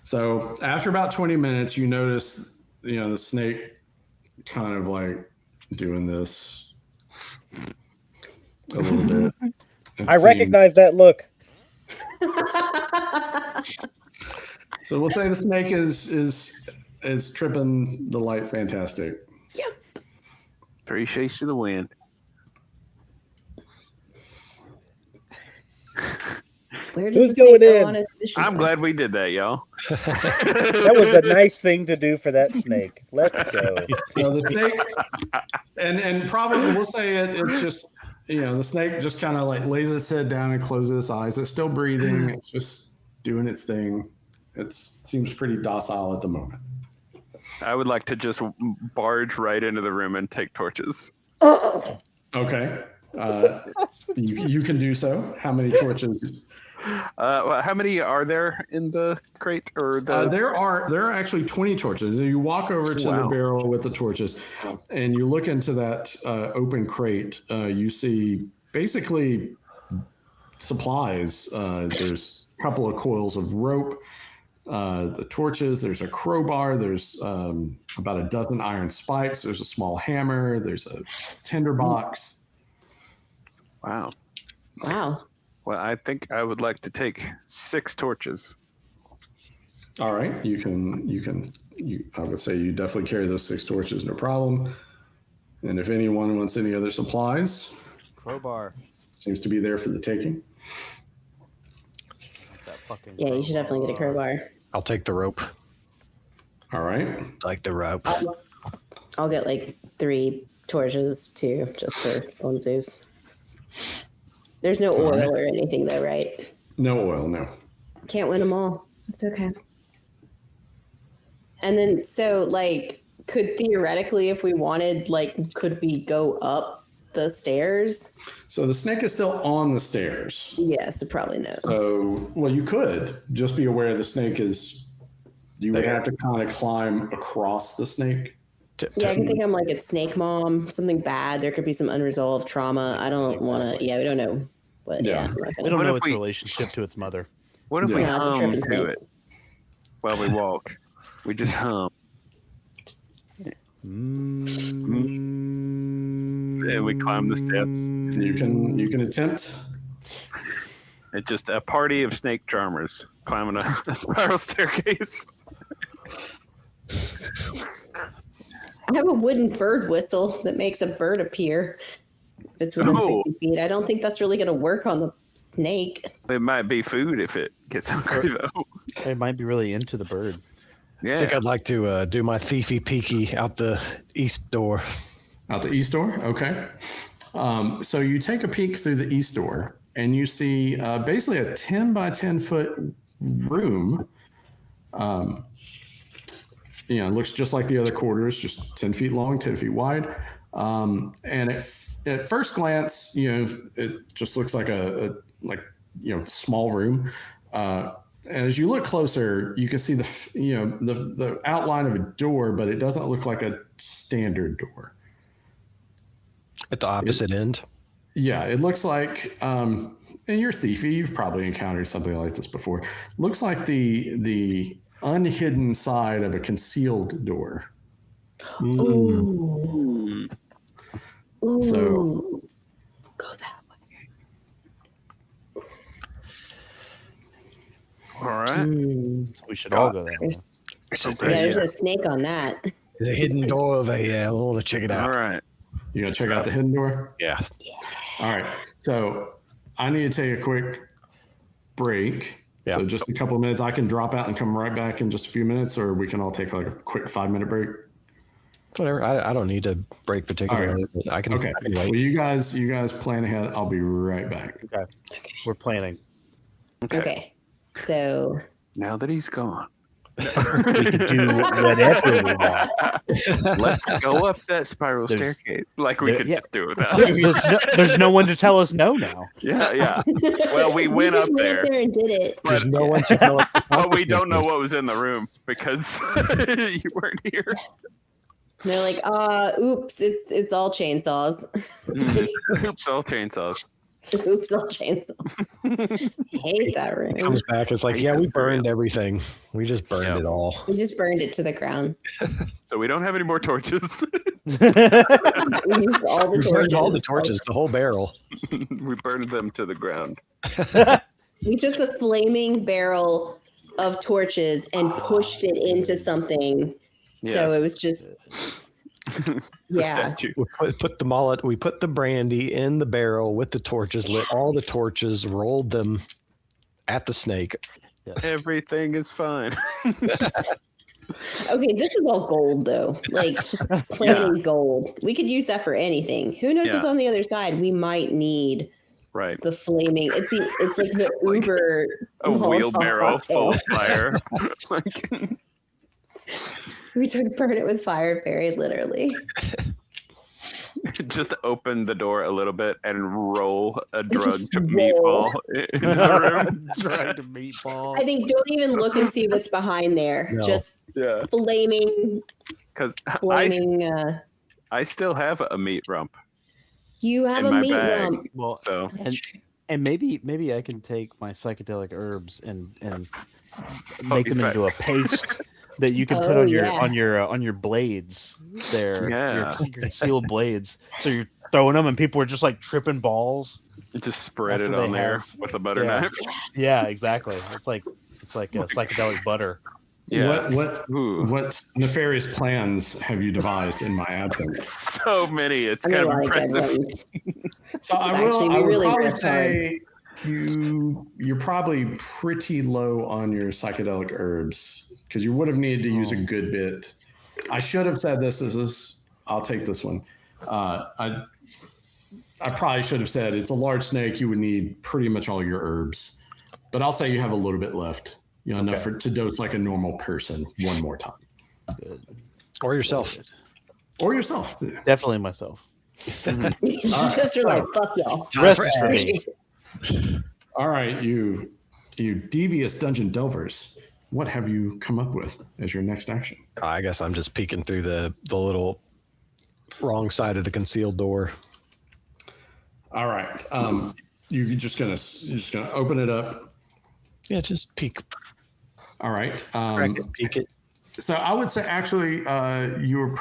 So after about 20 minutes, you notice, the snake kind of like doing this a little bit. I recognize that look. So we'll say the snake is tripping the light fantastic. Yep. 3 shakes to the wind. Who's going in? I'm glad we did that, y'all. That was a nice thing to do for that snake. Let's go. So the snake, and probably we'll say it's just, the snake just kind of like lays its head down and closes its eyes. It's still breathing. It's just doing its thing. It seems pretty docile at the moment. I would like to just barge right into the room and take torches. Okay. You can do so. How many torches? How many are there in the crate? Or there are actually 20 torches. You walk over to the barrel with the torches, and you look into that open crate. You see basically supplies. There's a couple of coils of rope, the torches. There's a crowbar. There's about a dozen iron spikes. There's a small hammer. There's a tinderbox. Wow. Well, I think I would like to take 6 torches. All right, I would say you definitely carry those 6 torches, no problem. And if anyone wants any other supplies, crowbar seems to be there for the taking. Yeah, you should definitely get a crowbar. I'll take the rope. All right. Like the rope. I'll get like 3 torches too, just for funsies. There's no oil or anything though, right? No oil, no. Can't win them all. It's okay. And then, so like, could theoretically, if we wanted, like, could we go up the stairs? So the snake is still on the stairs. Yeah, so probably no. So, well, you could just be aware the snake is, you would have to kind of climb across the snake. Yeah, I can think I'm like it's snake mom, something bad. There could be some unresolved trauma. I don't want to. Yeah, we don't know. But yeah, we don't know its relationship to its mother. What if we hum to it while we walk? We just hum. And we climb the steps. You can attempt. It's just a party of snake charmers climbing a spiral staircase. I have a wooden bird whistle that makes a bird appear. If it's within 60 feet. I don't think that's really going to work on the snake. It might be food if it gets hungry, though. It might be really into the bird. Yeah. I think I'd like to do my thiefy peeky out the east door. Out the east door? Okay. So you take a peek through the east door, and you see basically a 10 by 10 foot room. It looks just like the other quarters, just 10 feet long, 10 feet wide. And at first glance, it just looks like a small room. And as you look closer, you can see the outline of a door, but it doesn't look like a standard door. At the opposite end? Yeah, it looks like, and you're thiefy, you've probably encountered something like this before. Looks like the unhidden side of a concealed door. Ooh. So go that way. should all go that way. There's a snake on that. There's a hidden door over here. I want to check it out. All right. You gonna check out the hidden door? Yeah. All right. So I need to take a quick break. Yeah. So just a couple of minutes. I can drop out and come right back in just a few minutes, or we can all take like a quick 5-minute break. Whatever. I don't need to break particularly. All right. I can. Okay. I can wait. Well, you guys plan ahead. I'll be right back. Okay. We're planning. Okay. So Now that he's gone, We could do whatever we want. let's go up that spiral There's- staircase. Like we could yeah. just do without. There's no one to tell us no now. Yeah. Well, we went just up went there. and did it. There's But, no one to tell us. but we don't know what was in the room because you weren't here. And they're like, oops, it's all chainsaws. Oops, all chainsaws. Oops, all chainsaws. I hate that room. Comes back. It's like, yeah, we burned everything. We just burned it all. We just burned it to the ground. So we don't have any more torches. We used all the We torches. burned all the torches, the whole barrel. We burned them to the ground. We took the flaming barrel of torches and pushed it into something. Yes. So it was just, The yeah. statue. We put the mullet. We put the brandy in the barrel with the torches. Lit all the torches. Rolled them at the snake. Everything is fine. Okay, this is all gold though. Like just plain gold. We could use that for anything. Who knows what's Yeah. on the other side? We might need Right. the flaming. It's like the Uber A Molotov wheelbarrow full of cocktail. fire. Like, We tried to burn it with fire, very literally. just open the door a little bit and roll a drugged roll. meatball in the room. Drugged meatball. I think don't even look and see what's behind there. No. Just Yeah. flaming. Because I still have a meat rump. You have in a my meat bag. rump. Well, so That's And- true. And maybe I can take my psychedelic herbs and Oh, make he's them into a paste that you can put Oh, on your yeah. on your blades there, Yeah. your sealed blades. So you're throwing them, and people are just like tripping balls. just spread After it they on there have- with a butter Yeah. knife. Yeah, exactly. It's like a psychedelic butter. Yeah. Ooh. What nefarious plans have you devised in my absence? So many. It's I mean, kind of a lot of good impressive. ones. So I Actually, we would really probably ripped say you're probably pretty low on your psychedelic herbs because you would have needed to use a good bit. I should have said this. I'll take this one. I probably should have said it's a large snake. You would need pretty much all your herbs, but I'll say you have a little bit left. You know, enough to dose like a normal person one more time, Or yourself. or yourself. Definitely myself. Just you're like, fuck y'all. Rest is for me. All right, you devious dungeon delvers. What have you come up with as your next action? I guess I'm just peeking through the little wrong side of the concealed door. All right, you're just gonna open it up. Yeah, just peek. All right. Crack it, peek it. So I would say actually, you would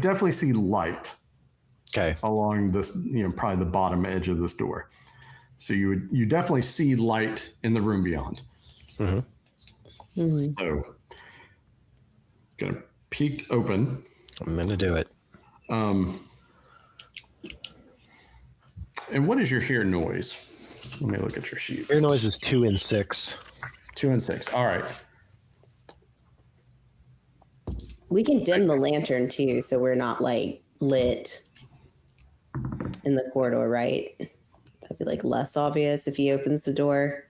definitely see light Okay. along this, probably the bottom edge of this door. So you definitely see light in the room beyond. Mm-hmm. So gonna peek open. I'm gonna do it. And what is your hear noise? Let me look at your sheet. Air noise is 2 and 6. 2 and 6. All right. We can dim the lantern too, so we're not like lit in the corridor, right? That'd be like less obvious if he opens the door.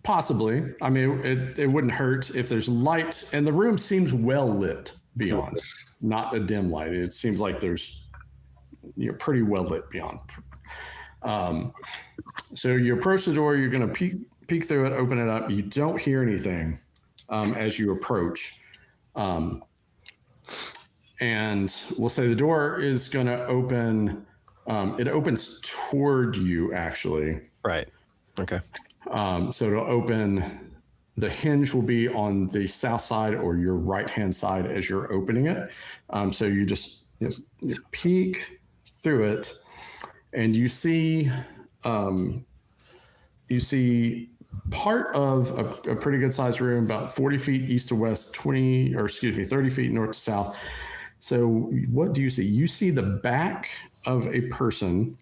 Possibly. I mean, it wouldn't hurt if there's light, and the room seems well lit beyond, not a dim light. It seems like there's pretty well lit beyond. So you approach the door. You're going to peek through it, open it up. You don't hear anything as you approach, and we'll say the door is going to open. It opens toward you, actually. Right. Okay. So it'll open, the hinge will be on the south side or your right-hand side as you're opening it. So you just you peek through it and you see part of a pretty good sized room, about 40 feet east to west, 30 feet north to south. So what do you see? You see the back of a person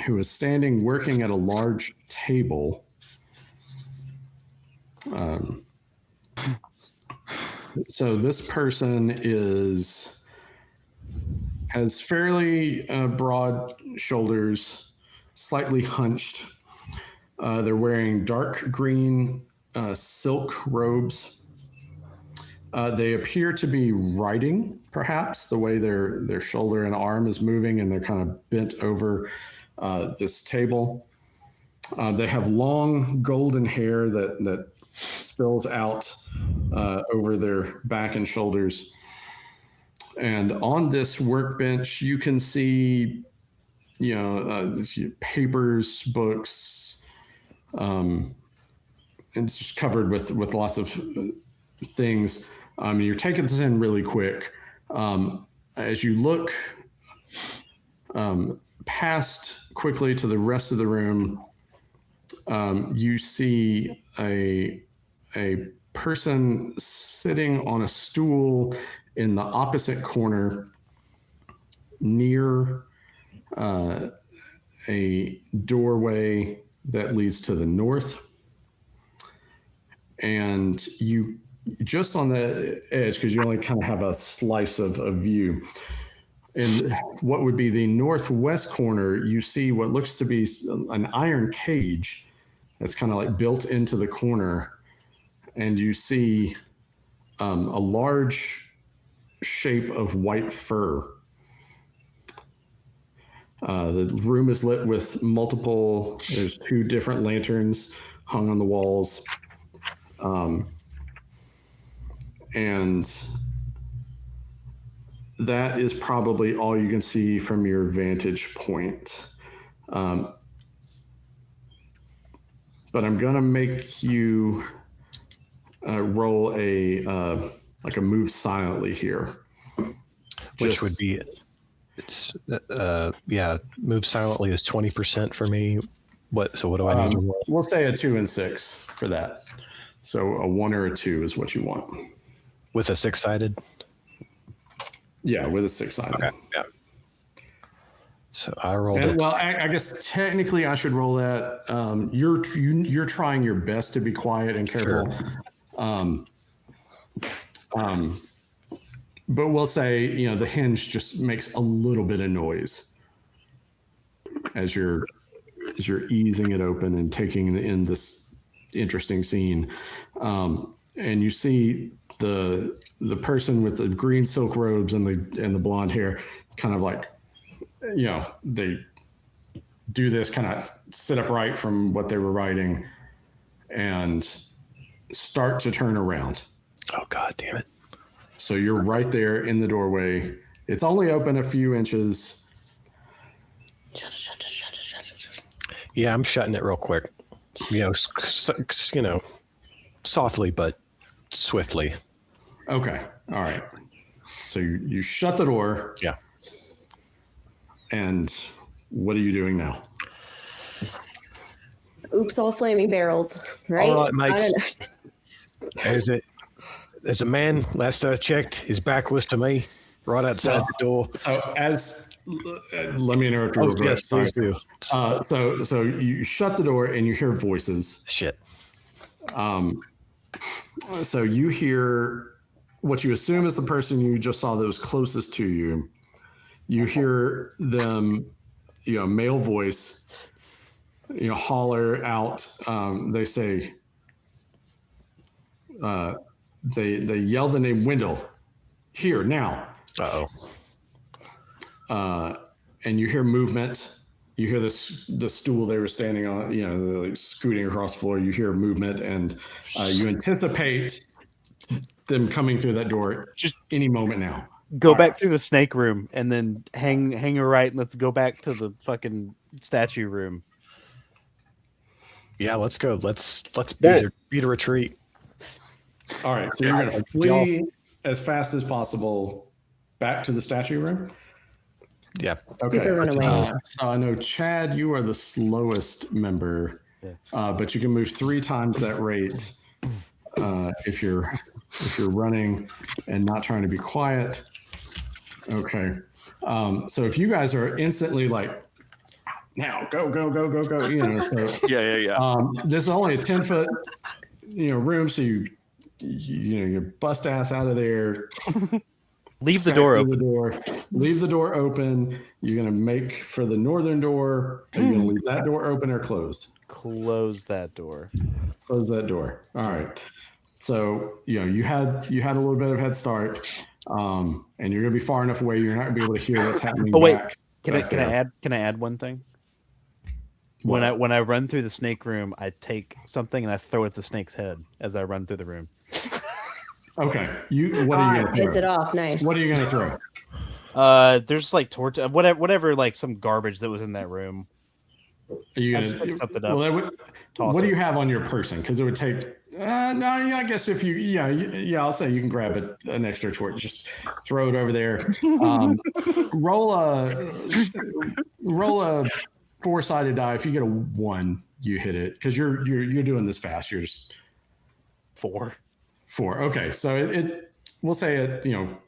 who is standing working at a large table. So this person has fairly broad shoulders, slightly hunched. They're wearing dark green silk robes. They appear to be writing, perhaps, the way their shoulder and arm is moving, and they're kind of bent over this table. They have long golden hair that spills out over their back and shoulders. And on this workbench, you can see, papers, books, and it's just covered with lots of things. You're taking this in really quick. As you look past quickly to the rest of the room, you see a person sitting on a stool in the opposite corner near a doorway that leads to the north. And you just on the edge, because you only kind of have a slice of view. In what would be the northwest corner, you see what looks to be an iron cage that's kind of like built into the corner. And you see a large shape of white fur. The room is lit with there's 2 different lanterns hung on the walls. And that is probably all you can see from your vantage point. But I'm going to make you roll a move silently here. Which would be, move silently is 20% for me. So what do I need to roll? We'll say a 2 and 6 for that. So a 1 or a 2 is what you want. With a 6-sided? Yeah, with a 6-sided. Okay, yeah. So I rolled it. Well, I guess technically I should roll that. You're trying your best to be quiet and careful. Sure. But we'll say, the hinge just makes a little bit of noise as you're easing it open and taking in this interesting scene. And you see the person with the green silk robes and the blonde hair kind of like, they do this, kind of sit upright from what they were writing and start to turn around. Oh, God damn it. So you're right there in the doorway. It's only open a few inches. Yeah, I'm shutting it real quick. Softly but swiftly. Okay. All right. So you shut the door. Yeah. And what are you doing now? Oops, all flaming barrels, right? All right, mates. There's a man, last I checked, his back was to me, right outside the door. So let me interrupt you real quick. Yes, please do. So you shut the door and you hear voices. Shit. So you hear what you assume is the person you just saw that was closest to you. You hear them, male voice, holler out. They say, they yell the name Wendell. Here, now. Uh-oh. And you hear movement. You hear the stool they were standing on, they're like scooting across the floor. You hear movement, and you anticipate them coming through that door just any moment now. Go back through the snake room and then hang a right, and let's go back to the fucking statue room. Yeah, let's go. Let's beat a retreat. All right, so you're going to flee as fast as possible back to the statue room? Yeah. Okay. Super runaway. So I know, Chad, you are the slowest member but you can move 3 times that rate if you're running and not trying to be quiet. Okay. So if you guys are instantly like, now go, so Yeah. this is only a 10-foot room, so you bust ass out of there. Leave the door open. Leave the door open. You're gonna make for the northern door. Are you gonna leave that door open or closed? Close that door. Close that door. All right. So you had a little bit of head start, and you're gonna be far enough away. You're not gonna be able to hear what's happening. Oh wait, back can I add one thing? What? When I run through the snake room, I take something and I throw it at the snake's head as I run through the room. Okay. What are you gonna hits throw? it off. Nice. What are you gonna throw? There's like torch, whatever, like some garbage that was in that room. Are you I gonna just picked something up. Well, Toss what do it. you have on your person? Because it would take. I guess if you, I'll say you can grab an extra torch, just throw it over there. Roll a 4-sided die. If you get a 1, you hit it because you're doing this fast. You're just 4. Okay, so it we'll say it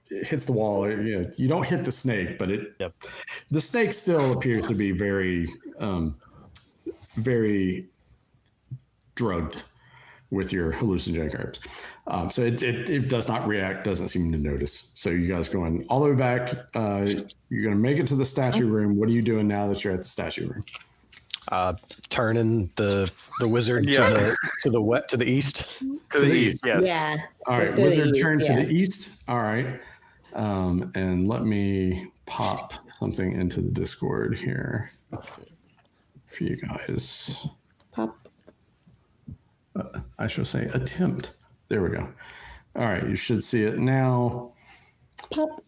hits the wall. You don't hit the snake, but the snake still appears to be very very drugged with your hallucinogenic herbs. So it does not react, doesn't seem to notice. So you guys going all the way back. You're going to make it to the statue room. What are you doing now that you're at the statue room? Turning the wizard to the east. To the east, yes. Yeah. All right, Let's go to the wizard east, turn to yeah. the east. All right. And let me pop something into the Discord here for you guys. Pop. I shall say attempt. There we go. All right, you should see it now. Pop.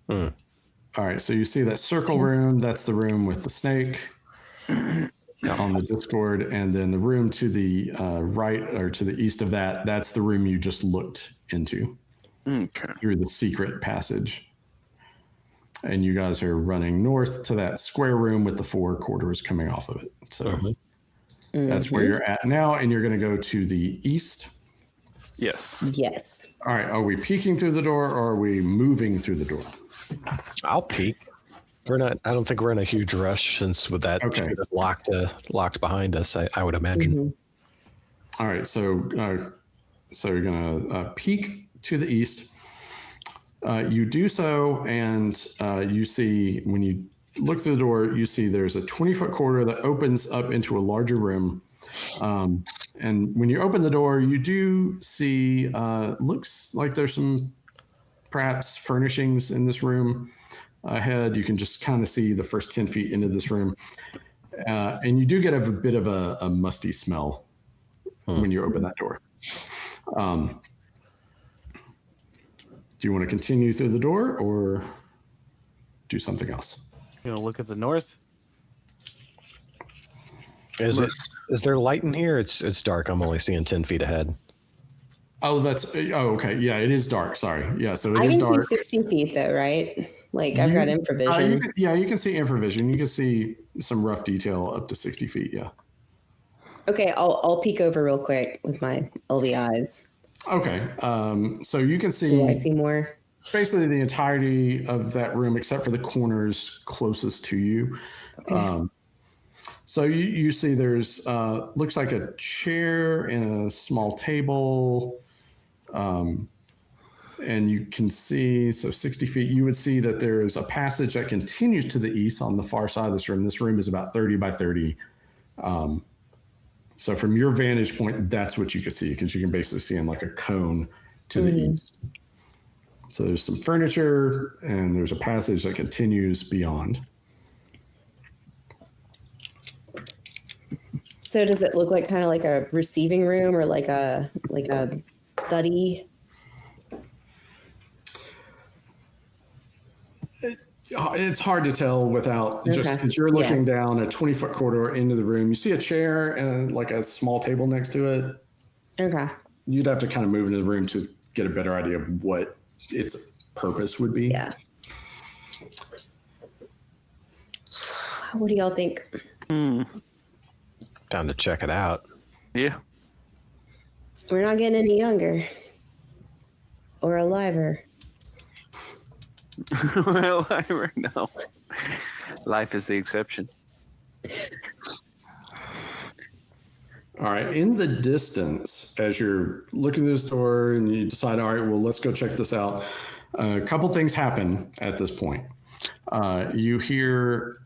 All right, so you see that circle room. That's the room with the snake on the Discord. And then the room to the right or to the east of that, that's the room you just looked into through the secret passage. And you guys are running north to that square room with the 4 corridors coming off of it. So that's where you're at now. And you're going to go to the east. Yes. Yes. All right. Are we peeking through the door or are we moving through the door? I'll peek. I don't think we're in a huge rush since with that should have locked behind us. I would imagine. All right. So you're gonna peek to the east. You do so, and you see when you look through the door, you see there's a 20-foot corridor that opens up into a larger room. And when you open the door, you do see looks like there's some perhaps furnishings in this room ahead. You can just kind of see the first 10 feet into this room. And you do get a bit of a musty smell when you open that door. Do you want to continue through the door or do something else? You want to look at the north? Is there light in here? It's dark. I'm only seeing 10 feet ahead. Okay. Yeah, it is dark. Sorry. Yeah, so it I is can dark. see 60 feet though, right? Like I've got infravision. You can see infravision. You can see some rough detail up to 60 feet. Yeah. Okay, I'll peek over real quick with my LV eyes. Okay. So you can see. Do I see more? Basically the entirety of that room except for the corners closest to you. Okay. So you see there's looks like a chair and a small table. And you can see, so 60 feet, you would see that there is a passage that continues to the east on the far side of this room. This room is about 30 by 30. So from your vantage point, that's what you can see because you can basically see in like a cone to the east. So there's some furniture and there's a passage that continues beyond. So does it look like kind of like a receiving room or like a study? It's hard to tell without just because you're looking down a 20-foot corridor into the room. You see a chair and like a small table next to it. Okay. You'd have to kind of move into the room to get a better idea of what its purpose would be. Yeah. What do y'all think? Down to check it out. Yeah. We're not getting any younger. Or aliver. Well, no. Life is the exception. All right. In the distance, as you're looking through this door and you decide, all right, well, let's go check this out. A couple things happen at this point. You hear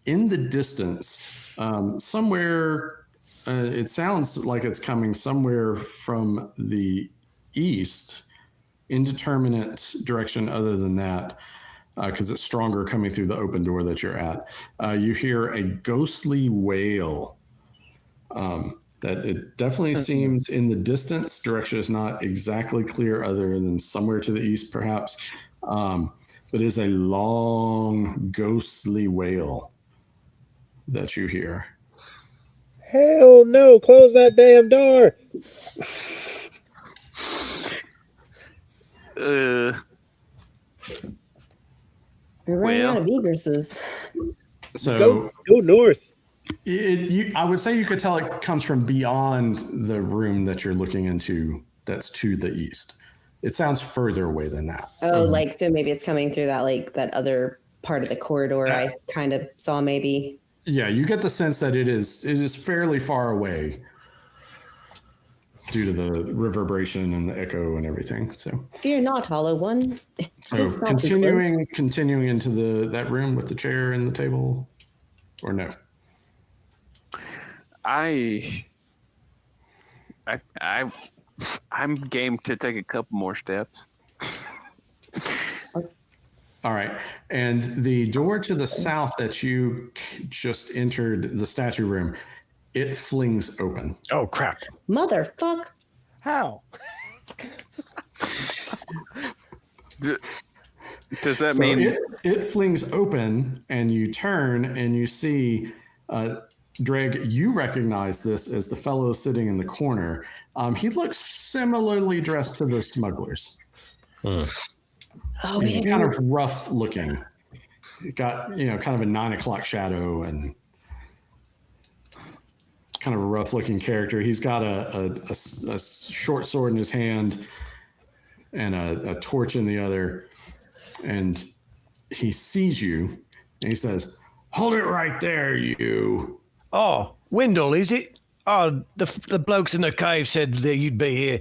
in the distance, somewhere, it sounds like it's coming somewhere from the east, indeterminate direction other than that, because it's stronger coming through the open door that you're at. You hear a ghostly wail. That it definitely seems in the distance. Direction is not exactly clear other than somewhere to the east, perhaps. But it is a long, ghostly wail that you hear. Hell no, close that damn door. We're running out of egresses. So go north. I would say you could tell it comes from beyond the room that you're looking into that's to the east. It sounds further away than that. Oh, like, so maybe it's coming through that, like, that other part of the corridor I kind of saw maybe. Yeah, you get the sense that it is fairly far away due to the reverberation and the echo and everything. So Fear not, Hollow One. so continuing into that room with the chair and the table, or no? I'm game to take a couple more steps. All right. And the door to the south that you just entered, the statue room, it flings open. Oh, crap. Motherfuck. How? Does that So mean it flings open and you turn and you see Dreg, you recognize this as the fellow sitting in the corner. He looks similarly dressed to the smugglers. Oh, He's man. kind of rough looking. He got, kind of a 9 o'clock shadow and kind of a rough looking character. He's got a short sword in his hand and a torch in the other. And he sees you and he says, "Hold it right there, you." Oh, Wendell, is it? Oh, the blokes in the cave said that you'd be here.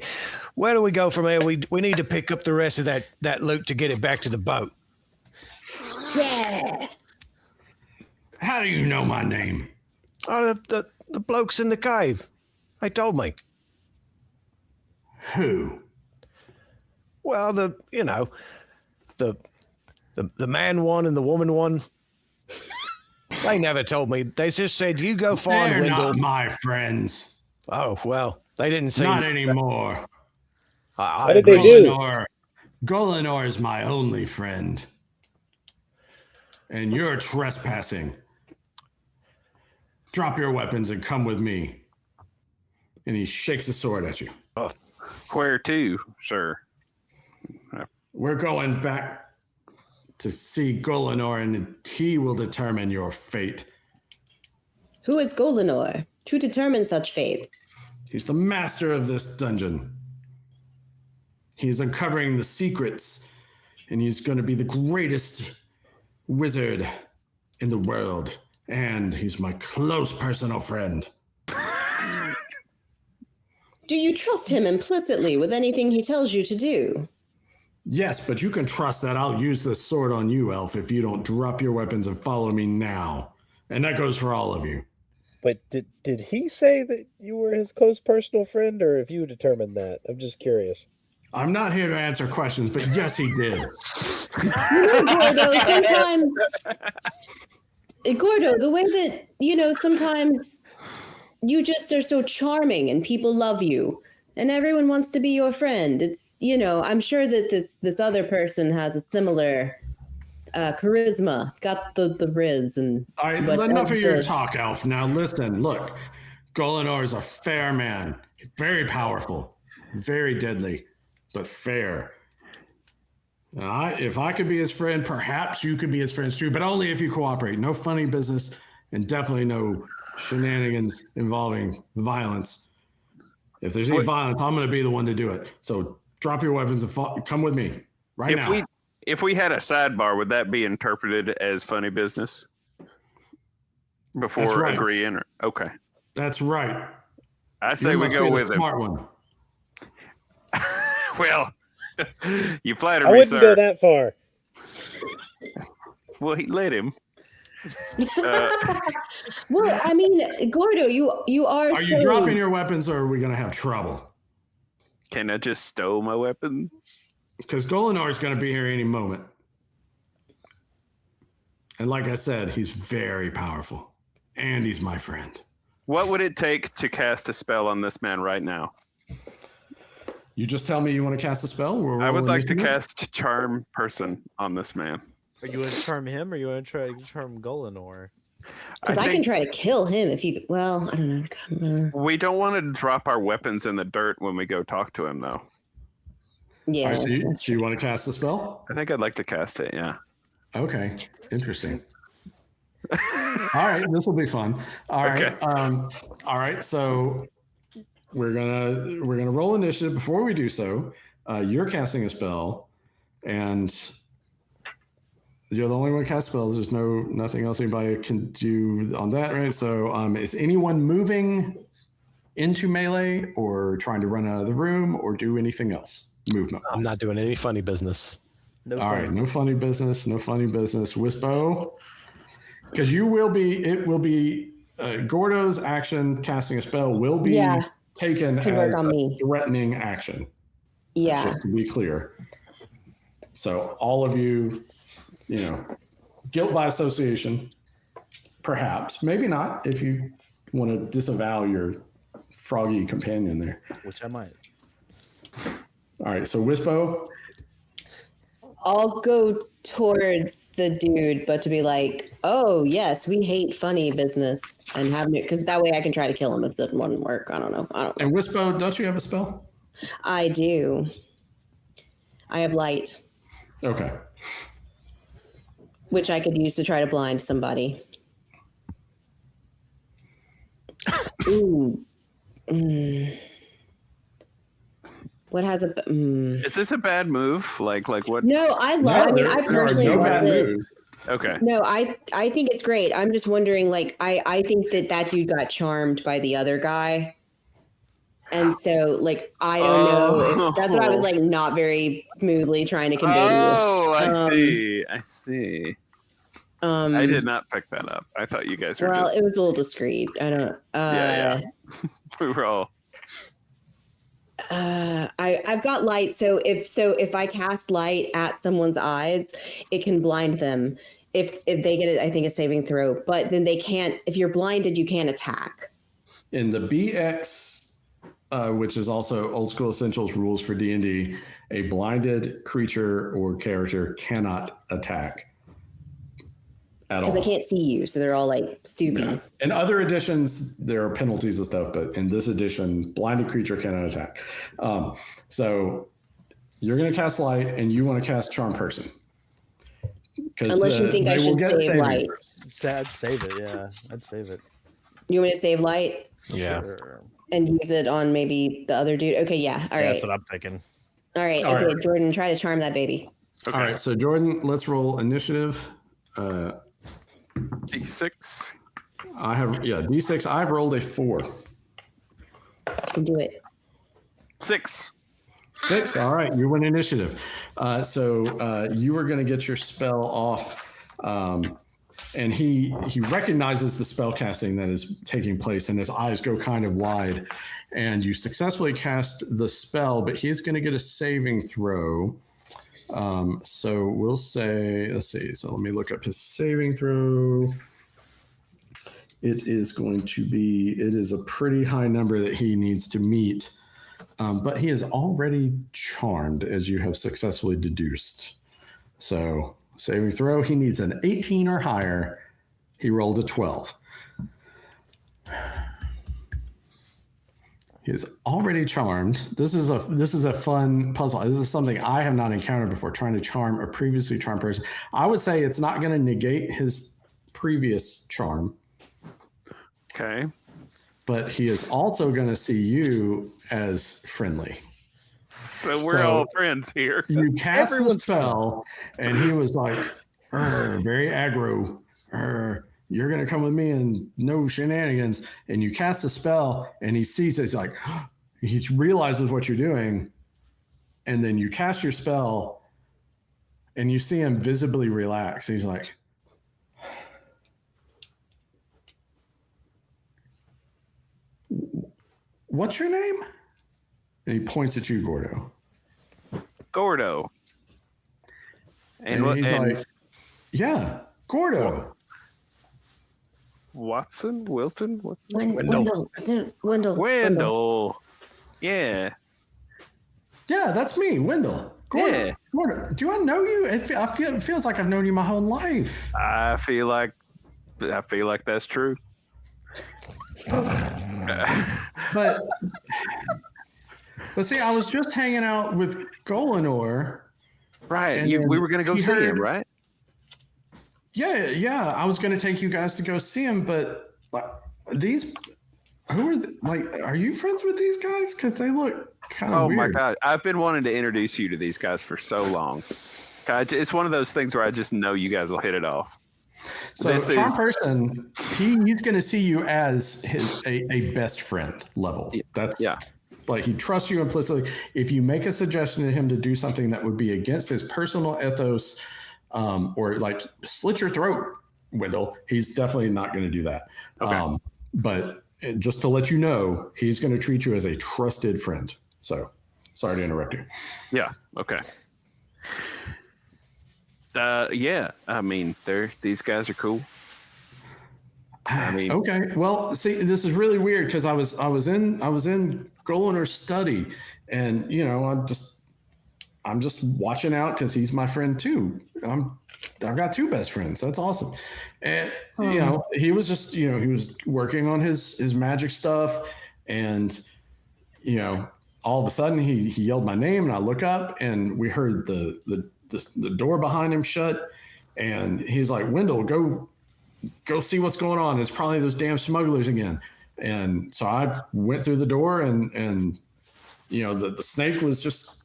Where do we go from here? We need to pick up the rest of that loot to get it back to the boat. Yeah. How do you know my name? Oh, the blokes in the cave. They told me. Who? Well, the man one and the woman one. They never told me. They just said, you go find They're Wendell. not my friends. Oh, well, they didn't say. Not anymore. What did they do? Golinor is my only friend. And you're trespassing. Drop your weapons and come with me. And he shakes the sword at you. Oh, where to, sir? We're going back to see Golinor, and he will determine your fate. Who is Golinor to determine such fates? He's the master of this dungeon. He's uncovering the secrets, and he's going to be the greatest wizard in the world. And he's my close personal friend. Do you trust him implicitly with anything he tells you to do? Yes, but you can trust that I'll use this sword on you, Elf, if you don't drop your weapons and follow me now. And that goes for all of you. But did he say that you were his close personal friend, or have you determined that? I'm just curious. I'm not here to answer questions, but yes, he did. Gordo, the way that, sometimes you just are so charming and people love you and everyone wants to be your friend. It's, I'm sure that this other person has a similar charisma, got the riz. And all right, enough of your talk, Elf. Now listen, look, Golinor is a fair man, very powerful, very deadly, but fair. If I could be his friend, perhaps you could be his friends too, but only if you cooperate. No funny business, and definitely no shenanigans involving violence. If there's any violence, I'm going to be the one to do it. So drop your weapons and come with me now. If we had a sidebar, would that be interpreted as funny business before agreeing? Okay. That's right. I say we go with him. Smart one. Well, you flatter me, I wouldn't sir. go that far. Well, he let him. Well, I mean, Gordo, you are. Are you dropping your weapons, or are we going to have trouble? Can I just stow my weapons? Because Golinar is going to be here any moment, and like I said, he's very powerful, and he's my friend. What would it take to cast a spell on this man right now? You just tell me you want to cast a spell. I would like to cast Charm Person on this man. Are you want to charm him, or you want to try to charm Golinor? Because I can try to kill him if you. Well, I don't know. We don't want to drop our weapons in the dirt when we go talk to him, though. Yeah. Right, do you want to cast the spell? I think I'd like to cast it. Yeah. Okay. Interesting. All right, this will be fun. All right. All right. So we're gonna roll initiative. Before we do so, you're casting a spell, and you're the only one who casts spells. There's nothing else anybody can do on that, right? So, is anyone moving into melee or trying to run out of the room or do anything else? Movement. I'm not doing any funny business. No funny business. Wispo, because it will be Gordo's action casting a spell will be taken as a threatening action. Yeah. Just to be clear. So all of you, guilt by association, perhaps, maybe not, if you want to disavow your froggy companion there. Which I might. All right, so Wispo. I'll go towards the dude, but to be like, oh yes, we hate funny business, and have it, because that way I can try to kill him if that wouldn't work. I don't know. And Wispo, don't you have a spell? I do. I have light. Okay. Which I could use to try to blind somebody. Ooh. What has a? Is this a bad move? Like what? No, I love. I personally love this. Moves. Okay. No, I think it's great. I'm just wondering, I think that dude got charmed by the other guy, and so I don't know. If, that's what I was not very smoothly trying to convey to you. Oh, I see. I did not pick that up. I thought you guys were. Well, it was a little discreet. I don't. Yeah. We were all. I've got light, so if I cast light at someone's eyes, it can blind them. If they get it, I think a saving throw. But then they can't. If you're blinded, you can't attack. In the BX, which is also Old School Essentials rules for D&D, a blinded creature or character cannot attack at all. Because they can't see you, so they're all stooping. Yeah. In other editions, there are penalties and stuff, but in this edition, blinded creature cannot attack. So you're going to cast light, and you want to cast Charm Person. Unless you think I should save light. I'd save it, yeah. I'd save it. You want me to save light? Yeah. Sure. And use it on maybe the other dude? Okay, yeah. All right. That's what I'm thinking. All right. Okay, Jordan, try to charm that baby. Okay. All right, so Jordan, let's roll initiative. D6. I have D6. I've rolled a 4. You can do it. 6. 6. All right, you win initiative. So you are going to get your spell off, and he recognizes the spell casting that is taking place, and his eyes go kind of wide. And you successfully cast the spell, but he's going to get a saving throw. So we'll say, let's see. So let me look up his saving throw. It is a pretty high number that he needs to meet. But he is already charmed, as you have successfully deduced. So saving throw, he needs an 18 or higher. He rolled a 12. He is already charmed. This is a fun puzzle. This is something I have not encountered before, trying to charm a previously charmed person. I would say it's not going to negate his previous charm. Okay. But he is also going to see you as friendly. So we're all friends here. You cast the spell, and he was like, very aggro. You're going to come with me and no shenanigans. And you cast the spell, and he sees it. He's like, he realizes what you're doing. And then you cast your spell, and you see him visibly relax. He's like, what's your name? And he points at you, Gordo. Gordo. And he's like, yeah, Gordo. Watson? Wilton? What's Wendell. Yeah. Yeah, that's me, Wendell. Gordo. Yeah. Gordo. Do I know you? It feels like I've known you my whole life. I feel like that's true. But see, I was just hanging out with Golinor. Right. We were going to go see him, right? Yeah. I was going to take you guys to go see him, but who are are you friends with these guys? Because they look kind of weird. Oh my God. I've been wanting to introduce you to these guys for so long. It's one of those things where I just know you guys will hit it off. So person, he's going to see you as a best friend level. That's like he trusts you implicitly. If you make a suggestion to him to do something that would be against his personal ethos, or like slit your throat, Wendell, he's definitely not going to do that. Okay. But just to let you know, he's going to treat you as a trusted friend. So sorry to interrupt you. Yeah. Okay. Yeah. I mean, these guys are cool. I mean, okay. Well, see, this is really weird because I was in Golinor's study, and I'm just watching out because he's my friend too. I've got two best friends. That's awesome. And he was just he was working on his magic stuff, and all of a sudden he yelled my name, and I look up, and we heard the door behind him shut, and he's like, Wendell, go see what's going on. It's probably those damn smugglers again. And so I went through the door, and the snake was just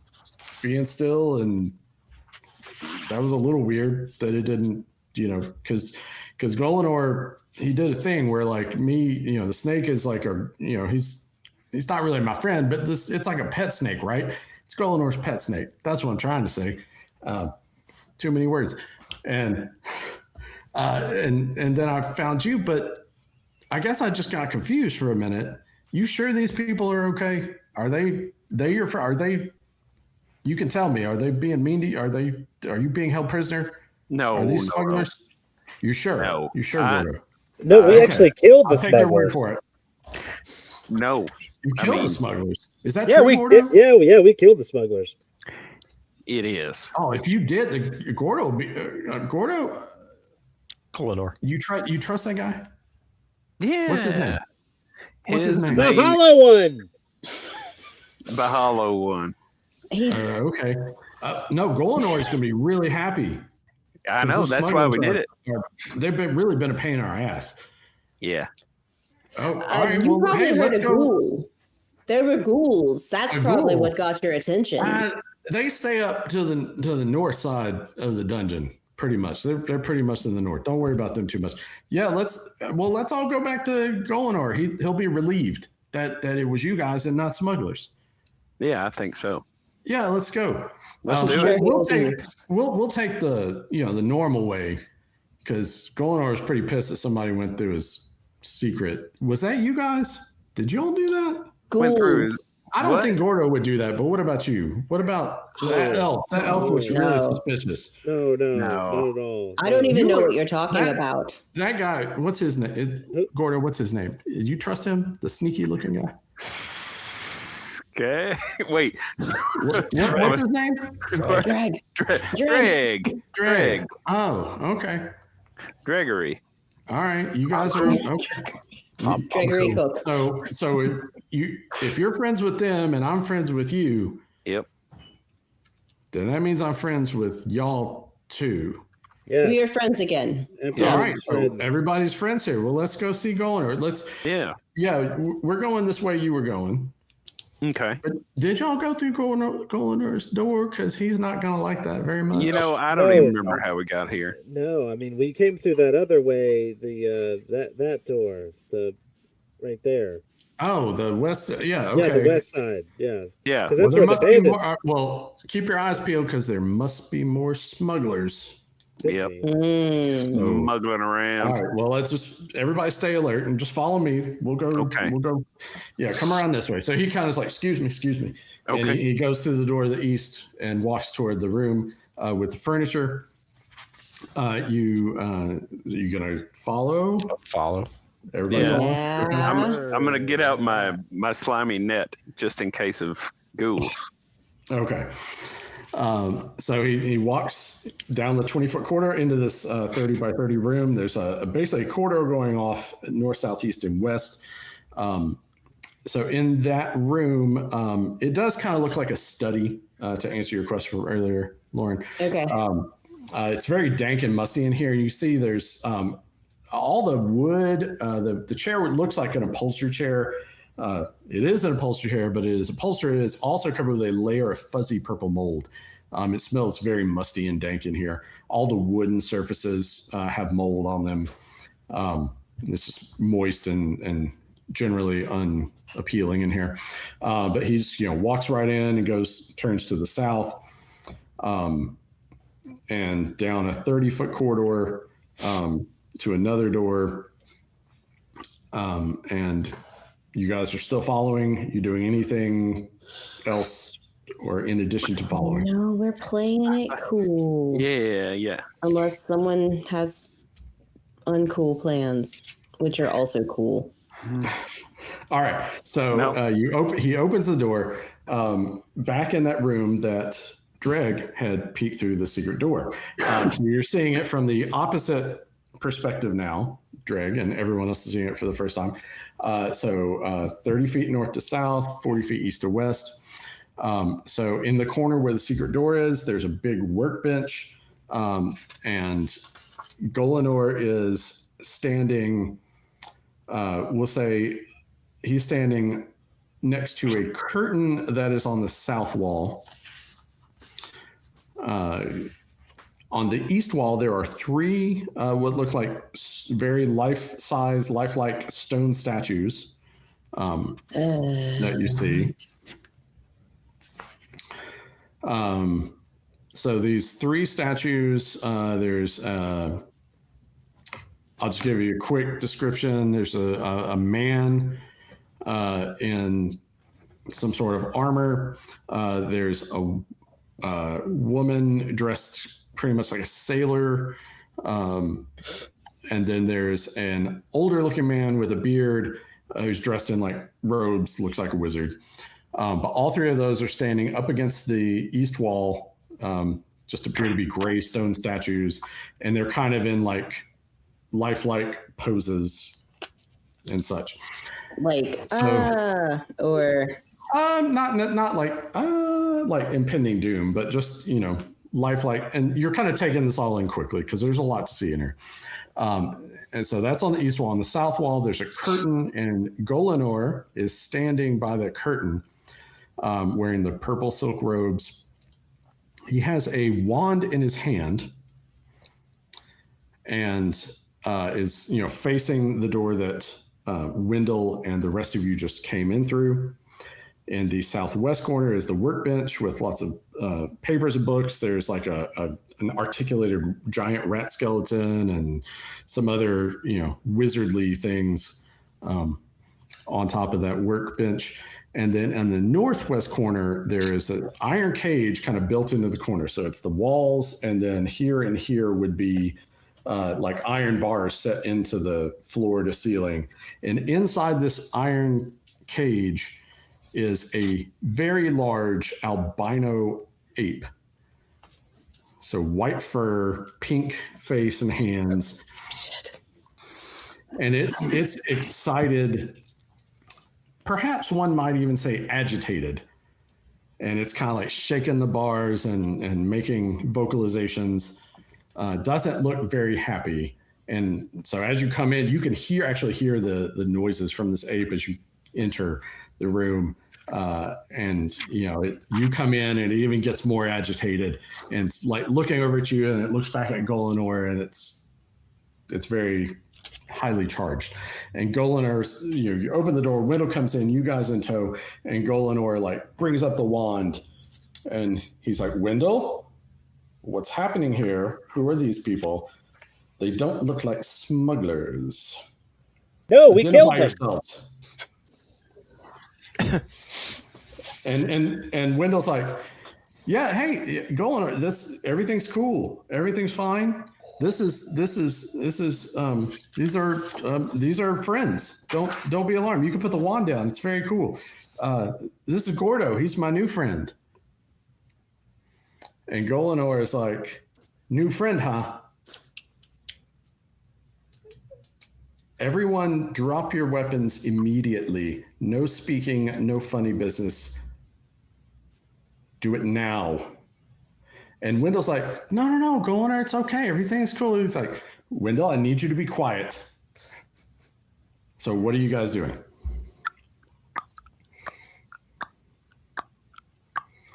being still, and that was a little weird that it didn't, because Golinor, he did a thing where like me, the snake is like he's not really my friend, but it's like a pet snake, right? It's Golinor's pet snake. That's what I'm trying to say. Too many words. And then I found you, but I guess I just got confused for a minute. You sure these people are okay? Are they you can tell me, are they being mean to you? Are you being held prisoner? No. Are these smugglers? No. You sure? No. You sure, Gordo? No, we actually killed the I'll smugglers. take your word for it. No. You killed the smugglers. Is that true, Gordo? we killed the smugglers. It is. Oh, if you did, Gordo, Golinor. You trust that guy? Yeah. What's his name? What's his name? The hollow one. The hollow one. Okay. No, Golinor is going to be really happy. I know. That's why we did it. They've really been a pain in our ass. Yeah. Oh, all right. You probably heard let's a go. ghoul. There were ghouls. That's probably what got your attention. They stay up to the north side of the dungeon, pretty much. They're pretty much in the north. Don't worry about them too much. Yeah, let's all go back to Golinor. He'll be relieved that it was you guys and not smugglers. Yeah, I think so. Yeah, let's go. Let's do it. We'll take the the normal way, because Golinor was pretty pissed that somebody went through his secret. Was that you guys? Did you all do that? Ghouls. I don't think Gordo would do that, but what about you? What about that elf? That elf looks really suspicious. No, not at all. I don't even know what you're talking about. That guy, what's his name? Gordo, what's his name? Did you trust him? The sneaky looking guy? Okay. Wait. What's his name? Dreg. Oh, okay. Gregory. All right. You guys are okay. Gregory Cook. So if you're friends with them and I'm friends with you, yep, then that means I'm friends with y'all too. Yes. We are friends again. All right, so everybody's friends here. Well, let's go see Golden. Yeah, we're going this way. You were going. Okay. But did y'all go through Goldener's door? Because he's not gonna like that very much. I don't even remember how we got here. No, I mean we came through that other way. The that door, the right there. Oh, the west. Yeah. Okay. Yeah, the west side. Yeah. Yeah. Because that's where the bandits. Well, keep your eyes peeled because there must be more smugglers. Yep. Smuggling around. All right. Well, let's just everybody stay alert and just follow me. We'll go. Okay. We'll go. Yeah, come around this way. So he kind of is like, excuse me. Okay. And he goes through the door to the east and walks toward the room with the furniture. You gonna follow? Follow. Everybody follow? Yeah. I'm gonna get out my slimy net just in case of ghouls. Okay. So he walks down the 20-foot corridor into this 30 by 30 room. There's basically a corridor going off north, south, east, and west. So in that room, it does kind of look like a study, to answer your question from earlier, Lauren. Okay. It's very dank and musty in here. You see there's all the wood, the chair looks like an upholstery chair. It is an upholstery chair, but it is upholstered. It is also covered with a layer of fuzzy purple mold. It smells very musty and dank in here. All the wooden surfaces have mold on them. It's just moist and generally unappealing in here. But he's walks right in and turns to the south, and down a 30-foot corridor to another door, and you guys are still following? You doing anything else or in addition to following? No, we're playing it cool. Yeah. Unless someone has uncool plans, which are also cool. All right. So he opens the door back in that room that Dreg had peeked through the secret door. So you're seeing it from the opposite perspective now, Dreg, and everyone else is seeing it for the first time. 30 feet north to south, 40 feet east to west. So in the corner where the secret door is, there's a big workbench, and Golanor is standing, we'll say he's standing next to a curtain that is on the south wall. On the east wall, there are three what look like very life-size, lifelike stone statues that you see. So these three statues, there's, I'll just give you a quick description. There's a man in some sort of armor. There's a woman dressed pretty much like a sailor. And then there's an older looking man with a beard who's dressed in like robes, looks like a wizard. But all three of those are standing up against the east wall, just appear to be gray stone statues. And they're kind of in like lifelike poses and such. Like, or not like impending doom, but just, lifelike. And you're kind of taking this all in quickly because there's a lot to see in here. And so that's on the east wall. On the south wall, there's a curtain, and Golanor is standing by the curtain, wearing the purple silk robes. He has a wand in his hand and is, facing the door that Wendell and the rest of you just came in through. In the southwest corner is the workbench with lots of papers and books. There's like an articulated giant rat skeleton and some other, wizardly things on top of that workbench. And then in the northwest corner, there is an iron cage kind of built into the corner. So it's the walls, and then here and here would be like iron bars set into the floor to ceiling. And inside this iron cage is a very large albino ape. So white fur, pink face and hands. shit. And it's excited. Perhaps one might even say agitated. And it's kind of like shaking the bars and making vocalizations. doesn't look very happy. And so as you come in, you can actually hear the noises from this ape as you enter the room. And you come in and it even gets more agitated, and it's like looking over at you, and it looks back at Golinor, and it's very highly charged. And Golinor, you open the door, Wendell comes in, you guys in tow, and Golinor like brings up the wand, and he's like, Wendell, what's happening here? Who are these people? They don't look like smugglers. No, we killed them. Yourselves. and Wendell's like, yeah, hey, Golinor, everything's cool. Everything's fine. These are friends. Don't be alarmed. You can put the wand down. It's very cool. This is Gordo. He's my new friend. And Golinor is like, new friend, huh? Everyone drop your weapons immediately. No speaking, no funny business. Do it now. And Wendell's like, no, Golinor, it's okay. Everything's cool. He's like, Wendell, I need you to be quiet. So what are you guys doing?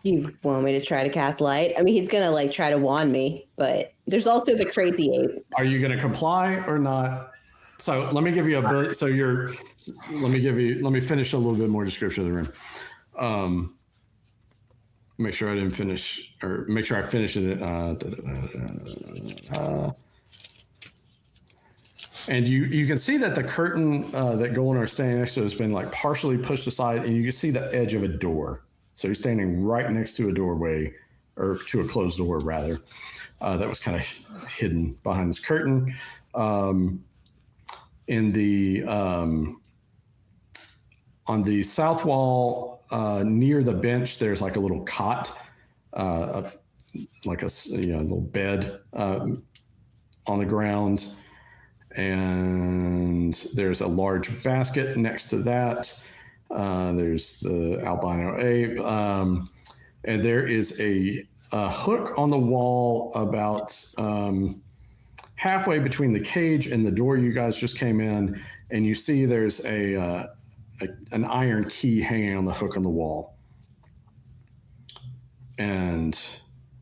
You want me to try to cast light? I mean, he's going to like try to wand me, but there's also the crazy ape. Are you going to comply or not? So let me give you let me finish a little bit more description of the room. Make sure I didn't finish, or make sure I finished it. And you can see that the curtain that Golinor is standing next to has been like partially pushed aside, and you can see the edge of a door. So he's standing right next to a doorway, or to a closed door rather, that was kind of hidden behind this curtain. In the on the south wall near the bench, there's like a little cot, like a little bed on the ground, and there's a large basket next to that. There's the albino ape, and there is a hook on the wall about halfway between the cage and the door you guys just came in, and you see there's an iron key hanging on the hook on the wall. And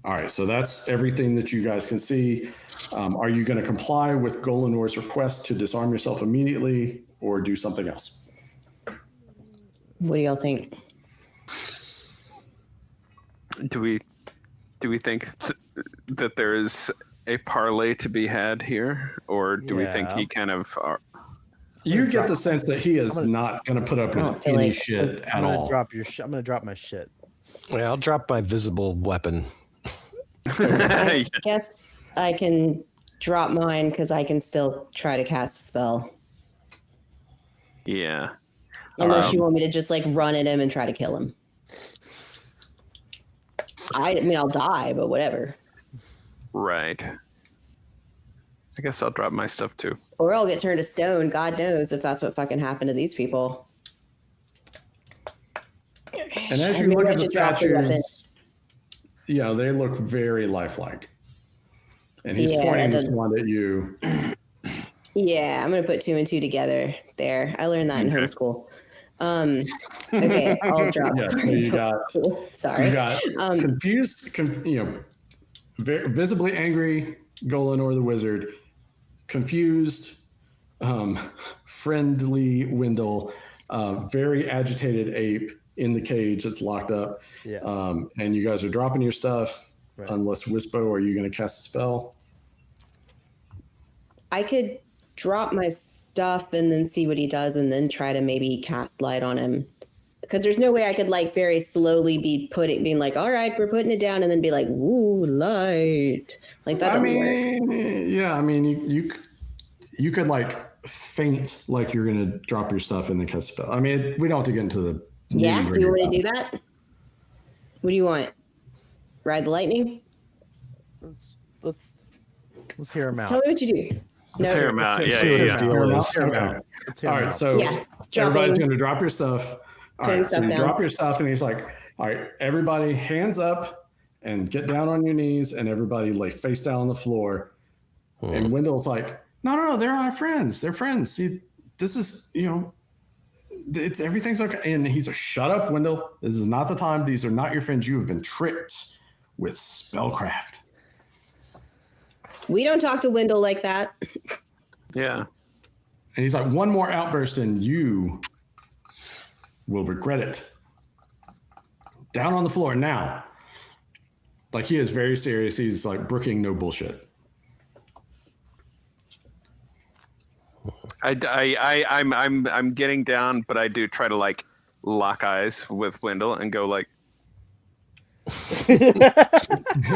all right, so that's everything that you guys can see. Are you going to comply with Golinor's request to disarm yourself immediately, or do something else? What do y'all think? Do we think that there is a parlay to be had here, or do we think he kind of? You get the sense that he is not going to put up with any shit at all. I'm going to drop my shit. Yeah, I'll drop my visible weapon. I guess I can drop mine because I can still try to cast a spell. Yeah. Unless you want me to just like run at him and try to kill him. I mean, I'll die, but whatever. Right. I guess I'll drop my stuff too. Or I'll get turned to stone. God knows if that's what fucking happened to these people. And as you look at the statues, they look very lifelike. And he's pointing his wand at you. Yeah, I'm going to put 2 and 2 together there. I learned that in homeschool. Okay, I'll drop. Yeah, Sorry. You got confused, visibly angry Golinor the wizard, confused, friendly Wendell, very agitated ape in the cage that's locked up. Yeah. And you guys are dropping your stuff, right. Unless Wispo, are you going to cast a spell? I could drop my stuff and then see what he does and then try to maybe cast light on him. Because there's no way I could like very slowly being like, all right, we're putting it down, and then be like, ooh, light. Like that doesn't work. Yeah, I mean, you could like feint like you're gonna drop your stuff and then cast a spell. I mean, we don't have to get into the do you want me to do that? What do you want? Ride the lightning? Let's hear him out. Tell me what you do. Let's hear him out. All right, so everybody's going to drop your stuff. All right, so you drop your stuff, and he's like, all right, everybody hands up and get down on your knees, and everybody lay face down on the floor. And Wendell's like, no, they're my friends. They're friends. See, this is, it's everything's okay. And he's like, shut up, Wendell. This is not the time. These are not your friends. You have been tricked with spellcraft. We don't talk to Wendell like that. Yeah. And he's like, one more outburst and you will regret it. Down on the floor now. Like, he is very serious. He's like brooking no bullshit. I'm getting down, but I do try to like lock eyes with Wendell and go like.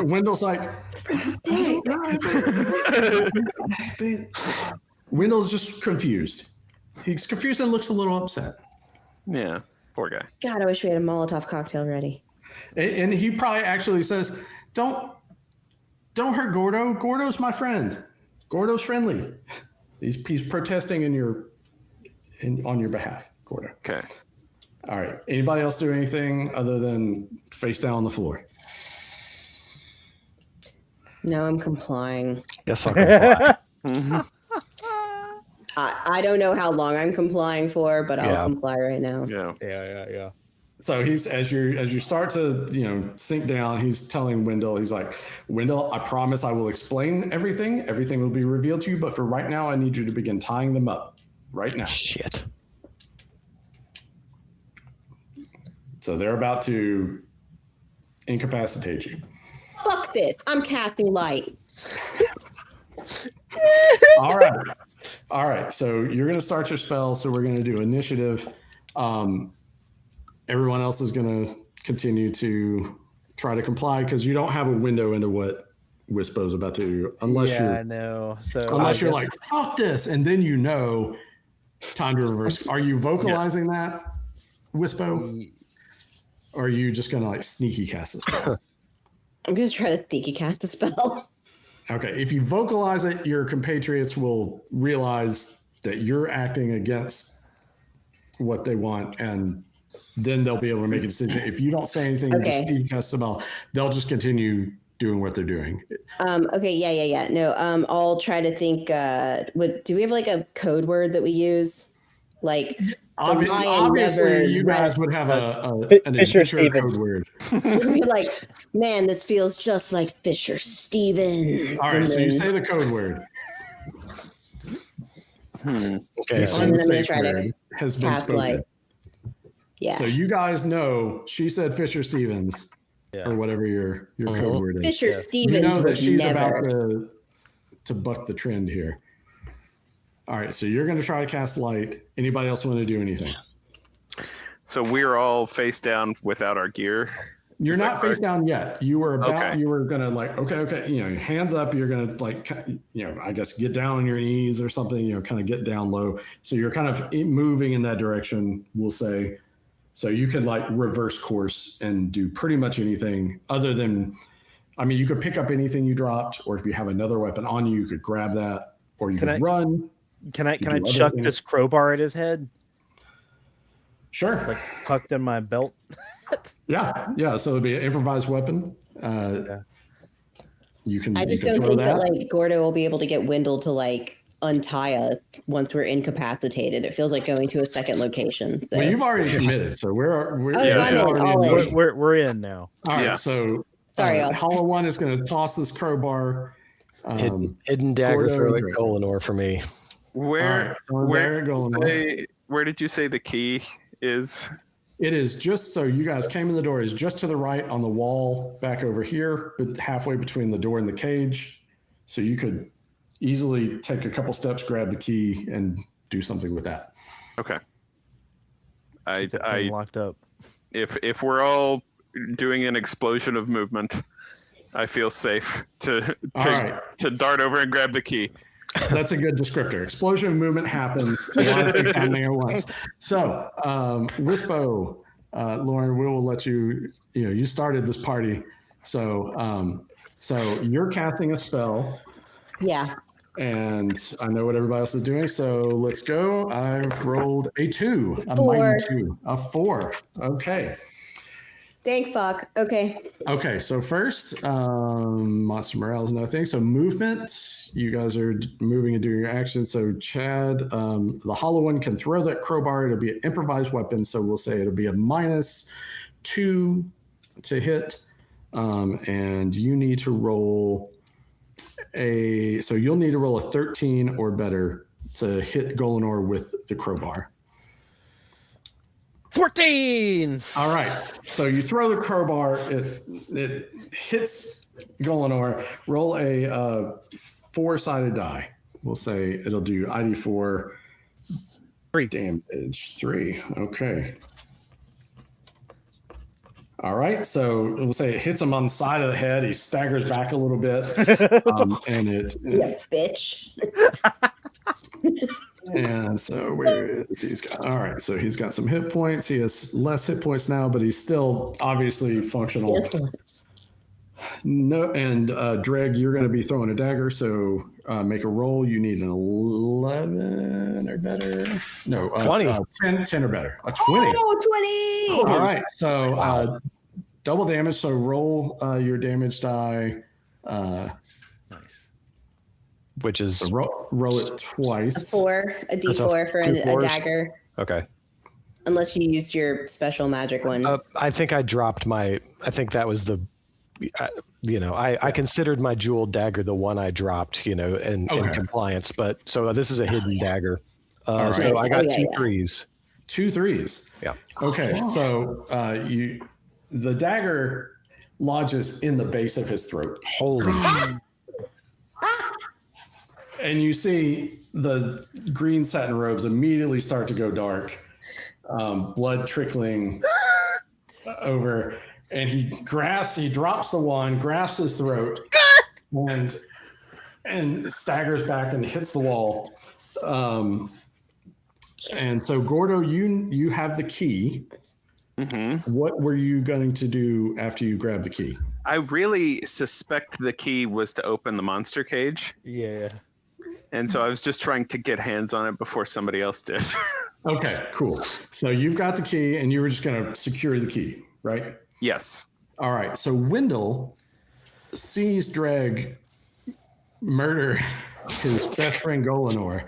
Wendell's like, Wendell's just confused. He's confused and looks a little upset. Yeah, poor guy. God, I wish we had a Molotov cocktail ready. And he probably actually says, don't hurt Gordo. Gordo's my friend. Gordo's friendly. He's protesting on your behalf, Gordo. Okay. All right. Anybody else do anything other than face down on the floor? No, I'm complying. Guess I'll comply. I don't know how long I'm complying for, but I'll comply right now. Yeah. So he's as you start to sink down, he's telling Wendell, he's like, Wendell, I promise I will explain everything. Everything will be revealed to you, but for right now, I need you to begin tying them up right now. Shit. So they're about to incapacitate you. Fuck this. I'm casting light. All right. So you're going to start your spell. So we're going to do initiative. Everyone else is going to continue to try to comply because you don't have a window into what Wispo's about to do unless I know. So unless you're like, fuck this, and then time to reverse. Are you vocalizing that, Wispo? Or are you just gonna like sneaky cast a spell? I'm gonna try to sneaky cast a spell. Okay, if you vocalize it, your compatriots will realize that you're acting against what they want, and then they'll be able to make a decision. If you don't say anything, Okay. just sneaky cast a spell, they'll just continue doing what they're doing. Okay, yeah. No, I'll try to think. Do we have like a code word that we use? Like, obviously you guys would have an Fisher adventure Stevens code word. we'd be like, man, this feels just like Fisher Stevens. All right, so you say the code word. Okay. The And then I'm gonna unsafe try to word has been cast spoken. light. Yeah. So you guys know she said Fisher Stevens or whatever your code word is. Fisher Yes. Stevens You know that would she's never. about to buck the trend here. All right, so you're going to try to cast light. Anybody else want to do anything? So we're all face down without our gear. You're Is that not face correct? down yet. You were Okay. you were going to like, okay, hands up. You're going to like, I guess get down on your knees or something, kind of get down low. So you're kind of moving in that direction, we'll say. So you could like reverse course and do pretty much anything other than, you could pick up anything you dropped, or if you have another weapon on you, you could grab that, or you could run. Can I do other chuck things. this crowbar at his head? Sure. It's like tucked in my belt. Yeah. So it'll be an improvised weapon. You can. I just you can don't throw think that like Gordo will be able to get Wendell to like untie us once we're incapacitated. It feels like going to a second location. So. Well, you've already committed, so we're Oh, Yeah. I'm in, already all in in. motion. We're in now. All right. Yeah. So Sorry, Hollow One is going to toss this crowbar. Hidden dagger Gordo throw and at Draco. Golinor for me. Where Where did you say the key is? it is just so you guys came in the door is just to the right on the wall back over here, but halfway between the door and the cage. So you could easily take a couple steps, grab the key, and do something with that. Okay. Keep that thing locked up. If we're all doing an explosion of movement, I feel safe to right. dart over and grab the key. That's a good descriptor. Explosion of movement happens. A lot of things happening at once. So, Wispo, Lauren, we will let you. You started this party, so you're casting a spell, Yeah. and I know what everybody else is doing. So let's go. I've rolled a 2, a 4. mighty 2, a 4. Okay. Thank fuck. Okay. Okay, so first, monster morale is another thing. So movement, you guys are moving and doing your actions. So Chad, the hollow one can throw that crowbar. It'll be an improvised weapon. So we'll say it'll be a -2 to hit. And you need to roll you'll need to roll a 13 or better to hit Golinor with the crowbar. 14. All right. So you throw the crowbar. It hits Golinor. Roll a 4-sided die. We'll say it'll do ID4 3 damage. 3. Okay. All right. So we'll say it hits him on the side of the head. He staggers back a little bit, and Yeah, bitch. And so where is he's got? All right, so he's got some hit points. He has less hit points now, but he's still obviously functional. No, and Dreg, you're going to be throwing a dagger, so make a roll. You need an 11 or better. No, 20. 10 or better. A 20. Oh, 20! All right, so double damage. So roll your damage die. Which is So roll it twice. A D4 for a dagger. okay. Unless you used your special magic one. I think I dropped my. I think that was the. I considered my jeweled dagger the one I dropped. In compliance. But so this is a hidden dagger. right. So I got 2 yeah. 3s. 2 3s. Yeah. Okay, so the dagger lodges in the base of his throat. Holy. And you see the green satin robes immediately start to go dark, blood trickling over, and he drops the wand, grasps his throat, and staggers back and hits the wall. And so, Gordo, you have the key. Mm-hmm. What were you going to do after you grabbed the key? I really suspect the key was to open the monster cage. Yeah. And so I was just trying to get hands on it before somebody else did. Okay, cool. So you've got the key and you were just going to secure the key, right? Yes. All right. So Wendell sees Dreg murder his best friend Golinor.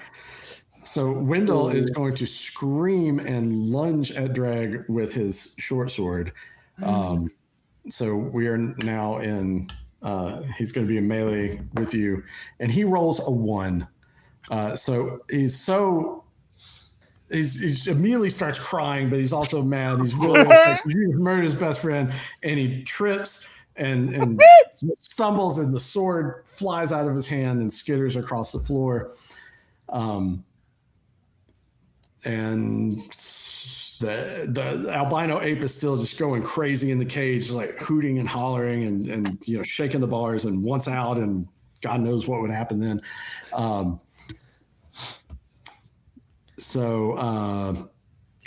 So Wendell is going to scream and lunge at Dreg with his short sword. So we are now in... he's going to be in melee with you, and he rolls a 1. So he immediately starts crying, but he's also mad. He's really upset. He murdered his best friend, and he trips and stumbles, and the sword flies out of his hand and skitters across the floor. And the albino ape is still just going crazy in the cage, like hooting and hollering and shaking the bars and wants out, and God knows what would happen then. So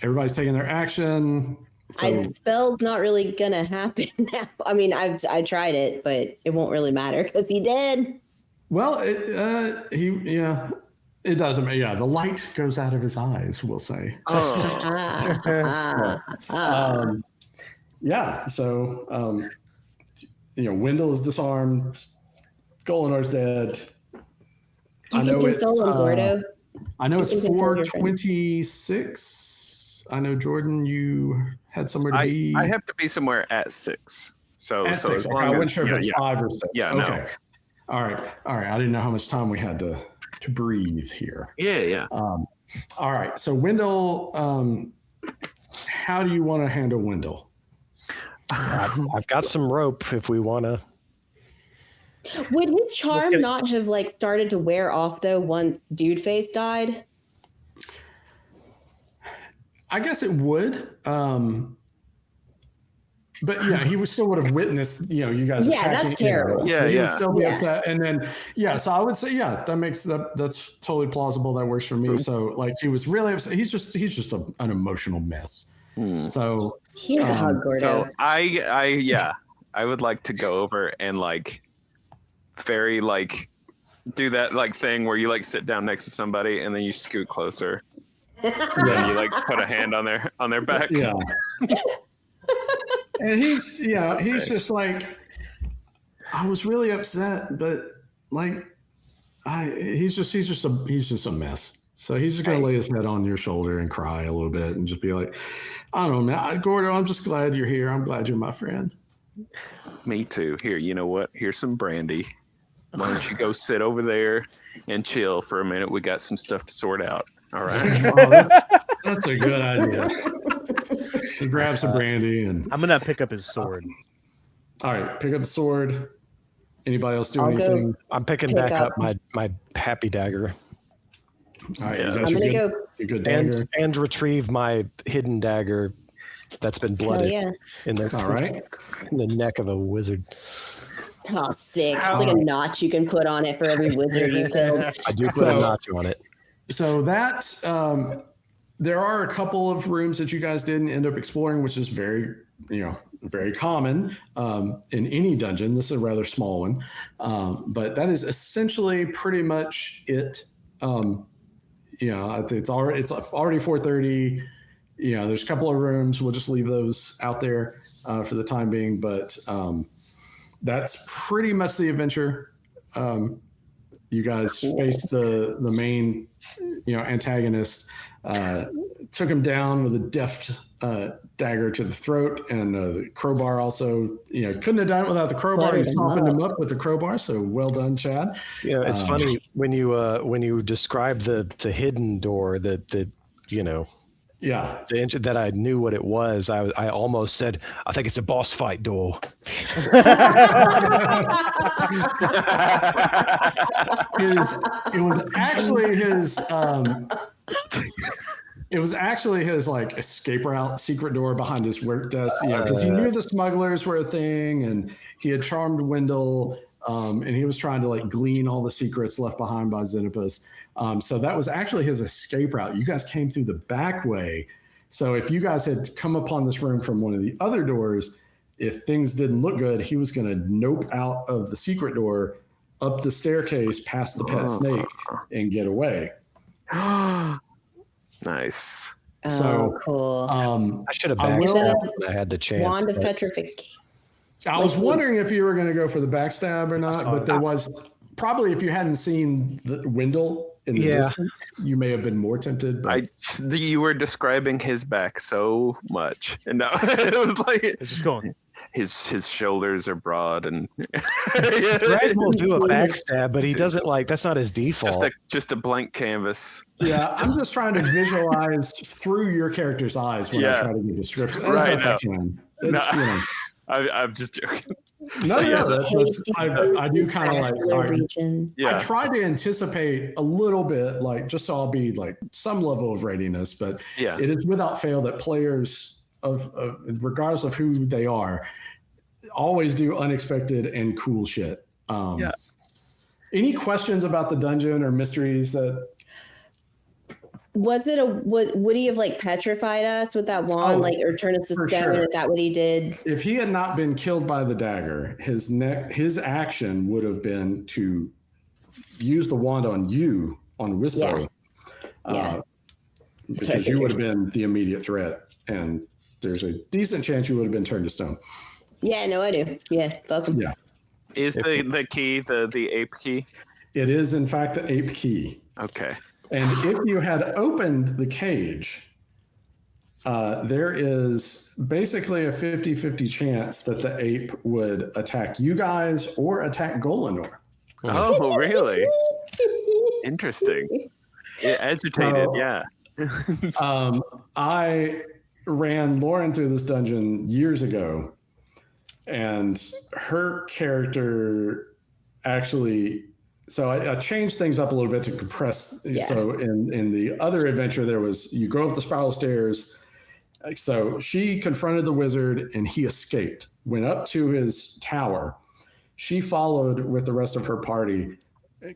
everybody's taking their action. So, Spell's not really gonna happen now. I mean, I tried it, but it won't really matter because he did. well, it doesn't. Yeah, the light goes out of his eyes, we'll say. Yeah. So, Wendell is disarmed. Golinor's dead. I know it's Gordo. I know it's 4:26. I know, Jordan, you had somewhere to be. I have to be somewhere at 6. So, at so 6. as long I wasn't as, sure if it's 5 or 6. Yeah, okay. no. All right. I didn't know how much time we had to breathe here. Yeah. All right. So Wendell, how do you want to handle Wendell? I've got some rope if we want to. Would his charm not have started to wear off though once Dude Face died? I guess it would. But yeah, he still would have witnessed, you guys. Yeah, attacking. that's terrible. So he would still be upset. And then, so I would say, that's totally plausible. That works for me. So he was really upset. He's just an emotional mess. So he needs a hug, Gordo. So I would like to go over and very do that thing where you sit down next to somebody and then you scoot closer. And then you put a hand on their back. Yeah. And he's just like, I was really upset, but like, he's just a mess. So he's just gonna lay his head on your shoulder and cry a little bit and just be like, I don't know, man, Gordo, I'm just glad you're here. I'm glad you're my friend. Me too. Here, you know what? Here's some brandy. Why don't you go sit over there and chill for a minute? We got some stuff to sort out. All right. That's a good idea. He grabs some brandy and I'm gonna pick up his sword. All right, pick up the sword. Anybody else do anything? I'm picking back up my happy dagger. All right, I'm gonna go good dagger. And retrieve my hidden dagger that's been blooded in the neck of a wizard. Oh, sick. It's like a notch you can put on it for every wizard you killed. I do put a notch on it. So that there are a couple of rooms that you guys didn't end up exploring, which is very common in any dungeon. This is a rather small one, but that is essentially pretty much it. It's already 4:30. There's a couple of rooms. We'll just leave those out there for the time being, but that's pretty much the adventure. You guys faced the main, antagonist, took him down with a deft dagger to the throat, and the crowbar also, couldn't have done it without the crowbar. You softened him up with the crowbar, so well done, Chad. It's funny when you describe the hidden door that that I knew what it was. I almost said, I think it's a boss fight door. It was actually his like escape route, secret door behind his work desk. Because he knew the smugglers were a thing, and he had charmed Wendell, and he was trying to like glean all the secrets left behind by Xenopus. So that was actually his escape route. You guys came through the back way. So if you guys had come upon this room from one of the other doors, if things didn't look good, he was going to nope out of the secret door, up the staircase, past the pet snake, and get away. Nice. So cool. I should have backstabbed when I had the chance. Wand of petrification. I was wondering if you were going to go for the backstab or not, but there was probably, if you hadn't seen the Wendell in the distance, you may have been more tempted. But you were describing his back so much, and now it was like it's just going. His shoulders are broad, and Brad will do a backstab, but he doesn't like. That's not his default. Just a blank canvas. Yeah, I'm just trying to visualize through your character's eyes when I try to give a description. Right. I'm just joking. No, I do kind of like. Sorry. Yeah. I try to anticipate a little bit, like just so I'll be like some level of readiness, but it is without fail that players of regardless of who they are, always do unexpected and cool shit. Any questions about the dungeon or mysteries that? Was it would he have like petrified us with that wand, or turn us to stone? Sure. Is that what he did? If he had not been killed by the dagger, his action would have been to use the wand on you, on Wispo, because you would have been the immediate threat, and there's a decent chance you would have been turned to stone. Yeah, no, I do. Yeah, welcome. Yeah. Is the key the ape key? It is, in fact, the ape key. Okay. And if you had opened the cage, there is basically a 50-50 chance that the ape would attack you guys or attack Golinor. Oh, really? Interesting. Agitated, yeah. I ran Lauren through this dungeon years ago, and her character actually... So I changed things up a little bit to compress. Yeah. So in the other adventure, you go up the spiral stairs. So she confronted the wizard and he escaped, went up to his tower. She followed with the rest of her party,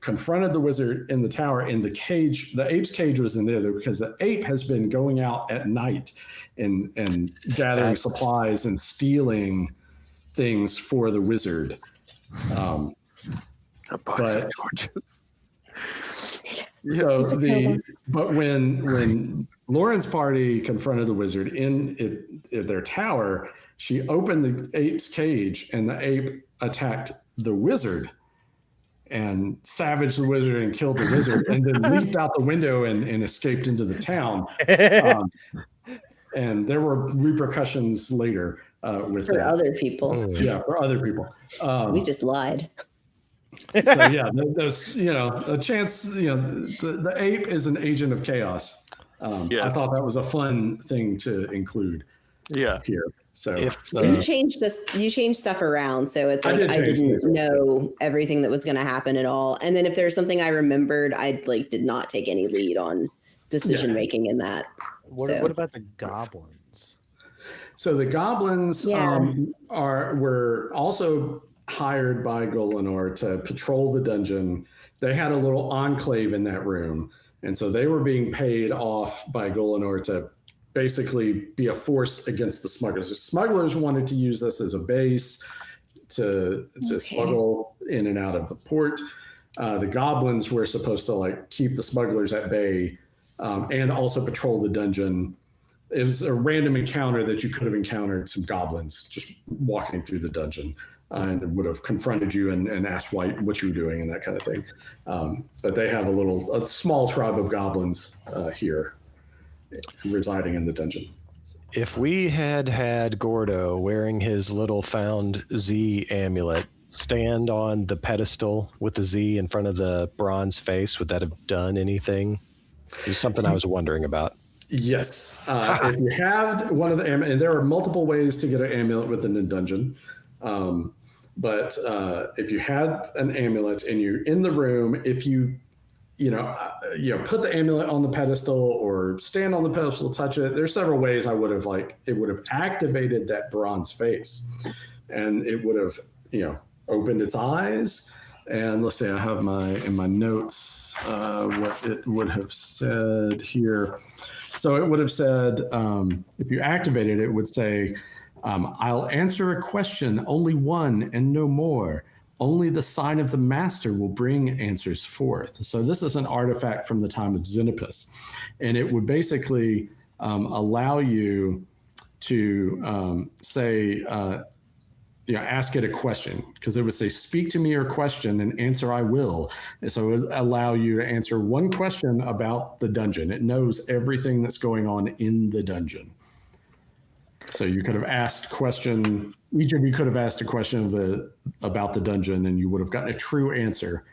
confronted the wizard in the tower, in the cage. The ape's cage was in there because the ape has been going out at night and gathering supplies and stealing things for the wizard. A box of torches. So but when Lauren's party confronted the wizard in their tower, She opened the ape's cage, and the ape attacked the wizard and savaged the wizard and killed the wizard, and then leaped out the window and escaped into the town. And there were repercussions later with For that. other people. Yeah, for other people. We just lied. So yeah, there's a chance. The ape is an agent of chaos. I thought that was a fun thing to include. Yeah. Here. So you changed stuff around, so it's like I didn't know everything that was going to happen at all. And then if there's something I remembered, I did not take any lead on decision making in that. What about the goblins? So the goblins were also hired by Golinor to patrol the dungeon. They had a little enclave in that room, and so they were being paid off by Golinor to basically be a force against the smugglers. The smugglers wanted to use this as a base to smuggle in and out of the port. The goblins were supposed to keep the smugglers at bay and also patrol the dungeon. It was a random encounter that you could have encountered some goblins just walking through the dungeon and would have confronted you and asked what you were doing and that kind of thing. But they have a small tribe of goblins here residing in the dungeon. If we had Gordo wearing his little found Z amulet stand on the pedestal with the Z in front of the bronze face, would that have done anything? It was something I was wondering about. Yes. If you had one of the and there are multiple ways to get an amulet within the dungeon. But if you had an amulet and you're in the room, if you put the amulet on the pedestal or stand on the pedestal, touch it. There's several ways it would have activated that bronze face, and it would have, opened its eyes. And let's say I have in my notes what it would have said here. So it would have said, if you activated it, it would say, I'll answer a question, only one and no more. Only the sign of the master will bring answers forth. So this is an artifact from the time of Xenopus. And it would basically allow you to say, ask it a question, because it would say, speak to me your question and answer I will. And so it would allow you to answer one question about the dungeon. It knows everything that's going on in the dungeon. So you could have asked each of you could have asked a question about the dungeon, and you would have gotten a true answer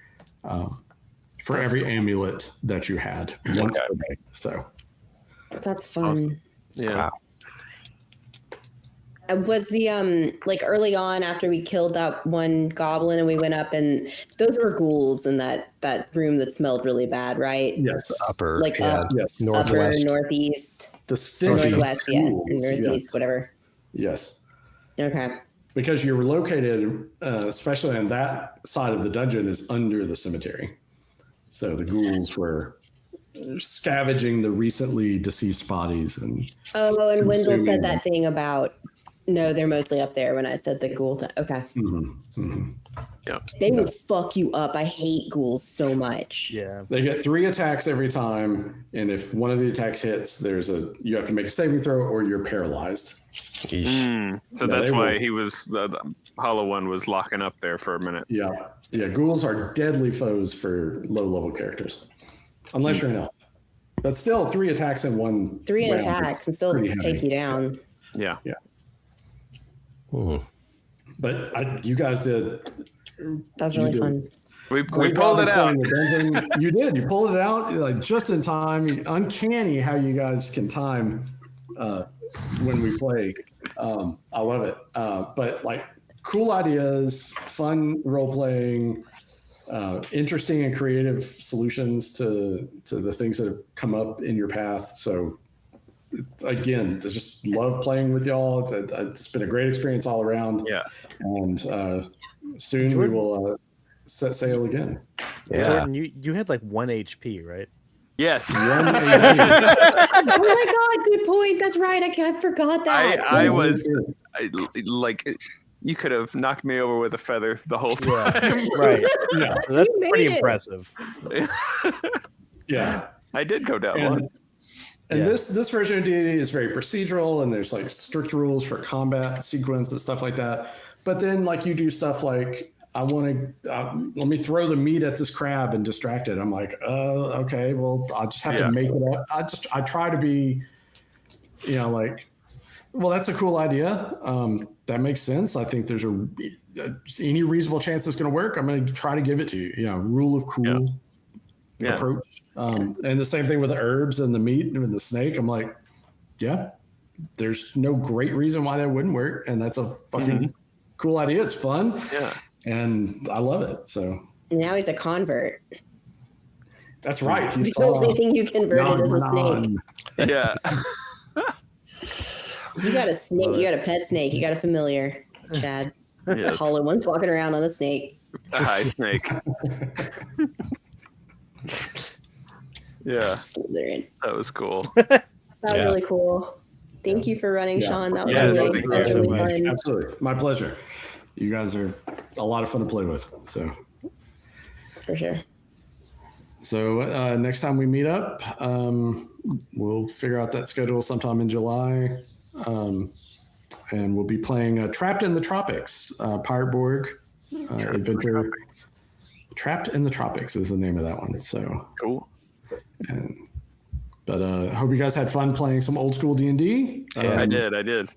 for every amulet that you had once per day. So that's fun. Awesome. Yeah. Wow. Was the early on after we killed that one goblin and we went up, and those were ghouls in that room that smelled really bad, right? Yes. Upper, northwest, northeast, the northwest, northeast, whatever. Yes. Okay. Because you're located, especially on that side of the dungeon, is under the cemetery. So the ghouls were scavenging the recently deceased bodies. And Wendell said that thing about, no, they're mostly up there when I said the ghoul. Okay. Mm-hmm. Mm-hmm. Yeah. They will fuck you up. I hate ghouls so much. Yeah. They get 3 attacks every time. And if one of the attacks hits, you have to make a saving throw or you're paralyzed. So that's why he was the hollow one was locking up there for a minute. Yeah. Yeah. Ghouls are deadly foes for low level characters. Unless you're an elf. But still 3 attacks in one. 3 attacks and still take you down. Yeah. Yeah. But you guys did. That's really fun. We pulled it out. You did. You pulled it out just in time. Uncanny how you guys can time when we play. I love it. But cool ideas, fun role playing, interesting and creative solutions to the things that have come up in your path. So again, I just love playing with y'all. It's been a great experience all around. Yeah. And soon we will set sail again. Yeah. Jordan, you had 1 HP, right? Yes. Oh my god, good point. That's right. I forgot that. I was you could have knocked me over with a feather the whole time. Yeah, right. Yeah. So that's pretty impressive. Yeah. I did go down once. And this version of D&D is very procedural, and there's like strict rules for combat sequence and stuff like that. But then like you do stuff like, I want to let me throw the meat at this crab and distract it. I'm like, okay, well, I just have to make it up. I try to be, like, well, that's a cool idea. That makes sense. I think there's any reasonable chance it's going to work. I'm going to try to give it to you. Rule of cool approach. And the same thing with the herbs and the meat and the snake. I'm like, yeah, there's no great reason why that wouldn't work. And that's a fucking cool idea. It's fun. Yeah. And I love it. So now he's a convert. That's right. He's the only thing you converted is a snake. Yeah. You got a snake. You got a pet snake. You got a familiar, Chad. Yes. Hollow one's walking around on a snake. A high snake. Yeah. Slytherin. That was cool. That was really cool. Thank you for running, Shawn. That was really fun. Absolutely. My pleasure. You guys are a lot of fun to play with. So for sure. So next time we meet up, we'll figure out that schedule sometime in July. And we'll be playing Trapped in the Tropics, Pirate Borg adventure. Trapped in the Tropics is the name of that one. So cool. But I hope you guys had fun playing some old school D&D. Yeah, I did.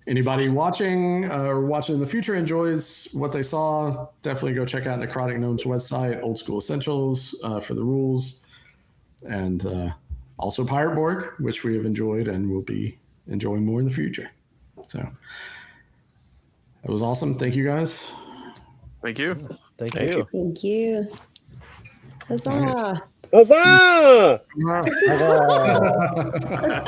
Anybody watching or watching in the future enjoys what they saw, definitely go check out Necrotic Gnome's website, Old School Essentials, for the rules. And also Pirate Borg, which we have enjoyed and will be enjoying more in the future. So it was awesome. Thank you guys. Thank you. Thank you. Thank you. Huzzah! Huzzah! Huzzah!